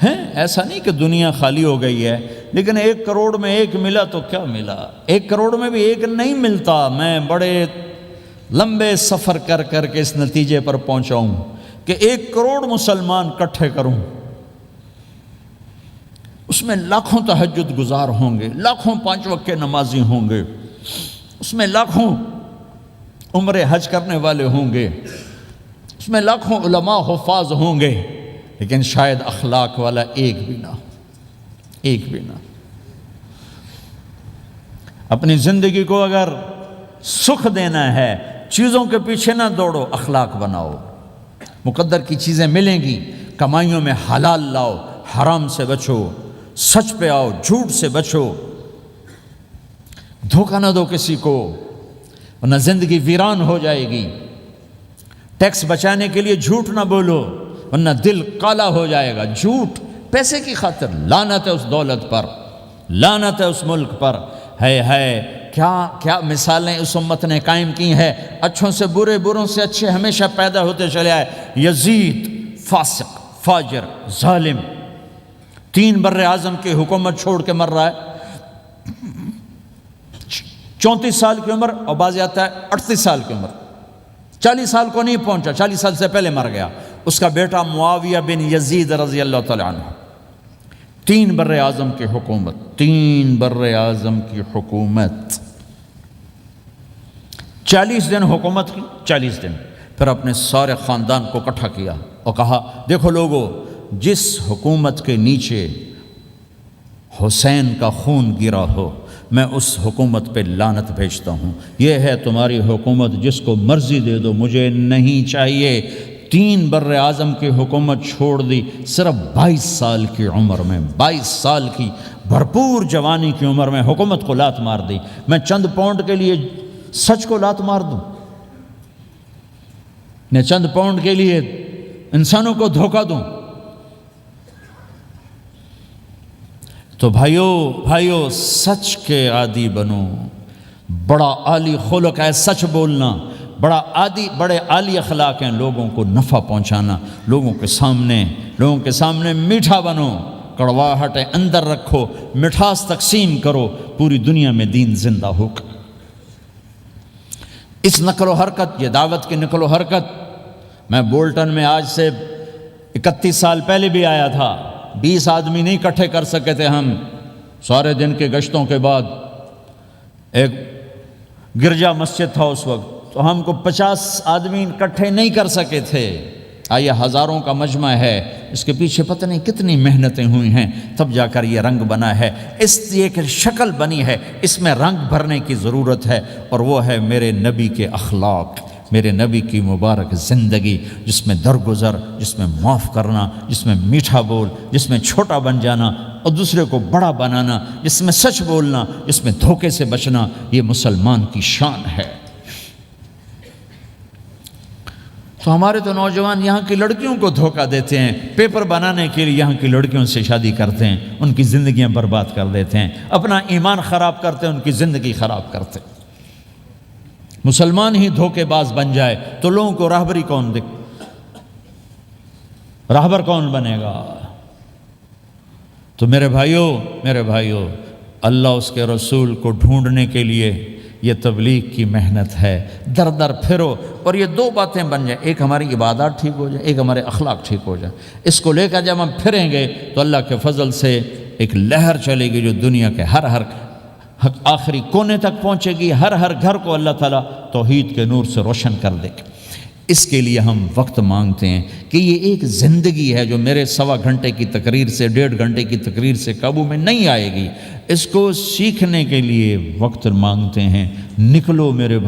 ہے۔ ایسا نہیں کہ دنیا خالی ہو گئی ہے، لیکن 1 کروڑ میں 1 ملا تو کیا ملا، 1 کروڑ میں بھی 1 نہیں ملتا۔ میں بڑے لمبے سفر کر کے اس نتیجے پر پہنچا ہوں کہ 1 کروڑ مسلمان اکٹھے کروں اس میں لاکھوں تہجد گزار ہوں گے، لاکھوں 5 وقت کے نمازی ہوں گے، اس میں لاکھوں عمرے حج کرنے والے ہوں گے، اس میں لاکھوں علماء حفاظ ہوں گے، لیکن شاید اخلاق والا ایک بھی نہ، ایک بھی نہ۔ اپنی زندگی کو اگر سکھ دینا ہے، چیزوں کے پیچھے نہ دوڑو، اخلاق بناؤ۔ مقدر کی چیزیں ملیں گی، کمائیوں میں حلال لاؤ، حرام سے بچو، سچ پہ آؤ، جھوٹ سے بچو، دھوکہ نہ دو کسی کو، ورنہ زندگی ویران ہو جائے گی۔ ٹیکس بچانے کے لیے جھوٹ نہ بولو، ورنہ دل کالا ہو جائے گا۔ جھوٹ پیسے کی خاطر، لعنت ہے اس دولت پر، لعنت ہے اس ملک پر۔ ہے کیا مثالیں اس امت نے قائم کی ہیں۔ اچھوں سے برے، بروں سے اچھے ہمیشہ پیدا ہوتے چلے آئے۔ یزید فاسق، فاجر، ظالم، 3 بر اعظم کی حکومت چھوڑ کے مر رہا ہے، 34 سال کی عمر، اور بعض آتا ہے 38 سال کی عمر، 40 سال کو نہیں پہنچا، 40 سال سے پہلے مر گیا۔ اس کا بیٹا معاویہ بن یزید رضی اللہ تعالیٰ عنہ، 3 بر اعظم کی حکومت، 3 بر اعظم کی حکومت، 40 دن حکومت کی، 40 دن، پھر اپنے سارے خاندان کو اکٹھا کیا اور کہا دیکھو لوگو، جس حکومت کے نیچے حسین کا خون گرا ہو، میں اس حکومت پہ لعنت بھیجتا ہوں۔ یہ ہے تمہاری حکومت، جس کو مرضی دے دو، مجھے نہیں چاہیے۔ 3 بر اعظم کی حکومت چھوڑ دی، صرف 22 سال کی عمر میں، 22 سال کی بھرپور جوانی کی عمر میں حکومت کو لات مار دی۔ میں چند پاؤنڈ کے لیے سچ کو لات مار دوں؟ میں چند پاؤنڈ کے لیے انسانوں کو دھوکہ دوں؟ تو بھائیو سچ کے عادی بنو۔ بڑا عالی خلق ہے سچ بولنا، بڑے عالی اخلاق ہیں لوگوں کو نفع پہنچانا، لوگوں کے سامنے میٹھا بنو، کڑواہٹ اندر رکھو، مٹھاس تقسیم کرو، پوری دنیا میں دین زندہ ہوگا۔ اس نقل و حرکت، یہ دعوت کی نقل و حرکت، میں بولٹن میں آج سے 31 سال پہلے بھی آیا تھا، 20 آدمی نہیں اکٹھے کر سکے تھے ہم، سارے دن کے گشتوں کے بعد۔ ایک گرجا مسجد تھا اس وقت، تو ہم کو 50 آدمی اکٹھے نہیں کر سکے تھے۔ آئیے ہزاروں کا مجمع ہے، اس کے پیچھے پتہ نہیں کتنی محنتیں ہوئی ہیں، تب جا کر یہ رنگ بنا ہے، اس ایک شکل بنی ہے، اس میں رنگ بھرنے کی ضرورت ہے، اور وہ ہے میرے نبی کے اخلاق، میرے نبی کی مبارک زندگی، جس میں درگزر، جس میں معاف کرنا، جس میں میٹھا بول، جس میں چھوٹا بن جانا اور دوسرے کو بڑا بنانا، جس میں سچ بولنا، جس میں دھوکے سے بچنا، یہ مسلمان کی شان ہے۔ تو ہمارے تو نوجوان یہاں کی لڑکیوں کو دھوکہ دیتے ہیں، پیپر بنانے کے لیے یہاں کی لڑکیوں سے شادی کرتے ہیں، ان کی زندگیاں برباد کر دیتے ہیں، اپنا ایمان خراب کرتے ہیں، ان کی زندگی خراب کرتے ہیں۔ مسلمان ہی دھوکے باز بن جائے تو لوگوں کو راہبری راہبر کون بنے گا؟ تو میرے بھائیو، اللہ اس کے رسول کو ڈھونڈنے کے لیے یہ تبلیغ کی محنت ہے، در در پھرو، اور یہ 2 باتیں بن جائیں، ایک ہماری عبادات ٹھیک ہو جائے، ایک ہمارے اخلاق ٹھیک ہو جائے۔ اس کو لے کر جب ہم پھریں گے تو اللہ کے فضل سے ایک لہر چلے گی جو دنیا کے ہر آخری کونے تک پہنچے گی، ہر گھر کو اللہ تعالیٰ توحید کے نور سے روشن کر دے گا۔ اس کے لیے ہم وقت مانگتے ہیں کہ یہ ایک زندگی ہے جو میرے 1.25 گھنٹے کی تقریر سے، 1.5 گھنٹے کی تقریر سے قابو میں نہیں آئے گی۔ اس کو سیکھنے کے لیے وقت مانگتے ہیں۔ نکلو میرے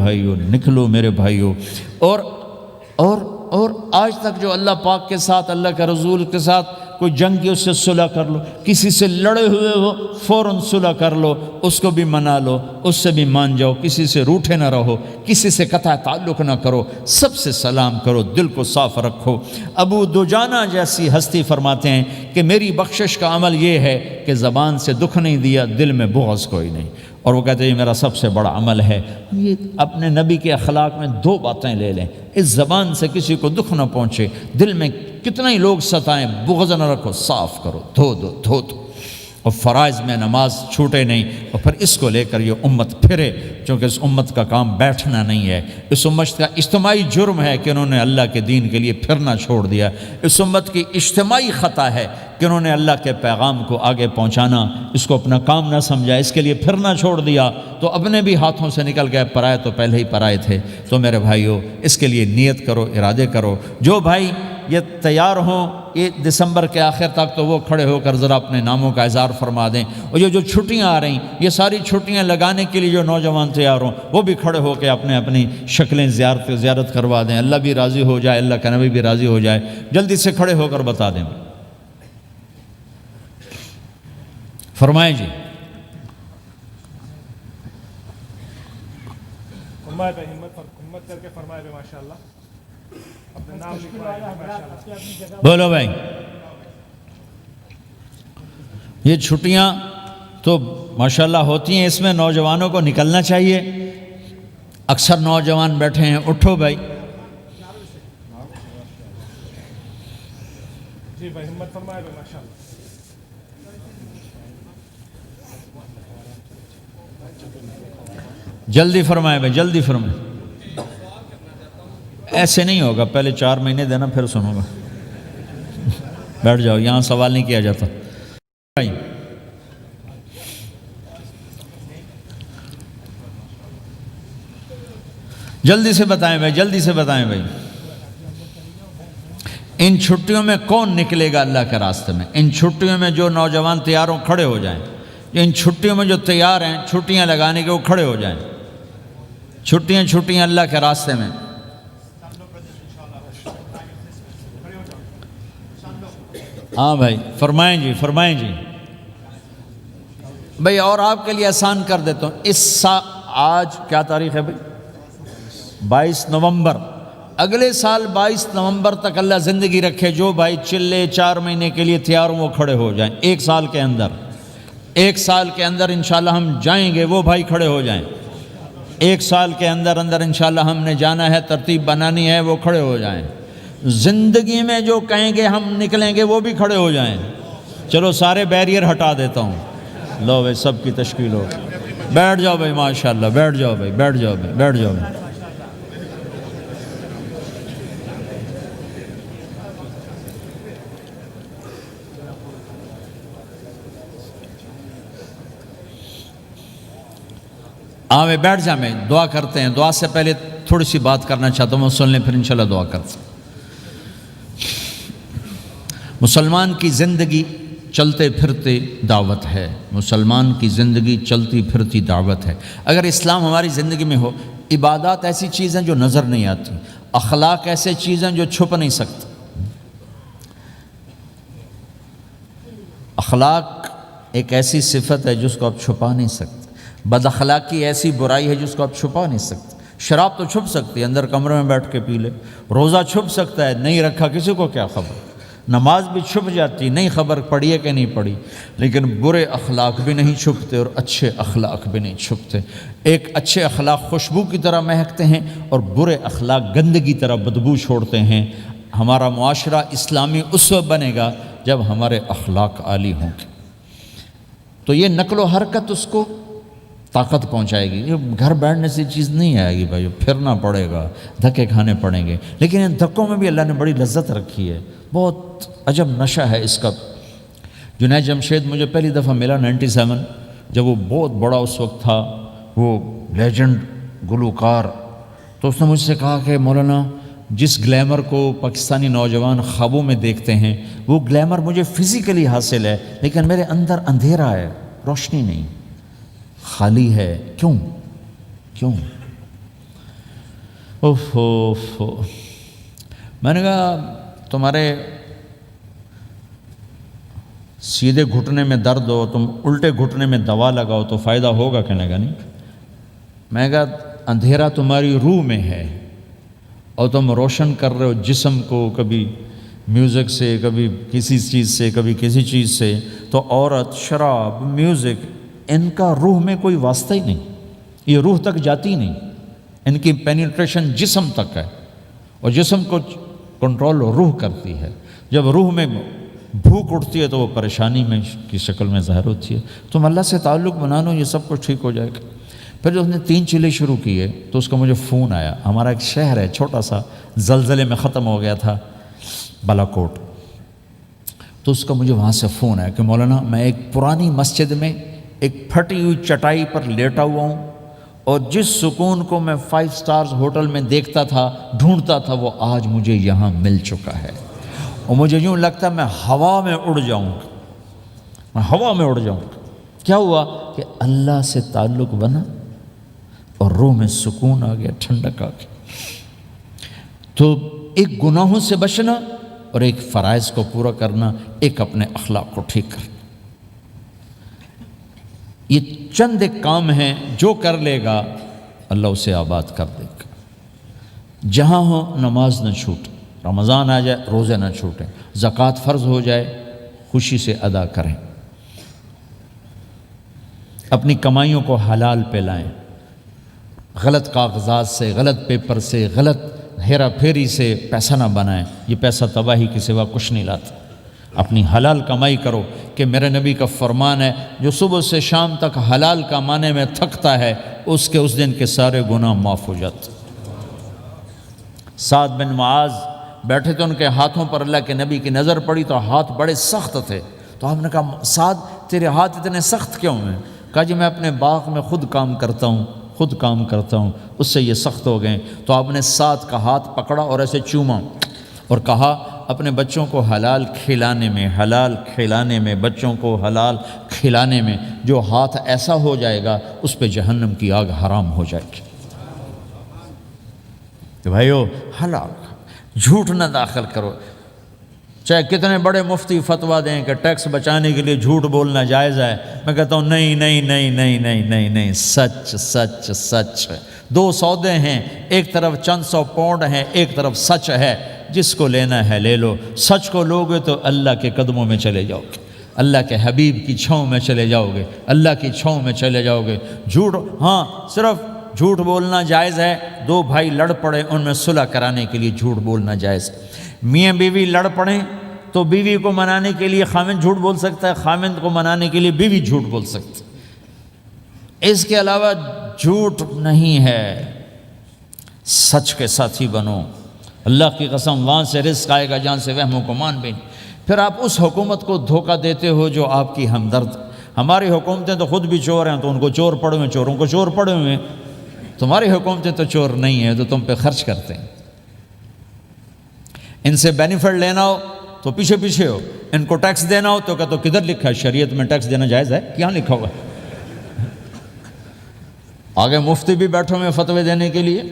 بھائیو، اور آج تک جو اللہ پاک کے ساتھ، اللہ کے رسول کے ساتھ کوئی جنگ کی، اس سے صلح کر لو، کسی سے لڑے ہوئے ہو فوراً صلح کر لو، اس کو بھی منا لو، اس سے بھی مان جاؤ، کسی سے روٹھے نہ رہو، کسی سے قطع تعلق نہ کرو، سب سے سلام کرو، دل کو صاف رکھو۔ ابو دجانہ جیسی ہستی فرماتے ہیں کہ میری بخشش کا عمل یہ ہے کہ زبان سے دکھ نہیں دیا، دل میں بغض کوئی نہیں، اور وہ کہتے ہیں یہ میرا سب سے بڑا عمل ہے۔ یہ اپنے نبی کے اخلاق میں 2 باتیں لے لیں، اس زبان سے کسی کو دکھ نہ پہنچے، دل میں کتنے ہی لوگ ستائیں، بغض نہ رکھو، صاف کرو، دھو دو۔ اور فرائض میں نماز چھوٹے نہیں، اور پھر اس کو لے کر یہ امت پھرے، چونکہ اس امت کا کام بیٹھنا نہیں ہے، اس امت کا اجتماعی جرم ہے کہ انہوں نے اللہ کے دین کے لیے پھرنا چھوڑ دیا، اس امت کی اجتماعی خطا ہے کہ انہوں نے اللہ کے پیغام کو آگے پہنچانا اس کو اپنا کام نہ سمجھا، اس کے لیے پھرنا چھوڑ دیا تو اپنے بھی ہاتھوں سے نکل گئے، پرائے تو پہلے ہی پرائے تھے۔ تو میرے بھائیو، اس کے لیے نیت کرو، ارادے کرو۔ جو بھائی یہ تیار ہوں یہ دسمبر کے آخر تک، تو وہ کھڑے ہو کر ذرا اپنے ناموں کا اظہار فرما دیں، اور یہ جو چھٹیاں آ رہی یہ ساری چھٹیاں لگانے کے لیے جو نوجوان تیار ہوں وہ بھی کھڑے ہو کے اپنی شکلیں زیارت کروا دیں، اللہ بھی راضی ہو جائے، اللہ کا نبی بھی راضی ہو جائے۔ جلدی سے کھڑے ہو کر بتا دیں، فرمائیں جی۔ فرمائے پہ ہمت کر کے فرمائے پہ ماشاءاللہ اپنے نام لکھوائے ماشاءاللہ۔ بولو بھائی، یہ چھٹیاں تو ماشاءاللہ ہوتی ہیں، اس میں نوجوانوں کو نکلنا چاہیے۔ اکثر نوجوان بیٹھے ہیں، اٹھو بھائی۔ جی بھائی ہمت فرمائے پہ ماشاءاللہ۔ جلدی فرمائے بھائی، جلدی فرمائے۔ ایسے نہیں ہوگا، پہلے 4 مہینے دینا پھر سنوں گا۔ بیٹھ جاؤ، یہاں سوال نہیں کیا جاتا بھائی۔ جلدی سے بتائیں بھائی، جلدی سے بتائیں بھائی۔ ان چھٹیوں میں کون نکلے گا اللہ کے راستے میں؟ ان چھٹیوں میں جو نوجوان تیار ہوں کھڑے ہو جائیں، ان چھٹیوں میں جو تیار ہیں چھٹیاں لگانے کے وہ کھڑے ہو جائیں۔ چھٹیاں اللہ کے راستے میں۔ ہاں بھائی فرمائیں جی، فرمائیں جی بھائی۔ اور آپ کے لیے آسان کر دیتا ہوں، آج کیا تاریخ ہے بھائی؟ 22 نومبر۔ اگلے سال 22 نومبر تک اللہ زندگی رکھے، جو بھائی چلے 4 مہینے کے لیے تیار ہوں وہ کھڑے ہو جائیں۔ 1 سال کے اندر، 1 سال کے اندر انشاءاللہ ہم جائیں گے، وہ بھائی کھڑے ہو جائیں۔ 1 سال کے اندر انشاءاللہ ہم نے جانا ہے، ترتیب بنانی ہے، وہ کھڑے ہو جائیں۔ زندگی میں جو کہیں گے ہم نکلیں گے وہ بھی کھڑے ہو جائیں۔ چلو سارے بیریئر ہٹا دیتا ہوں، لو بھائی سب کی تشکیل ہو، بیٹھ جاؤ بھائی ماشاءاللہ، بیٹھ جاؤ بھائی، بیٹھ جاؤ بھائی، بیٹھ جاؤ بھائی۔ ہاں بھائی بیٹھ جا، میں دعا کرتے ہیں۔ دعا سے پہلے تھوڑی سی بات کرنا چاہتا ہوں، سن لیں پھر انشاءاللہ دعا کرتے ہیں۔ مسلمان کی زندگی چلتے پھرتے دعوت ہے، مسلمان کی زندگی چلتی پھرتی دعوت ہے۔ اگر اسلام ہماری زندگی میں ہو، عبادات ایسی چیزیں جو نظر نہیں آتی، اخلاق ایسے چیزیں جو چھپ نہیں سکتی۔ اخلاق ایک ایسی صفت ہے جس کو آپ چھپا نہیں سکتے، بد اخلاقی ایسی برائی ہے جس کو آپ چھپا نہیں سکتے۔ شراب تو چھپ سکتی ہے، اندر کمرے میں بیٹھ کے پی لے، روزہ چھپ سکتا ہے، نہیں رکھا کسی کو کیا خبر، نماز بھی چھپ جاتی، نہیں خبر پڑھی ہے کہ نہیں پڑھی، لیکن برے اخلاق بھی نہیں چھپتے اور اچھے اخلاق بھی نہیں چھپتے۔ ایک اچھے اخلاق خوشبو کی طرح مہکتے ہیں اور برے اخلاق گندگی طرح بدبو چھوڑتے ہیں۔ ہمارا معاشرہ اسلامی اس وقت بنے گا جب ہمارے اخلاق عالی ہوں گے، تو یہ نقل و حرکت اس کو طاقت پہنچائے گی۔ یہ گھر بیٹھنے سے چیز نہیں آئے گی بھائی، پھرنا پڑے گا، دھکے کھانے پڑیں گے، لیکن ان دھکوں میں بھی اللہ نے بڑی لذت رکھی ہے، بہت عجب نشہ ہے اس کا۔ جنید جمشید مجھے پہلی دفعہ ملا 97، جب وہ بہت بڑا اس وقت تھا، وہ لیجنڈ گلوکار، تو اس نے مجھ سے کہا کہ مولانا جس گلیمر کو پاکستانی نوجوان خوابوں میں دیکھتے ہیں وہ گلیمر مجھے فزیکلی حاصل ہے، لیکن میرے اندر اندھیرا ہے، روشنی نہیں، خالی ہے۔ کیوں؟ میں نے کہا تمہارے سیدھے گھٹنے میں درد ہو، تم الٹے گھٹنے میں دوا لگاؤ تو فائدہ ہوگا، کہنے گا نہیں۔ میں نے کہا اندھیرا تمہاری روح میں ہے اور تم روشن کر رہے ہو جسم کو، کبھی میوزک سے، کبھی کسی چیز سے، کبھی کسی چیز سے، تو عورت، شراب، میوزک، ان کا روح میں کوئی واسطہ ہی نہیں، یہ روح تک جاتی نہیں، ان کی پینیٹریشن جسم تک ہے اور جسم کو کنٹرول روح کرتی ہے۔ جب روح میں بھوک اٹھتی ہے تو وہ پریشانی میں کی شکل میں ظاہر ہوتی ہے. تم اللہ سے تعلق بنا لو، یہ سب کچھ ٹھیک ہو جائے گا. پھر جب اس نے 3 چیلے شروع کیے تو اس کا مجھے فون آیا. ہمارا ایک شہر ہے چھوٹا سا، زلزلے میں ختم ہو گیا تھا، بالا کوٹ. تو اس کا مجھے وہاں سے فون آیا کہ مولانا میں ایک پرانی مسجد میں ایک پھٹی ہوئی چٹائی پر لیٹا ہوا ہوں، اور جس سکون کو میں 5 سٹارز ہوٹل میں دیکھتا تھا، ڈھونڈتا تھا، وہ آج مجھے یہاں مل چکا ہے. اور مجھے یوں لگتا ہے میں ہوا میں اڑ جاؤں گا، میں ہوا میں اڑ جاؤں گا. کیا ہوا کہ اللہ سے تعلق بنا اور روح میں سکون آ گیا، ٹھنڈک آ گئی. تو ایک گناہوں سے بچنا اور ایک فرائض کو پورا کرنا، ایک اپنے اخلاق کو ٹھیک کرنا، یہ چند ایک کام ہیں جو کر لے گا اللہ اسے آباد کر دے گا. جہاں ہو نماز نہ چھوٹے، رمضان آ جائے روزے نہ چھوٹیں، زکوٰۃ فرض ہو جائے خوشی سے ادا کریں، اپنی کمائیوں کو حلال پہ لائیں، غلط کاغذات سے، غلط پیپر سے، غلط ہیرا پھیری سے پیسہ نہ بنائیں. یہ پیسہ تباہی کے سوا کچھ نہیں لاتا. اپنی حلال کمائی کرو، کہ میرے نبی کا فرمان ہے جو صبح سے شام تک حلال کمانے میں تھکتا ہے اس کے اس دن کے سارے گناہ معاف ہو جاتے. سعد بن معاذ بیٹھے تھے، ان کے ہاتھوں پر اللہ کے نبی کی نظر پڑی تو ہاتھ بڑے سخت تھے. تو آپ نے کہا سعد تیرے ہاتھ اتنے سخت کیوں ہیں؟ کہا جی میں اپنے باغ میں خود کام کرتا ہوں، اس سے یہ سخت ہو گئے. تو آپ نے سعد کا ہاتھ پکڑا اور ایسے چوما اور کہا اپنے بچوں کو حلال کھلانے میں بچوں کو حلال کھلانے میں جو ہاتھ ایسا ہو جائے گا اس پہ جہنم کی آگ حرام ہو جائے گی. کہ بھائیو حلال، جھوٹ نہ داخل کرو. چاہے کتنے بڑے مفتی فتویٰ دیں کہ ٹیکس بچانے کے لیے جھوٹ بولنا جائز ہے، میں کہتا ہوں نہیں، سچ. 2 سودے ہیں، ایک طرف چند 100 پاؤنڈ ہیں، ایک طرف سچ ہے. جس کو لینا ہے لے لو. سچ کو لوگے تو اللہ کے قدموں میں چلے جاؤ گے، اللہ کے حبیب کی چھاؤں میں چلے جاؤ گے، اللہ کی چھاؤں میں چلے جاؤ گے. جھوٹ، ہاں صرف جھوٹ بولنا جائز ہے. 2 بھائی لڑ پڑے، ان میں صلح کرانے کے لیے جھوٹ بولنا جائز. میاں بیوی لڑ پڑیں تو بیوی کو منانے کے لیے خامند جھوٹ بول سکتا ہے، خامند کو منانے کے لیے بیوی جھوٹ بول سکتی. اس کے علاوہ جھوٹ نہیں ہے. سچ کے ساتھی بنو. اللہ کی قسم وہاں سے رزق آئے گا جہاں سے وہم و گمان بھی نہیں. پھر آپ اس حکومت کو دھوکہ دیتے ہو جو آپ کی ہمدرد. ہماری حکومتیں تو خود بھی چور ہیں تو ان کو چور پڑے ہوئے، چوروں کو چور پڑے ہوئے. تمہاری حکومتیں تو چور نہیں ہیں تو تم پہ خرچ کرتے ہیں. ان سے بینیفٹ لینا ہو تو پیچھے ہو، ان کو ٹیکس دینا ہو تو کہتے ہو کدھر لکھا ہے شریعت میں ٹیکس دینا جائز ہے؟ کیا لکھا ہوا؟ آگے مفتی بھی بیٹھے ہوئے فتوے دینے کے لیے.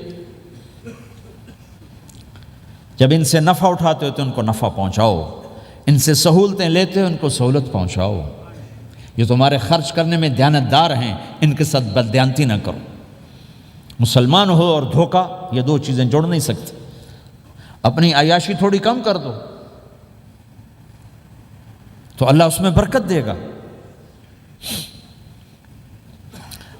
جب ان سے نفع اٹھاتے ہو تو ان کو نفع پہنچاؤ، ان سے سہولتیں لیتے ہو ان کو سہولت پہنچاؤ. یہ تمہارے خرچ کرنے میں دیانتدار ہیں، ان کے ساتھ بددیانتی نہ کرو. مسلمان ہو اور دھوکہ، یہ 2 چیزیں جوڑ نہیں سکتے. اپنی عیاشی تھوڑی کم کر دو تو اللہ اس میں برکت دے گا.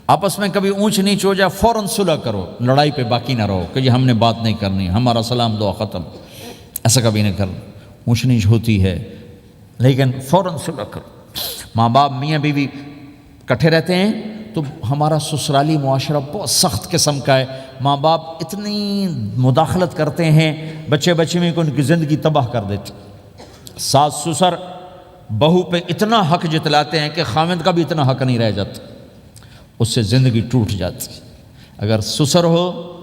آپس میں کبھی اونچ نیچ ہو جائے فوراً صلح کرو، لڑائی پہ باقی نہ رہو کہ یہ ہم نے بات نہیں کرنی، ہمارا سلام دعا ختم. ایسا کبھی نہ کرو. اونچ نیچ ہوتی ہے لیکن فوراً صلح کرو. ماں باپ میاں بیوی کٹھے رہتے ہیں تو ہمارا سسرالی معاشرہ بہت سخت قسم کا ہے. ماں باپ اتنی مداخلت کرتے ہیں بچے میں کہ ان کی زندگی تباہ کر دیتے. ساس سسر بہو پہ اتنا حق جتلاتے ہیں کہ خامد کا بھی اتنا حق نہیں رہ جاتا، اس سے زندگی ٹوٹ جاتی. اگر سسر ہو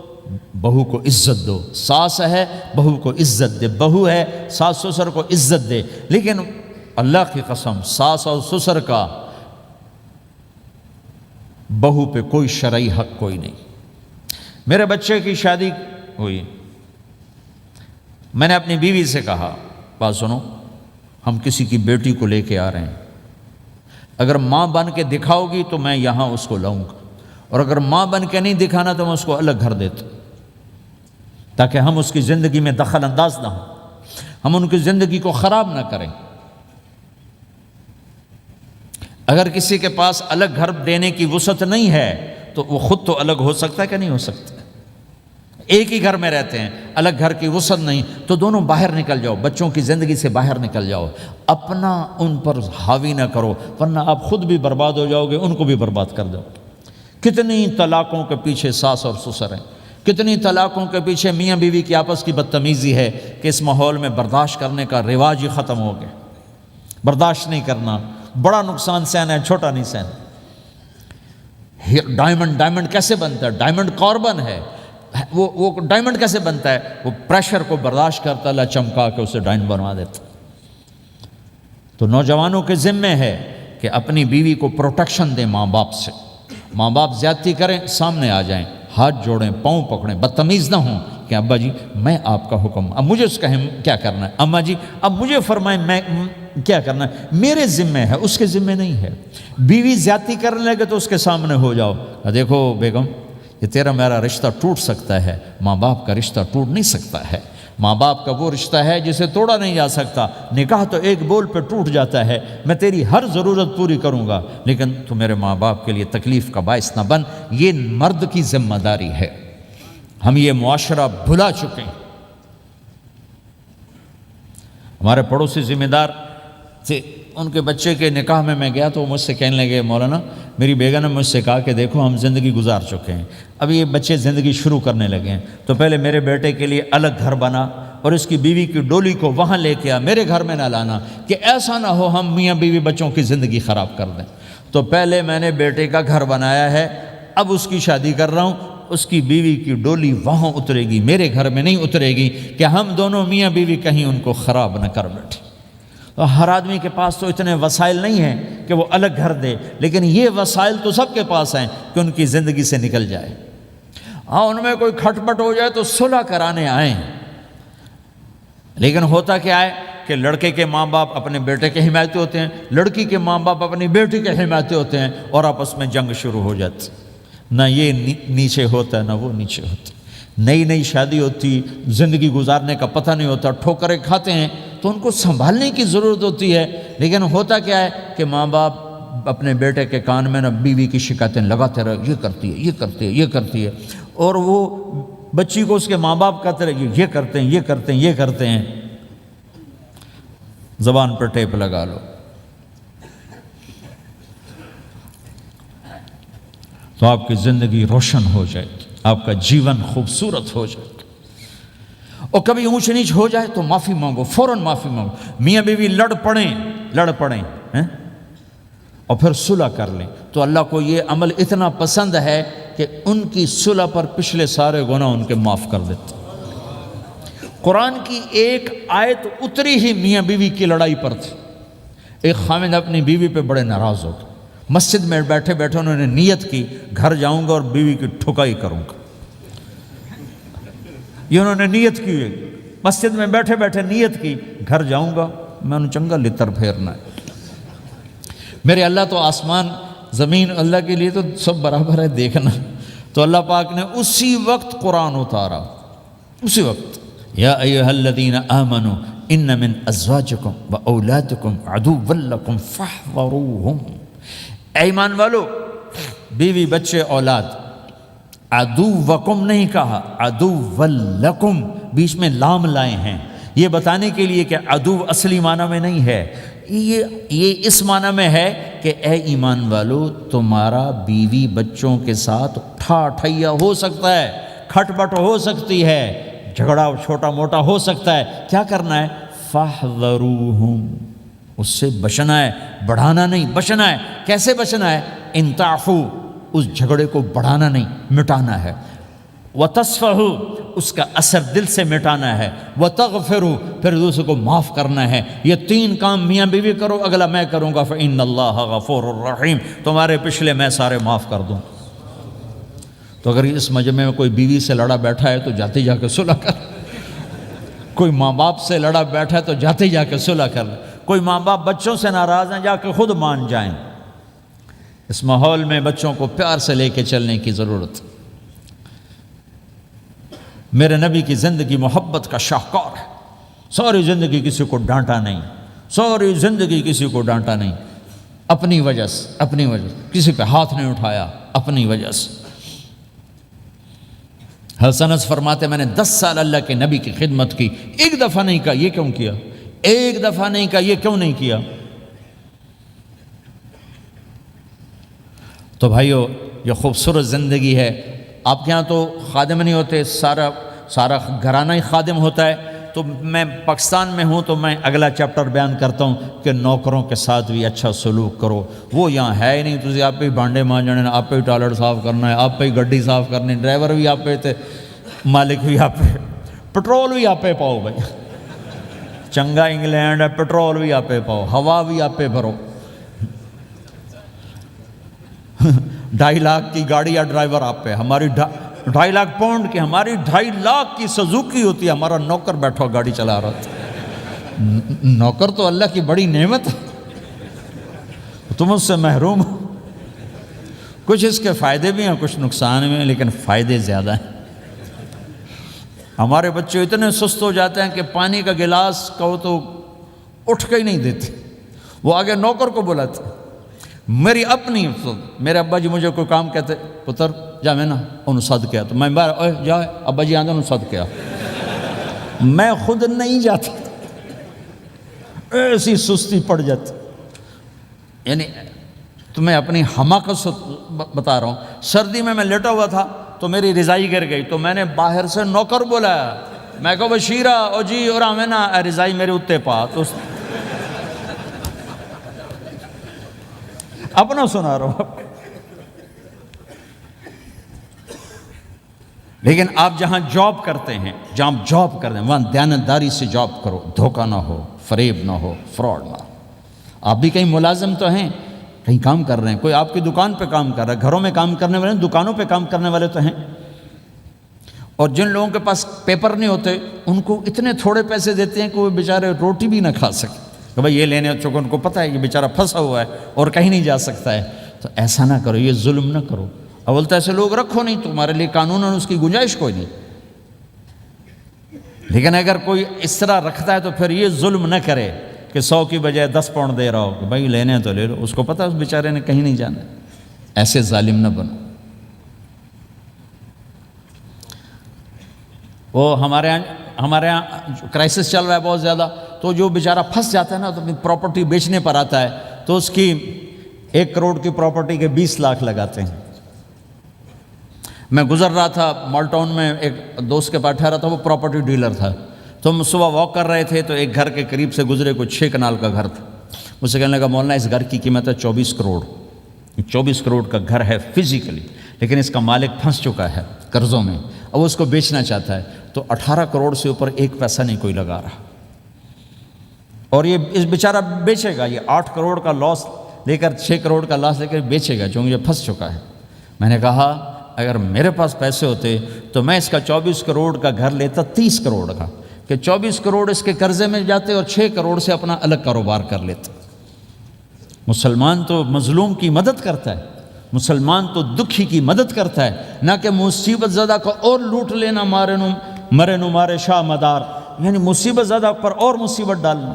بہو کو عزت دو، ساس ہے بہو کو عزت دے، بہو ہے ساس سسر کو عزت دے. لیکن اللہ کی قسم ساس اور سسر کا بہو پہ کوئی شرعی حق کوئی نہیں. میرے بچے کی شادی ہوئی، میں نے اپنی بیوی سے کہا بات سنو، ہم کسی کی بیٹی کو لے کے آ رہے ہیں، اگر ماں بن کے دکھاؤ گی تو میں یہاں اس کو لاؤں گا، اور اگر ماں بن کے نہیں دکھانا تو میں اس کو الگ گھر دیتا ہوں تاکہ ہم اس کی زندگی میں دخل انداز نہ ہوں، ہم ان کی زندگی کو خراب نہ کریں. اگر کسی کے پاس الگ گھر دینے کی وسعت نہیں ہے تو وہ خود تو الگ ہو سکتا ہے کہ نہیں ہو سکتا؟ ایک ہی گھر میں رہتے ہیں، الگ گھر کی وسعت نہیں تو دونوں باہر نکل جاؤ، بچوں کی زندگی سے باہر نکل جاؤ. اپنا ان پر حاوی نہ کرو ورنہ آپ خود بھی برباد ہو جاؤ گے، ان کو بھی برباد کر دو۔ کتنی طلاقوں کے پیچھے ساس اور سسر ہیں، کتنی طلاقوں کے پیچھے میاں بیوی کی آپس کی بدتمیزی ہے کہ اس ماحول میں برداشت کرنے کا رواج ہی ختم ہو گیا۔ برداشت نہیں کرنا، بڑا نقصان سہنا ہے، چھوٹا نہیں سہنا۔ ڈائمنڈ کیسے بنتا ہے؟ ڈائمنڈ کاربن ہے، وہ ڈائمنڈ کیسے بنتا ہے؟ وہ پریشر کو برداشت کرتا، اللہ چمکا کے اسے ڈائمنڈ بنوا دیتا۔ تو نوجوانوں کے ذمے ہے کہ اپنی بیوی کو پروٹیکشن دیں ماں باپ سے۔ ماں باپ زیادتی کریں، سامنے آ جائیں، ہاتھ جوڑیں، پاؤں پکڑیں، بدتمیز نہ ہوں کہ ابا جی میں آپ کا حکم، اب مجھے اس کا کیا کرنا ہے، اماں جی اب مجھے فرمائیں میں کیا کرنا ہے، میرے ذمے ہے، اس کے ذمے نہیں ہے۔ بیوی زیادتی کرنے لگے تو اس کے سامنے ہو جاؤ، دیکھو بیگم یہ تیرا میرا رشتہ ٹوٹ سکتا ہے، ماں باپ کا رشتہ ٹوٹ نہیں سکتا ہے۔ ماں باپ کا وہ رشتہ ہے جسے توڑا نہیں جا سکتا، نکاح تو ایک بول پہ ٹوٹ جاتا ہے۔ میں تیری ہر ضرورت پوری کروں گا لیکن تو میرے ماں باپ کے لیے تکلیف کا باعث نہ بن۔ یہ مرد کی ذمہ داری ہے، ہم یہ معاشرہ بھلا چکے ہیں۔ ہمارے پڑوسی ذمہ دار تھے، ان کے بچے کے نکاح میں گیا تو وہ مجھ سے کہنے لگے مولانا میری بیگم نے مجھ سے کہا کہ دیکھو ہم زندگی گزار چکے ہیں، اب یہ بچے زندگی شروع کرنے لگے ہیں، تو پہلے میرے بیٹے کے لیے الگ گھر بنا اور اس کی بیوی کی ڈولی کو وہاں لے کے آ، میرے گھر میں نہ لانا کہ ایسا نہ ہو ہم میاں بیوی بچوں کی زندگی خراب کر دیں۔ تو پہلے میں نے بیٹے کا گھر بنایا ہے، اب اس کی شادی کر رہا ہوں، اس کی بیوی کی ڈولی وہاں اترے گی، میرے گھر میں نہیں اترے گی کہ ہم دونوں میاں بیوی کہیں ان کو خراب نہ کر بیٹھے۔ تو ہر آدمی کے پاس تو اتنے وسائل نہیں ہیں کہ وہ الگ گھر دے، لیکن یہ وسائل تو سب کے پاس ہیں کہ ان کی زندگی سے نکل جائے۔ ہاں ان میں کوئی کھٹ پٹ ہو جائے تو صلح کرانے آئیں، لیکن ہوتا کیا ہے کہ لڑکے کے ماں باپ اپنے بیٹے کے حمایتی ہوتے ہیں، لڑکی کے ماں باپ اپنی بیٹی کے حمایتی ہوتے ہیں اور آپس میں جنگ شروع ہو جاتی۔ نہ یہ نیچے ہوتا ہے نہ وہ نیچے ہوتا ہے۔ نئی شادی ہوتی، زندگی گزارنے کا پتہ نہیں ہوتا، ٹھوکریں کھاتے ہیں تو ان کو سنبھالنے کی ضرورت ہوتی ہے، لیکن ہوتا کیا ہے کہ ماں باپ اپنے بیٹے کے کان میں نہ بیوی کی شکایتیں لگاتے رہے، یہ کرتی ہے، یہ کرتی ہے، یہ کرتی ہے، اور وہ بچی کو اس کے ماں باپ کہتے رہے یہ کرتے ہیں، یہ کرتے ہیں، یہ کرتے ہیں۔ زبان پر ٹیپ لگا لو تو آپ کی زندگی روشن ہو جائے گی، آپ کا جیون خوبصورت ہو جائے گا۔ اور کبھی اونچ نیچ ہو جائے تو معافی مانگو، فوراً معافی مانگو۔ میاں بیوی لڑ پڑیں اور پھر صلح کر لیں تو اللہ کو یہ عمل اتنا پسند ہے کہ ان کی صلح پر پچھلے سارے گناہ ان کے معاف کر دیتے۔ قرآن کی ایک آیت اتری ہی میاں بیوی کی لڑائی پر تھی۔ ایک خامد اپنی بیوی پہ بڑے ناراض ہو گئے، مسجد میں بیٹھے بیٹھے انہوں نے نیت کی گھر جاؤں گا اور بیوی کی ٹھکائی کروں گا۔ یہ انہوں نے نیت کی ہے، مسجد میں بیٹھے بیٹھے نیت کی گھر جاؤں گا میں انہوں چنگا لتر پھیرنا ہے۔ میرے اللہ تو آسمان زمین اللہ کے لیے تو سب برابر ہے دیکھنا۔ تو اللہ پاک نے اسی وقت قرآن اتارا، اسی وقت یا ایھا الذین آمنوا ان من ازواجکم و اولادکم عدوا لکم فاحذروہم۔ اے ایمان والو، بیوی بچے اولاد، عدوکم نہیں کہا، عدو لکم، بیچ میں لام لائے ہیں یہ بتانے کے لیے کہ عدو اصلی معنی میں نہیں ہے، یہ اس معنی میں ہے کہ اے ایمان والو تمہارا بیوی بچوں کے ساتھ ٹھیا ہو سکتا ہے، کھٹ پٹ ہو سکتی ہے، جھگڑا چھوٹا موٹا ہو سکتا ہے، کیا کرنا ہے؟ فاحذروہم، اس سے بچنا ہے، بڑھانا نہیں، بچنا ہے۔ کیسے بچنا ہے؟ ان تعفو، اس جھگڑے کو بڑھانا نہیں، مٹانا ہے۔ وتصفحوا، اس کا اثر دل سے مٹانا ہے۔ وتغفروا، پھر دوسرے کو معاف کرنا ہے۔ یہ تین کام میاں بیوی کرو، اگلا میں کروں گا، فإن اللہ غفور الرحیم، تمہارے پچھلے میں سارے معاف کر دوں۔ تو اگر اس مجمع میں کوئی بیوی سے لڑا بیٹھا ہے تو جاتے جا کے صلح کر، کوئی ماں باپ سے لڑا بیٹھا ہے تو جاتے جا کے صلح کر، کوئی ماں باپ بچوں سے ناراض ہیں جا کے خود مان جائیں۔ اس ماحول میں بچوں کو پیار سے لے کے چلنے کی ضرورت۔ میرے نبی کی زندگی محبت کا شاہکار ہے، ساری زندگی کسی کو ڈانٹا نہیں، ساری زندگی کسی کو ڈانٹا نہیں، اپنی وجہ سے، کسی پہ ہاتھ نہیں اٹھایا، اپنی وجہ سے۔ حسن فرماتے میں نے 10 سال اللہ کے نبی کی خدمت کی، ایک دفعہ نہیں کہا یہ کیوں کیا، ایک دفعہ نہیں کہا یہ کیوں نہیں کیا؟ تو بھائیو یہ خوبصورت زندگی ہے۔ آپ کے ہاں تو خادم نہیں ہوتے، سارا گھرانہ ہی خادم ہوتا ہے۔ تو میں پاکستان میں ہوں تو میں اگلا چیپٹر بیان کرتا ہوں کہ نوکروں کے ساتھ بھی اچھا سلوک کرو۔ وہ یہاں ہے ہی نہیں، تجھے آپ پہ ہی بانڈے مانجنے، آپ پہ ہی ٹوائلٹ صاف کرنا ہے، آپ پہ ہی گڈی صاف کرنی، ڈرائیور بھی آپ پہ تھے، مالک بھی آپ پہ، پٹرول بھی آپ پہ پاؤ بھائی، چنگا انگلینڈ ہے، پٹرول بھی آپ پہ پاؤ، ہوا بھی آپ پہ بھرو۔ 2.5 لاکھ کی گاڑی یا ڈرائیور آپ پہ، ہماری 2.5 لاکھ پاؤنڈ کی، ہماری 2.5 لاکھ کی سزوکی ہوتی ہے، ہمارا نوکر بیٹھا گاڑی چلا رہا تھا۔ نوکر تو اللہ کی بڑی نعمت ہے، تم اس سے محروم ہو۔ کچھ اس کے فائدے بھی ہیں، کچھ نقصان بھی ہیں، لیکن فائدے زیادہ ہیں۔ ہمارے بچے اتنے سست ہو جاتے ہیں کہ پانی کا گلاس کہو تو اٹھ کے ہی نہیں دیتے، وہ آگے نوکر کو بلاتے۔ میری اپنی میرے ابا جی مجھے کوئی کام کہتے، پتر جا میں نا انہوں صد کیا، تو میں جا ابا جی آندھے انہوں صد کیا، میں خود نہیں جاتا، ایسی سستی پڑ جاتی۔ یعنی تمہیں اپنی حماقت بتا رہا ہوں۔ سردی میں لیٹا ہوا تھا تو میری رضائی گر گئی، تو میں نے باہر سے نوکر بلایا، میں کہو بشیرہ او جی اور ہمیں نا رضائی میرے اتے پا، تو اپنا سنا رہا ہوں۔ لیکن آپ جہاں جاب کرتے ہیں، وہاں دیانتداری سے جاب کرو، دھوکہ نہ ہو، فریب نہ ہو، فراڈ نہ ہو۔ آپ بھی کہیں ملازم تو ہیں، کہیں کام کر رہے ہیں، کوئی آپ کی دکان پہ کام کر رہا ہے، گھروں میں کام کرنے والے، دکانوں پہ کام کرنے والے تو ہیں۔ اور جن لوگوں کے پاس پیپر نہیں ہوتے ان کو اتنے تھوڑے پیسے دیتے ہیں کہ وہ بیچارے روٹی بھی نہ کھا سکے، کہ بھائی یہ لینے چونکہ ان کو پتہ ہے یہ بیچارہ پھنسا ہوا ہے اور کہیں نہیں جا سکتا ہے۔ تو ایسا نہ کرو، یہ ظلم نہ کرو۔ اول تو ایسے لوگ رکھو نہیں، تمہارے لیے قانون اس کی گنجائش کوئی نہیں۔ لیکن اگر کوئی اس طرح رکھتا ہے تو پھر یہ ظلم نہ کرے کہ 100 کی بجائے 10 پاؤنڈ دے رہا ہو کہ بھائی لینے تو لے لو، اس کو پتہ ہے اس بیچارے نے کہیں نہیں جانا۔ ایسے ظالم نہ بنو۔ وہ ہمارے ہاں کرائسس چل رہا ہے بہت زیادہ، تو جو بیچارہ پھنس جاتا ہے نا تو اپنی پراپرٹی بیچنے پر آتا ہے، تو اس کی 1 کروڑ کی پراپرٹی کے 20 لاکھ لگاتے ہیں۔ میں گزر رہا تھا مال ٹاؤن میں، ایک دوست کے پاس ٹھہرا تھا، وہ پراپرٹی ڈیلر تھا۔ تو ہم صبح واک کر رہے تھے تو ایک گھر کے قریب سے گزرے، کوئی 6 کنال کا گھر تھا۔ مجھ سے کہنے لگا مولانا اس گھر کی قیمت ہے 24 کروڑ۔ 24 کروڑ کا گھر ہے فزیکلی، لیکن اس کا مالک پھنس چکا ہے قرضوں میں، اب اس کو بیچنا چاہتا ہے، تو 18 کروڑ سے اوپر 1 پیسہ نہیں کوئی لگا رہا، اور یہ اس بیچارہ بیچے گا، یہ 8 کروڑ کا لاس لے کر 6 کروڑ کا لاس لے کر بیچے گا چونکہ یہ پھنس چکا ہے۔ میں نے کہا اگر میرے پاس پیسے ہوتے تو میں اس کا 24 کروڑ کا گھر لیتا 30 کروڑ کا، کہ 24 کروڑ اس کے قرضے میں جاتے اور 6 کروڑ سے اپنا الگ کاروبار کر لیتے۔ مسلمان تو مظلوم کی مدد کرتا ہے، مسلمان تو دکھی کی مدد کرتا ہے، نہ کہ مصیبت زدہ کو اور لوٹ لینا، مرے نو مارے شاہ مدار، یعنی مصیبت زدہ پر اور مصیبت ڈالنا۔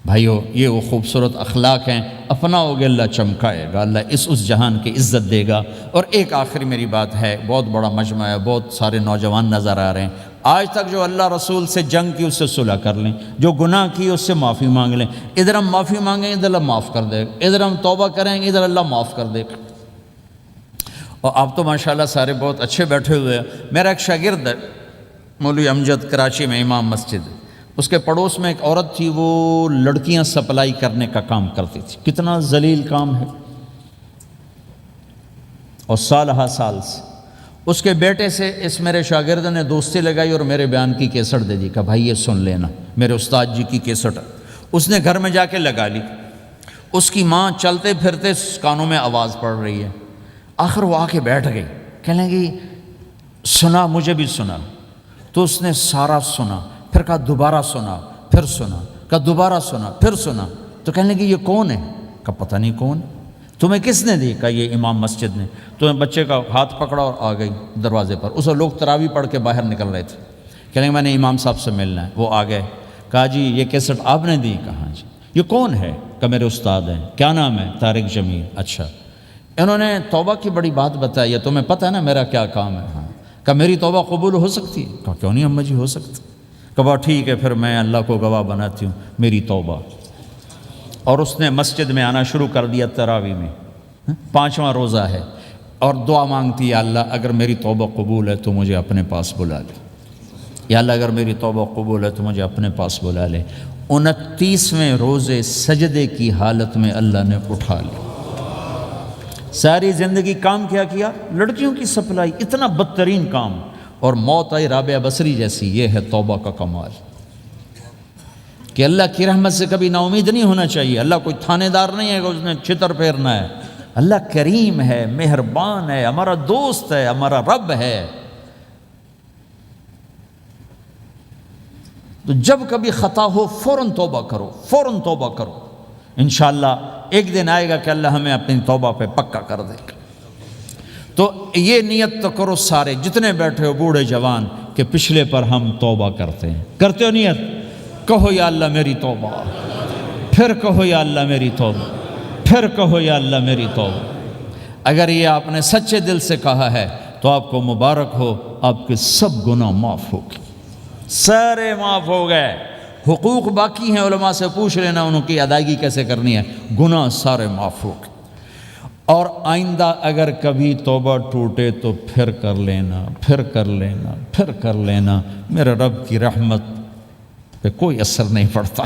بھائیو یہ وہ خوبصورت اخلاق ہیں، اپناؤ گے اللہ چمکائے گا، اللہ اس جہان کی عزت دے گا۔ اور ایک آخری میری بات ہے، بہت بڑا مجمع ہے، بہت سارے نوجوان نظر آ رہے ہیں، آج تک جو اللہ رسول سے جنگ کی اس سے صلح کر لیں، جو گناہ کی اس سے معافی مانگ لیں۔ ادھر ہم معافی مانگیں ادھر اللہ معاف کر دے گا، ادھر ہم توبہ کریں ادھر اللہ معاف کر دے گا۔ اور آپ تو ماشاءاللہ سارے بہت اچھے بیٹھے ہوئے ہیں۔ میرا ایک شاگرد ہے مولوی امجد، کراچی میں امام مسجد، اس کے پڑوس میں ایک عورت تھی، وہ لڑکیاں سپلائی کرنے کا کام کرتی تھی۔ کتنا ذلیل کام ہے، اور سال سے اس کے بیٹے سے اس میرے شاگرد نے دوستی لگائی اور میرے بیان کی کیسٹ دے دی، کہا بھائی یہ سن لینا، میرے استاد جی کی کیسٹ ہے۔ اس نے گھر میں جا کے لگا لی، اس کی ماں چلتے پھرتے کانوں میں آواز پڑ رہی ہے، آخر وہ آ کے بیٹھ گئی، کہنے لگی سنا، مجھے بھی سنا۔ تو اس نے سارا سنا، پھر کہا دوبارہ سنا، پھر سنا، کہا دوبارہ سنا، پھر سنا۔ تو کہنے لگی یہ کون ہے؟ کہا پتہ نہیں کون، تمہیں کس نے دی؟ کہا یہ امام مسجد نے۔ تو بچے کا ہاتھ پکڑا اور آ گئی دروازے پر، اس وقت لوگ تراویح پڑھ کے باہر نکل رہے تھے، کہنے لگے میں نے امام صاحب سے ملنا ہے۔ وہ آ گئے، کہا جی یہ کیسٹ آپ نے دی؟ کہا جی۔ یہ کون ہے؟ کہا میرے استاد ہیں۔ کیا نام ہے؟ طارق جمیل۔ اچھا، انہوں نے توبہ کی بڑی بات بتائی ہے، تمہیں پتہ ہے نا میرا کیا کام ہے؟ ہاں۔ کہا میری توبہ قبول ہو سکتی ہے؟ کہا کیوں نہیں اماں جی ہو سکتی۔ کہا ٹھیک ہے پھر میں اللہ کو گواہ بناتی ہوں، میری توبہ۔ اور اس نے مسجد میں آنا شروع کر دیا تراویح میں، 5واں روزہ ہے، اور دعا مانگتی ہے اللہ اگر میری توبہ قبول ہے تو مجھے اپنے پاس بلا لے، یا اللہ اگر میری توبہ قبول ہے تو مجھے اپنے پاس بلا لے۔ 29ویں روزے سجدے کی حالت میں اللہ نے اٹھا لی۔ ساری زندگی کام کیا؟ لڑکیوں کی سپلائی، اتنا بدترین کام، اور موت آئی رابعہ بصری جیسی۔ یہ ہے توبہ کا کمال، کہ اللہ کی رحمت سے کبھی نا امید نہیں ہونا چاہیے۔ اللہ کوئی تھانے دار نہیں ہے کہ اس نے چھتر پھیرنا ہے، اللہ کریم ہے، مہربان ہے، ہمارا دوست ہے، ہمارا رب ہے۔ تو جب کبھی خطا ہو فوراً توبہ کرو، فوراً توبہ کرو، انشاءاللہ ایک دن آئے گا کہ اللہ ہمیں اپنی توبہ پہ پکا کر دے گا۔ تو یہ نیت تو کرو سارے جتنے بیٹھے ہو، بوڑھے جوان، کہ پچھلے پر ہم توبہ کرتے ہیں۔ کرتے ہو نیت؟ کہو یا اللہ میری توبہ، پھر کہو یا اللہ میری توبہ، پھر کہو یا اللہ میری توبہ۔ اگر یہ آپ نے سچے دل سے کہا ہے تو آپ کو مبارک ہو، آپ کے سب گناہ معاف ہو گئے، سارے معاف ہو گئے۔ حقوق باقی ہیں، علماء سے پوچھ لینا ان کی ادائیگی کیسے کرنی ہے، گناہ سارے معاف ہو گئے۔ اور آئندہ اگر کبھی توبہ ٹوٹے تو پھر کر لینا، پھر کر لینا، پھر کر لینا، میرے رب کی رحمت پہ کوئی اثر نہیں پڑتا۔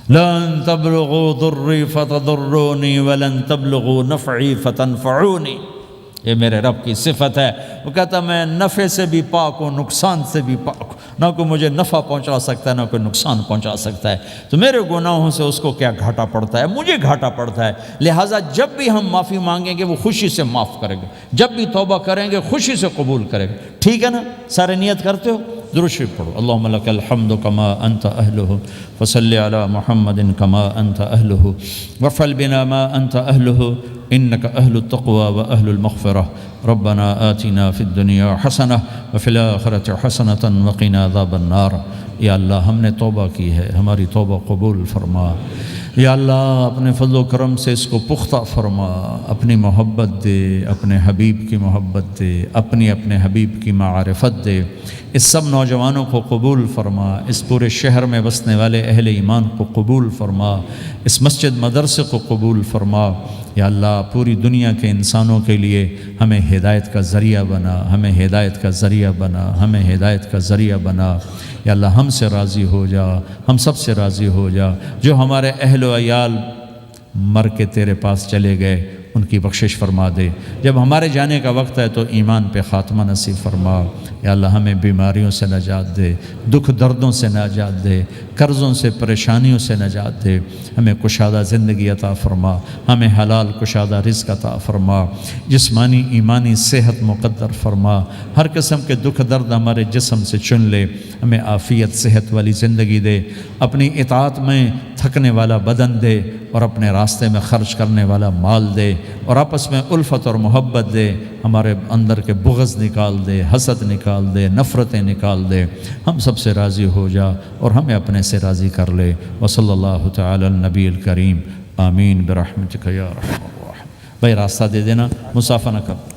لن تبلغوا ضری فتضرونی ولن تبلغوا نفعی فتنفعونی، یہ میرے رب کی صفت ہے۔ وہ کہتا میں نفع سے بھی پاک ہوں، نقصان سے بھی پاک ہوں، نہ کوئی مجھے نفع پہنچا سکتا ہے نہ کوئی نقصان پہنچا سکتا ہے۔ تو میرے گناہوں سے اس کو کیا گھاٹا پڑتا ہے؟ مجھے گھاٹا پڑتا ہے۔ لہٰذا جب بھی ہم معافی مانگیں گے وہ خوشی سے معاف کریں گے، جب بھی توبہ کریں گے خوشی سے قبول کریں گے، ٹھیک ہے نا؟ سارے نیت کرتے ہو؟ درود شریف پڑھو۔ اللہم لک الحمد کما انت اہلہ وصلی علی محمد کما انت اہلہ وافعل بنا ما انت اہلہ انک اہل التقوی و اہل المغفرہ ربنا آتنا فی الدنیا حسنہ وفی الآخرۃ حسنۃ وقنا عذاب النار۔ یا اللہ ہم نے توبہ کی ہے، ہماری توبہ قبول فرما۔ یا اللہ اپنے فضل و کرم سے اس کو پختہ فرما، اپنی محبت دے، اپنے حبیب کی محبت دے، اپنے حبیب کی معرفت دے۔ اس سب نوجوانوں کو قبول فرما، اس پورے شہر میں بسنے والے اہل ایمان کو قبول فرما، اس مسجد مدرسے کو قبول فرما۔ یا اللہ پوری دنیا کے انسانوں کے لیے ہمیں ہدایت کا ذریعہ بنا، ہمیں ہدایت کا ذریعہ بنا، ہمیں ہدایت کا ذریعہ بنا۔ یا اللہ ہم سے راضی ہو جا، ہم سب سے راضی ہو جا۔ جو ہمارے اہل و عیال مر کے تیرے پاس چلے گئے ان کی بخشش فرما دے۔ جب ہمارے جانے کا وقت ہے تو ایمان پہ خاتمہ نصیب فرما۔ یا اللہ ہمیں بیماریوں سے نجات دے، دکھ دردوں سے نجات دے، قرضوں سے پریشانیوں سے نجات دے۔ ہمیں کشادہ زندگی عطا فرما، ہمیں حلال کشادہ رزق عطا فرما، جسمانی ایمانی صحت مقدر فرما۔ ہر قسم کے دکھ درد ہمارے جسم سے چن لے، ہمیں عافیت صحت والی زندگی دے، اپنی اطاعت میں تھکنے والا بدن دے، اور اپنے راستے میں خرچ کرنے والا مال دے، اور آپس میں الفت اور محبت دے، ہمارے اندر کے بغض نکال دے، حسد نکال دے، نفرتیں نکال دے۔ ہم سب سے راضی ہو جا اور ہمیں اپنے سے راضی کر لے۔ وصلی اللہ تعالی النبی الکریم، آمین برحمتک یا ارحم الراحمین۔ بھائی راستہ دے دینا، مسافہ نہ کر۔